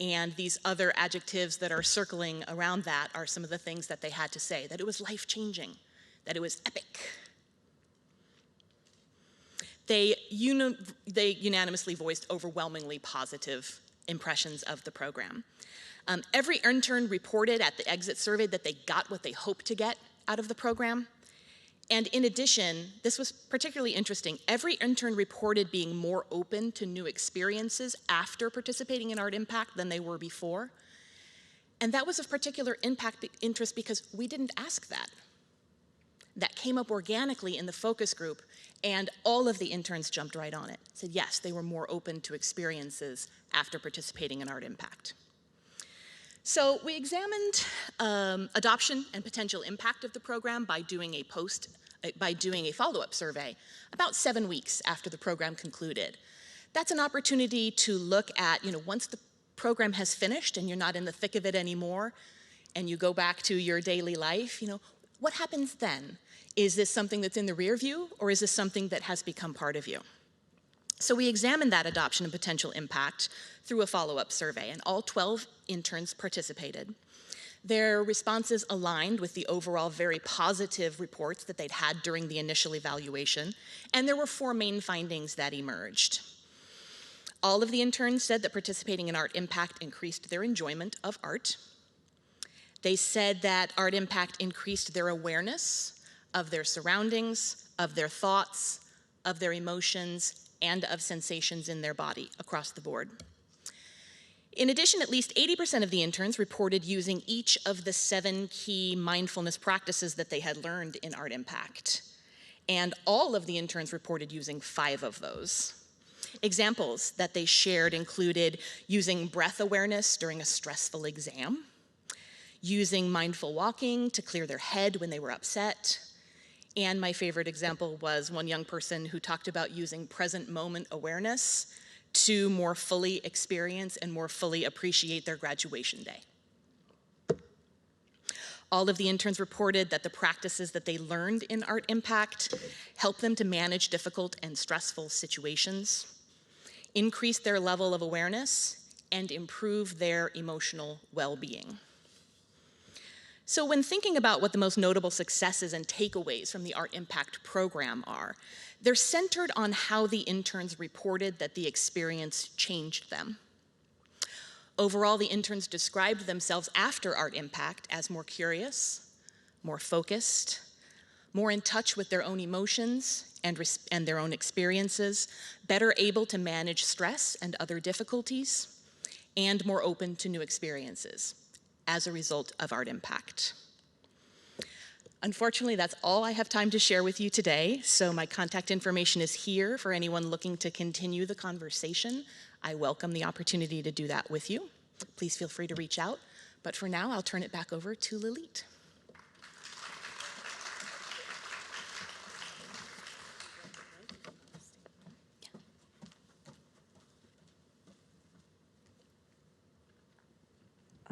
And these other adjectives that are circling around that are some of the things that they had to say, that it was life-changing, that it was epic. They unanimously voiced overwhelmingly positive impressions of the program. Every intern reported at the exit survey that they got what they hoped to get out of the program. And in addition, this was particularly interesting, every intern reported being more open to new experiences after participating in Art Impact than they were before. And that was of particular interest because we didn't ask that. That came up organically in the focus group, and all of the interns jumped right on it. Said yes, they were more open to experiences after participating in Art Impact. So we examined adoption and potential impact of the program by doing a follow-up survey about 7 weeks after the program concluded. That's an opportunity to look at, once the program has finished and you're not in the thick of it anymore, and you go back to your daily life, what happens then? Is this something that's in the rear view, or is this something that has become part of you? So we examined that adoption and potential impact through a follow-up survey, and all 12 interns participated. Their responses aligned with the overall very positive reports that they'd had during the initial evaluation, and there were 4 main findings that emerged. All of the interns said that participating in Art Impact increased their enjoyment of art. They said that Art Impact increased their awareness of their surroundings, of their thoughts, of their emotions, and of sensations in their body across the board. In addition, at least 80% of the interns reported using each of the 7 key mindfulness practices that they had learned in Art Impact. And all of the interns reported using 5 of those. Examples that they shared included using breath awareness during a stressful exam, using mindful walking to clear their head when they were upset, and my favorite example was one young person who talked about using present moment awareness to more fully experience and more fully appreciate their graduation day. All of the interns reported that the practices that they learned in Art Impact helped them to manage difficult and stressful situations, increase their level of awareness, and improve their emotional well-being. So when thinking about what the most notable successes and takeaways from the Art Impact program are, they're centered on how the interns reported that the experience changed them. Overall, the interns described themselves after Art Impact as more curious, more focused, more in touch with their own emotions and their own experiences, better able to manage stress and other difficulties, and more open to new experiences as a result of Art Impact. Unfortunately, that's all I have time to share with you today, so my contact information is here for anyone looking to continue the conversation. I welcome the opportunity to do that with you. Please feel free to reach out, but for now, I'll turn it back over to Lilit.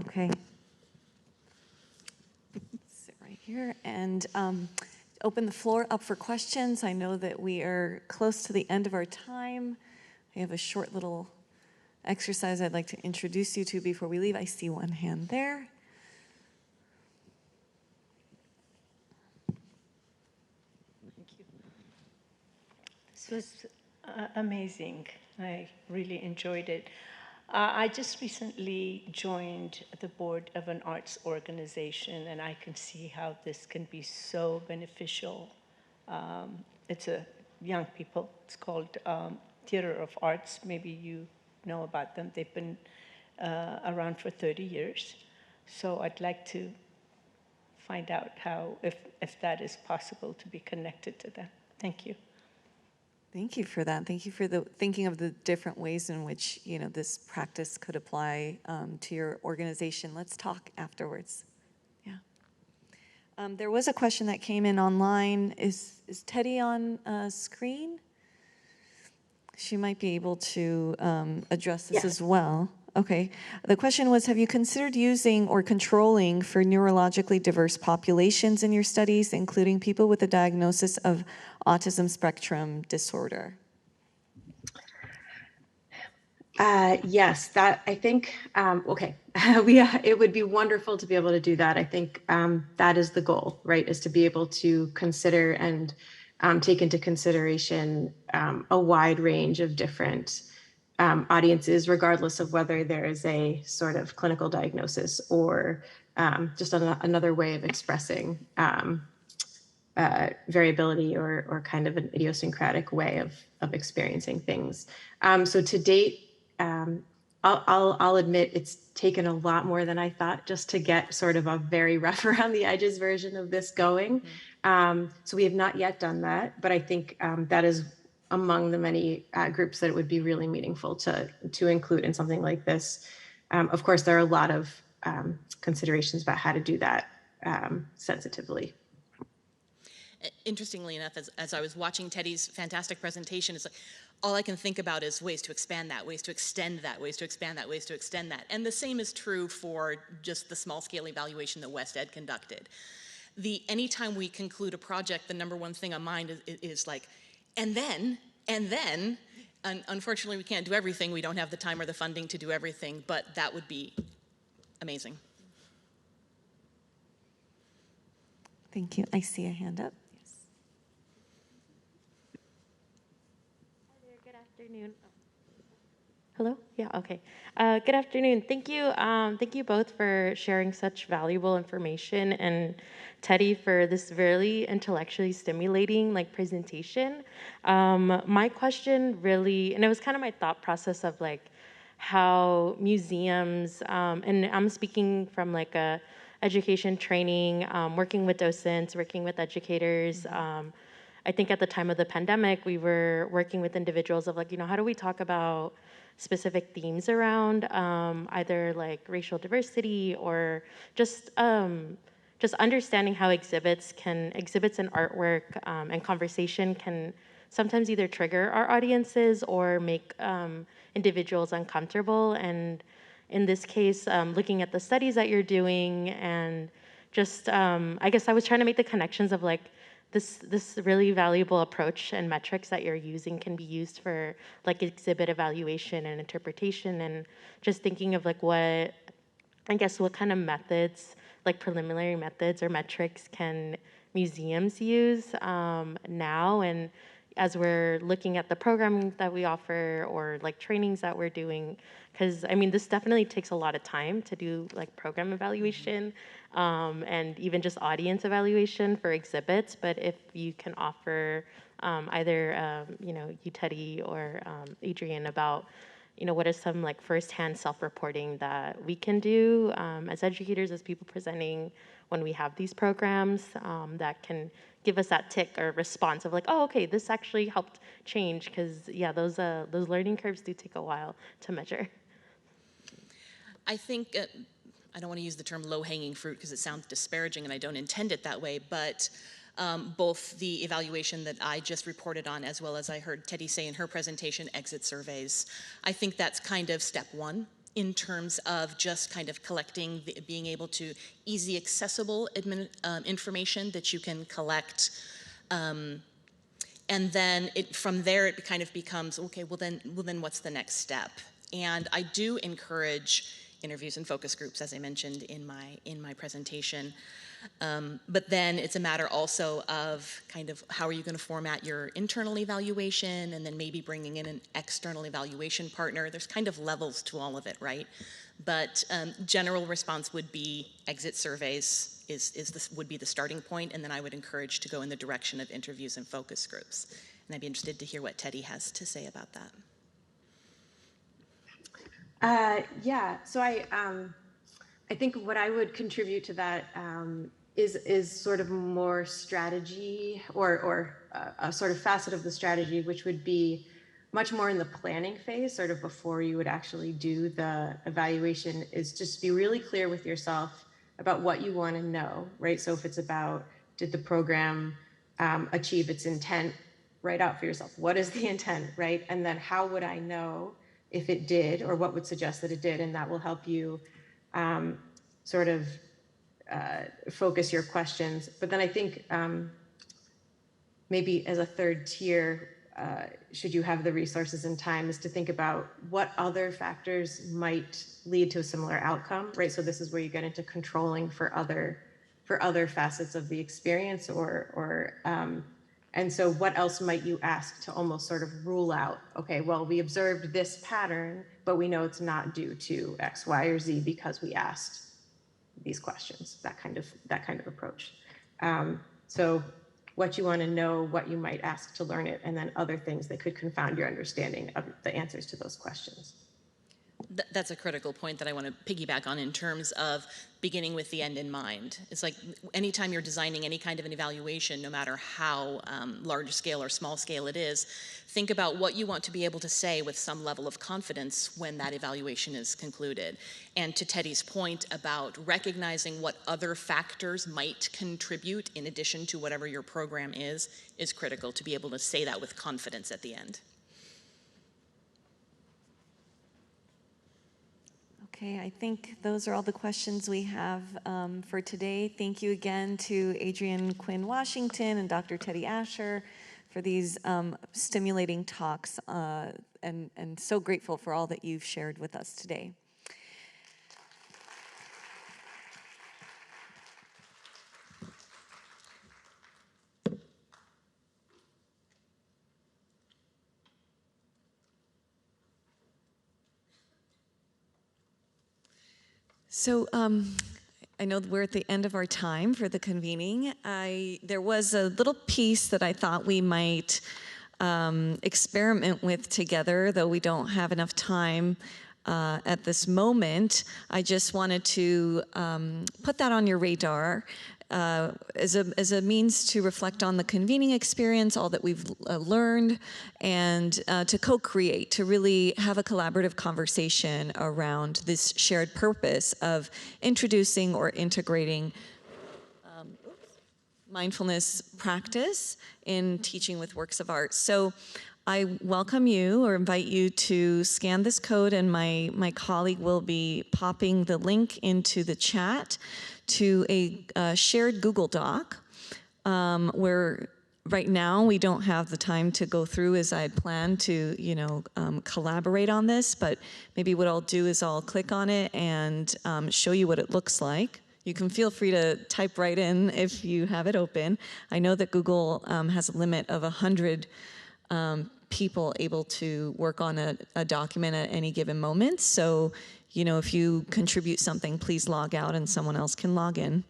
Okay. Sit right here and open the floor up for questions. I know that we are close to the end of our time. We have a short little exercise I'd like to introduce you to before we leave. I see one hand there. Thank you. This was amazing. I really enjoyed it. I just recently joined the board of an arts organization, and I can see how this can be so beneficial. It's a young people. It's called Theater of Arts. Maybe you know about them. They've been around for 30 years. So I'd like to find out how, if that is possible, to be connected to them. Thank you. Thank you for that. Thank you for thinking of the different ways in which this practice could apply to your organization. Let's talk afterwards. Yeah. There was a question that came in online. Is Teddy on screen? She might be able to address this as well. Okay. The question was, have you considered using or controlling for neurologically diverse populations in your studies, including people with a diagnosis of autism spectrum disorder? Yes, that I think, okay, it would be wonderful to be able to do that. I think that is the goal, right, is to be able to consider and take into consideration a wide range of different audiences, regardless of whether there is a sort of clinical diagnosis or just another way of expressing variability or kind of an idiosyncratic way of experiencing things. So to date, I'll admit it's taken a lot more than I thought just to get sort of a very rough around the edges version of this going. So we have not yet done that, but I think that is among the many groups that it would be really meaningful to include in something like this. Of course, there are a lot of considerations about how to do that sensitively. Interestingly enough, as I was watching Teddy's fantastic presentation, it's like all I can think about is ways to expand that, ways to extend that, ways to expand that, ways to extend that. And the same is true for just the small-scale evaluation that West Ed conducted. Anytime we conclude a project, the number one thing on mind is like, and then, and unfortunately we can't do everything. We don't have the time or the funding to do everything, but that would be amazing. Thank you. I see a hand up. Good afternoon. Hello? Yeah, okay. Good afternoon. Thank you both for sharing such valuable information, and Teddy for this really intellectually stimulating presentation. My question really, and it was kind of my thought process of how museums, and I'm speaking from a education training, working with docents, working with educators. I think at the time of the pandemic, we were working with individuals of how do we talk about specific themes around either racial diversity or just understanding how exhibits and artwork and conversation can sometimes either trigger our audiences or make individuals uncomfortable. And in this case, looking at the studies that you're doing and just, I guess I was trying to make the connections of this really valuable approach and metrics that you're using can be used for like exhibit evaluation and interpretation, and just thinking of like what kind of methods, like preliminary methods or metrics, can museums use now, and as we're looking at the programming that we offer or like trainings that we're doing, because I mean this definitely takes a lot of time to do like program evaluation and even just audience evaluation for exhibits. But if you can offer either you Teddy or Adrian about what are some like firsthand self-reporting that we can do as educators, as people presenting when we have these programs that can give us that tick or response of like, oh, okay, this actually helped change, because yeah, those learning curves do take a while to measure. I think, I don't want to use the term low-hanging fruit because it sounds disparaging and I don't intend it that way, but both the evaluation that I just reported on, as well as I heard Teddy say in her presentation, exit surveys. I think that's kind of step one in terms of just kind of collecting, being able to easy accessible information that you can collect. And then from there it kind of becomes, okay, well then what's the next step? And I do encourage interviews and focus groups, as I mentioned in my presentation. But then it's a matter also of kind of how are you going to format your internal evaluation, and then maybe bringing in an external evaluation partner. There's kind of levels to all of it, right? But general response would be exit surveys would be the starting point, and then I would encourage to go in the direction of interviews and focus groups. And I'd be interested to hear what Teddy has to say about that. Yeah, so I think what I would contribute to that is sort of more strategy or a sort of facet of the strategy, which would be much more in the planning phase, sort of before you would actually do the evaluation, is just be really clear with yourself about what you want to know, right? So if it's about, did the program achieve its intent, write out for yourself, what is the intent, right? And then how would I know if it did, or what would suggest that it did? And that will help you sort of focus your questions. But then I think maybe as a third tier, should you have the resources and time, is to think about what other factors might lead to a similar outcome, right? So this is where you get into controlling for other facets of the experience, and so what else might you ask to almost sort of rule out, okay, well, we observed this pattern, but we know it's not due to X, Y, or Z because we asked these questions, that kind of approach. So what you want to know, what you might ask to learn it, and then other things that could confound your understanding of the answers to those questions. That's a critical point that I want to piggyback on in terms of beginning with the end in mind. It's like anytime you're designing any kind of an evaluation, no matter how large scale or small scale it is, think about what you want to be able to say with some level of confidence when that evaluation is concluded. And to Teddy's point about recognizing what other factors might contribute in addition to whatever your program is critical to be able to say that with confidence at the end. Okay, I think those are all the questions we have for today. Thank you again to Adrian Quinn Washington and Dr. Teddy Asher for these stimulating talks, and so grateful for all that you've shared with us today. So I know we're at the end of our time for the convening. There was a little piece that I thought we might experiment with together, though we don't have enough time at this moment. I just wanted to put that on your radar as a means to reflect on the convening experience, all that we've learned, and to co-create, to really have a collaborative conversation around this shared purpose of introducing or integrating mindfulness practice in teaching with works of art. So I welcome you or invite you to scan this code, and my colleague will be popping the link into the chat to a shared Google Doc where right now we don't have the time to go through as I had planned to, collaborate on this, but maybe what I'll do is I'll click on it and show you what it looks like. You can feel free to type right in if you have it open. I know that Google has a limit of 100 people able to work on a document at any given moment. So, if you contribute something, please log out and someone else can log in.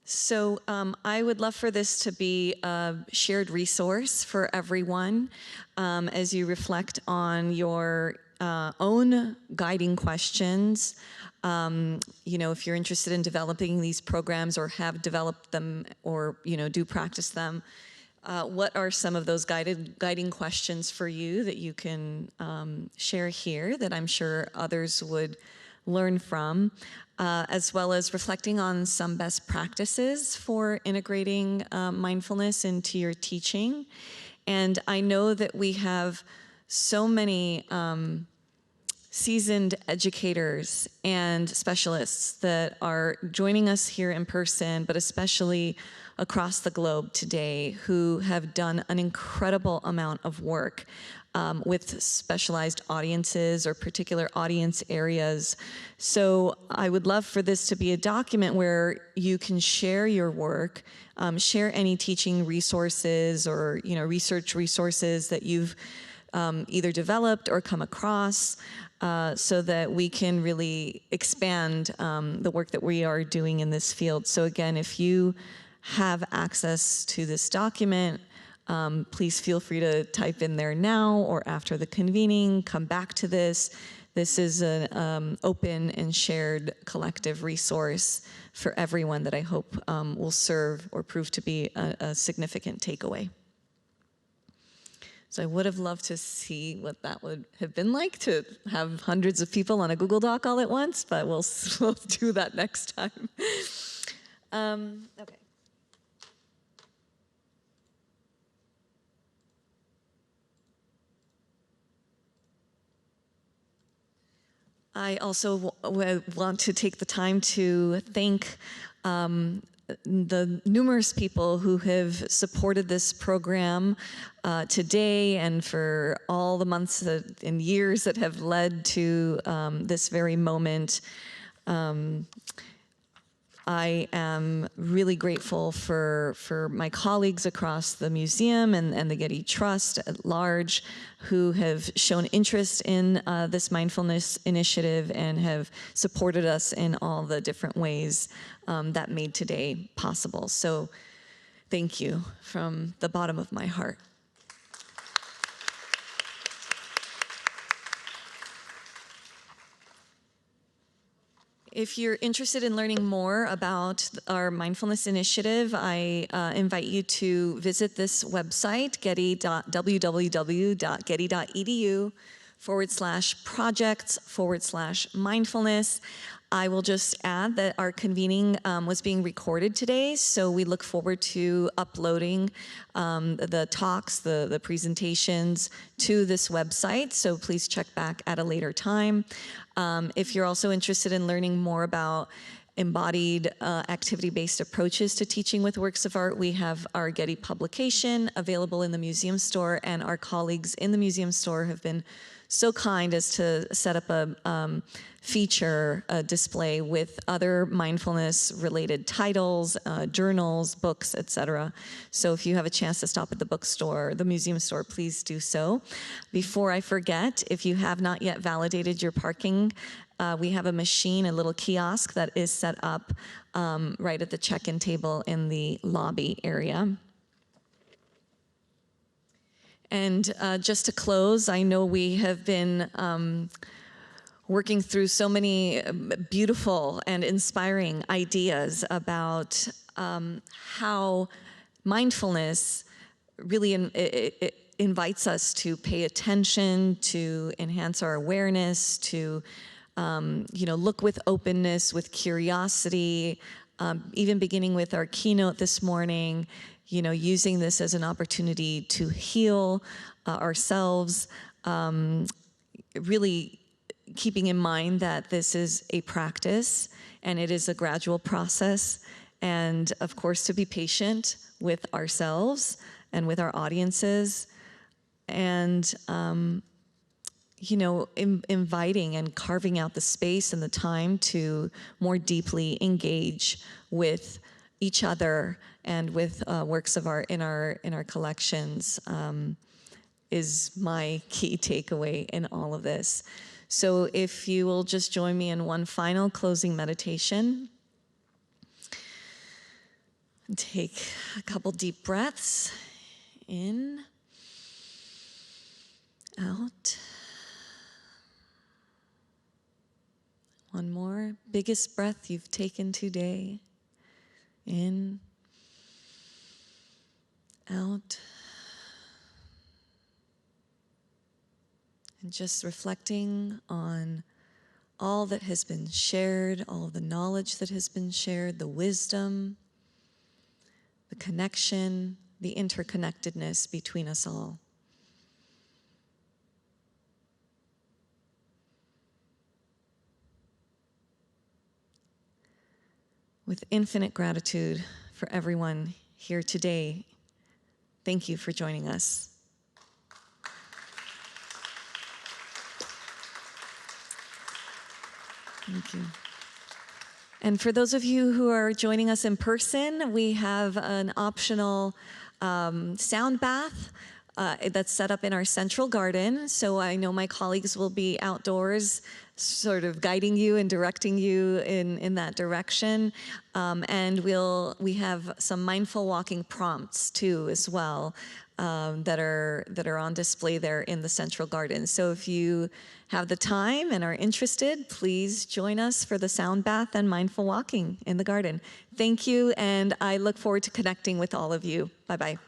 So I would love for this to be a shared resource for everyone as you reflect on your own guiding questions. If you're interested in developing these programs or have developed them or, do practice them, what are some of those guiding questions for you that you can share here that I'm sure others would learn from, as well as reflecting on some best practices for integrating mindfulness into your teaching. And I know that we have so many seasoned educators and specialists that are joining us here in person, but especially across the globe today, who have done an incredible amount of work with specialized audiences or particular audience areas. So I would love for this to be a document where you can share your work, share any teaching resources or research resources that you've either developed or come across, so that we can really expand the work that we are doing in this field. So again, if you have access to this document, please feel free to type in there now or after the convening, come back to this. This is an open and shared collective resource for everyone that I hope will serve or prove to be a significant takeaway. So I would have loved to see what that would have been like to have hundreds of people on a Google Doc all at once, but we'll do that next time. Okay. I also want to take the time to thank the numerous people who have supported this program today and for all the months and years that have led to this very moment. I am really grateful for my colleagues across the museum and the Getty Trust at large who have shown interest in this mindfulness initiative and have supported us in all the different ways that made today possible. So thank you from the bottom of my heart. If you're interested in learning more about our mindfulness initiative, I invite you to visit this website, www.getty.edu/projects/mindfulness. I will just add that our convening was being recorded today, so we look forward to uploading the talks, the presentations to this website, so please check back at a later time. If you're also interested in learning more about embodied activity-based approaches to teaching with works of art, we have our Getty publication available in the museum store, and our colleagues in the museum store have been so kind as to set up a feature display with other mindfulness-related titles, journals, books, etc. So if you have a chance to stop at the bookstore, the museum store, please do so. Before I forget, if you have not yet validated your parking, we have a machine, a little kiosk that is set up right at the check-in table in the lobby area. And just to close, I know we have been working through so many beautiful and inspiring ideas about how mindfulness really it invites us to pay attention, to enhance our awareness, to look with openness, with curiosity, even beginning with our keynote this morning. you know, using this as an opportunity to heal ourselves, really keeping in mind that this is a practice and it is a gradual process, and of course to be patient with ourselves and with our audiences, and you know, inviting and carving out the space and the time to more deeply engage with each other and with works of art in our collections is my key takeaway in all of this. So if you will just join me in one final closing meditation. Take a couple deep breaths in, out. One more. Biggest breath you've taken today. In, out. And just reflecting on all that has been shared, all the knowledge that has been shared, the wisdom, the connection, the interconnectedness between us all. With infinite gratitude for everyone here today, thank you for joining us. Thank you. And for those of you who are joining us in person, we have an optional sound bath that's set up in our central garden. So I know my colleagues will be outdoors sort of guiding you and directing you in that direction. And we have some mindful walking prompts too as well that are on display there in the central garden. So if you have the time and are interested, please join us for the sound bath and mindful walking in the garden. Thank you, and I look forward to connecting with all of you. Bye-bye.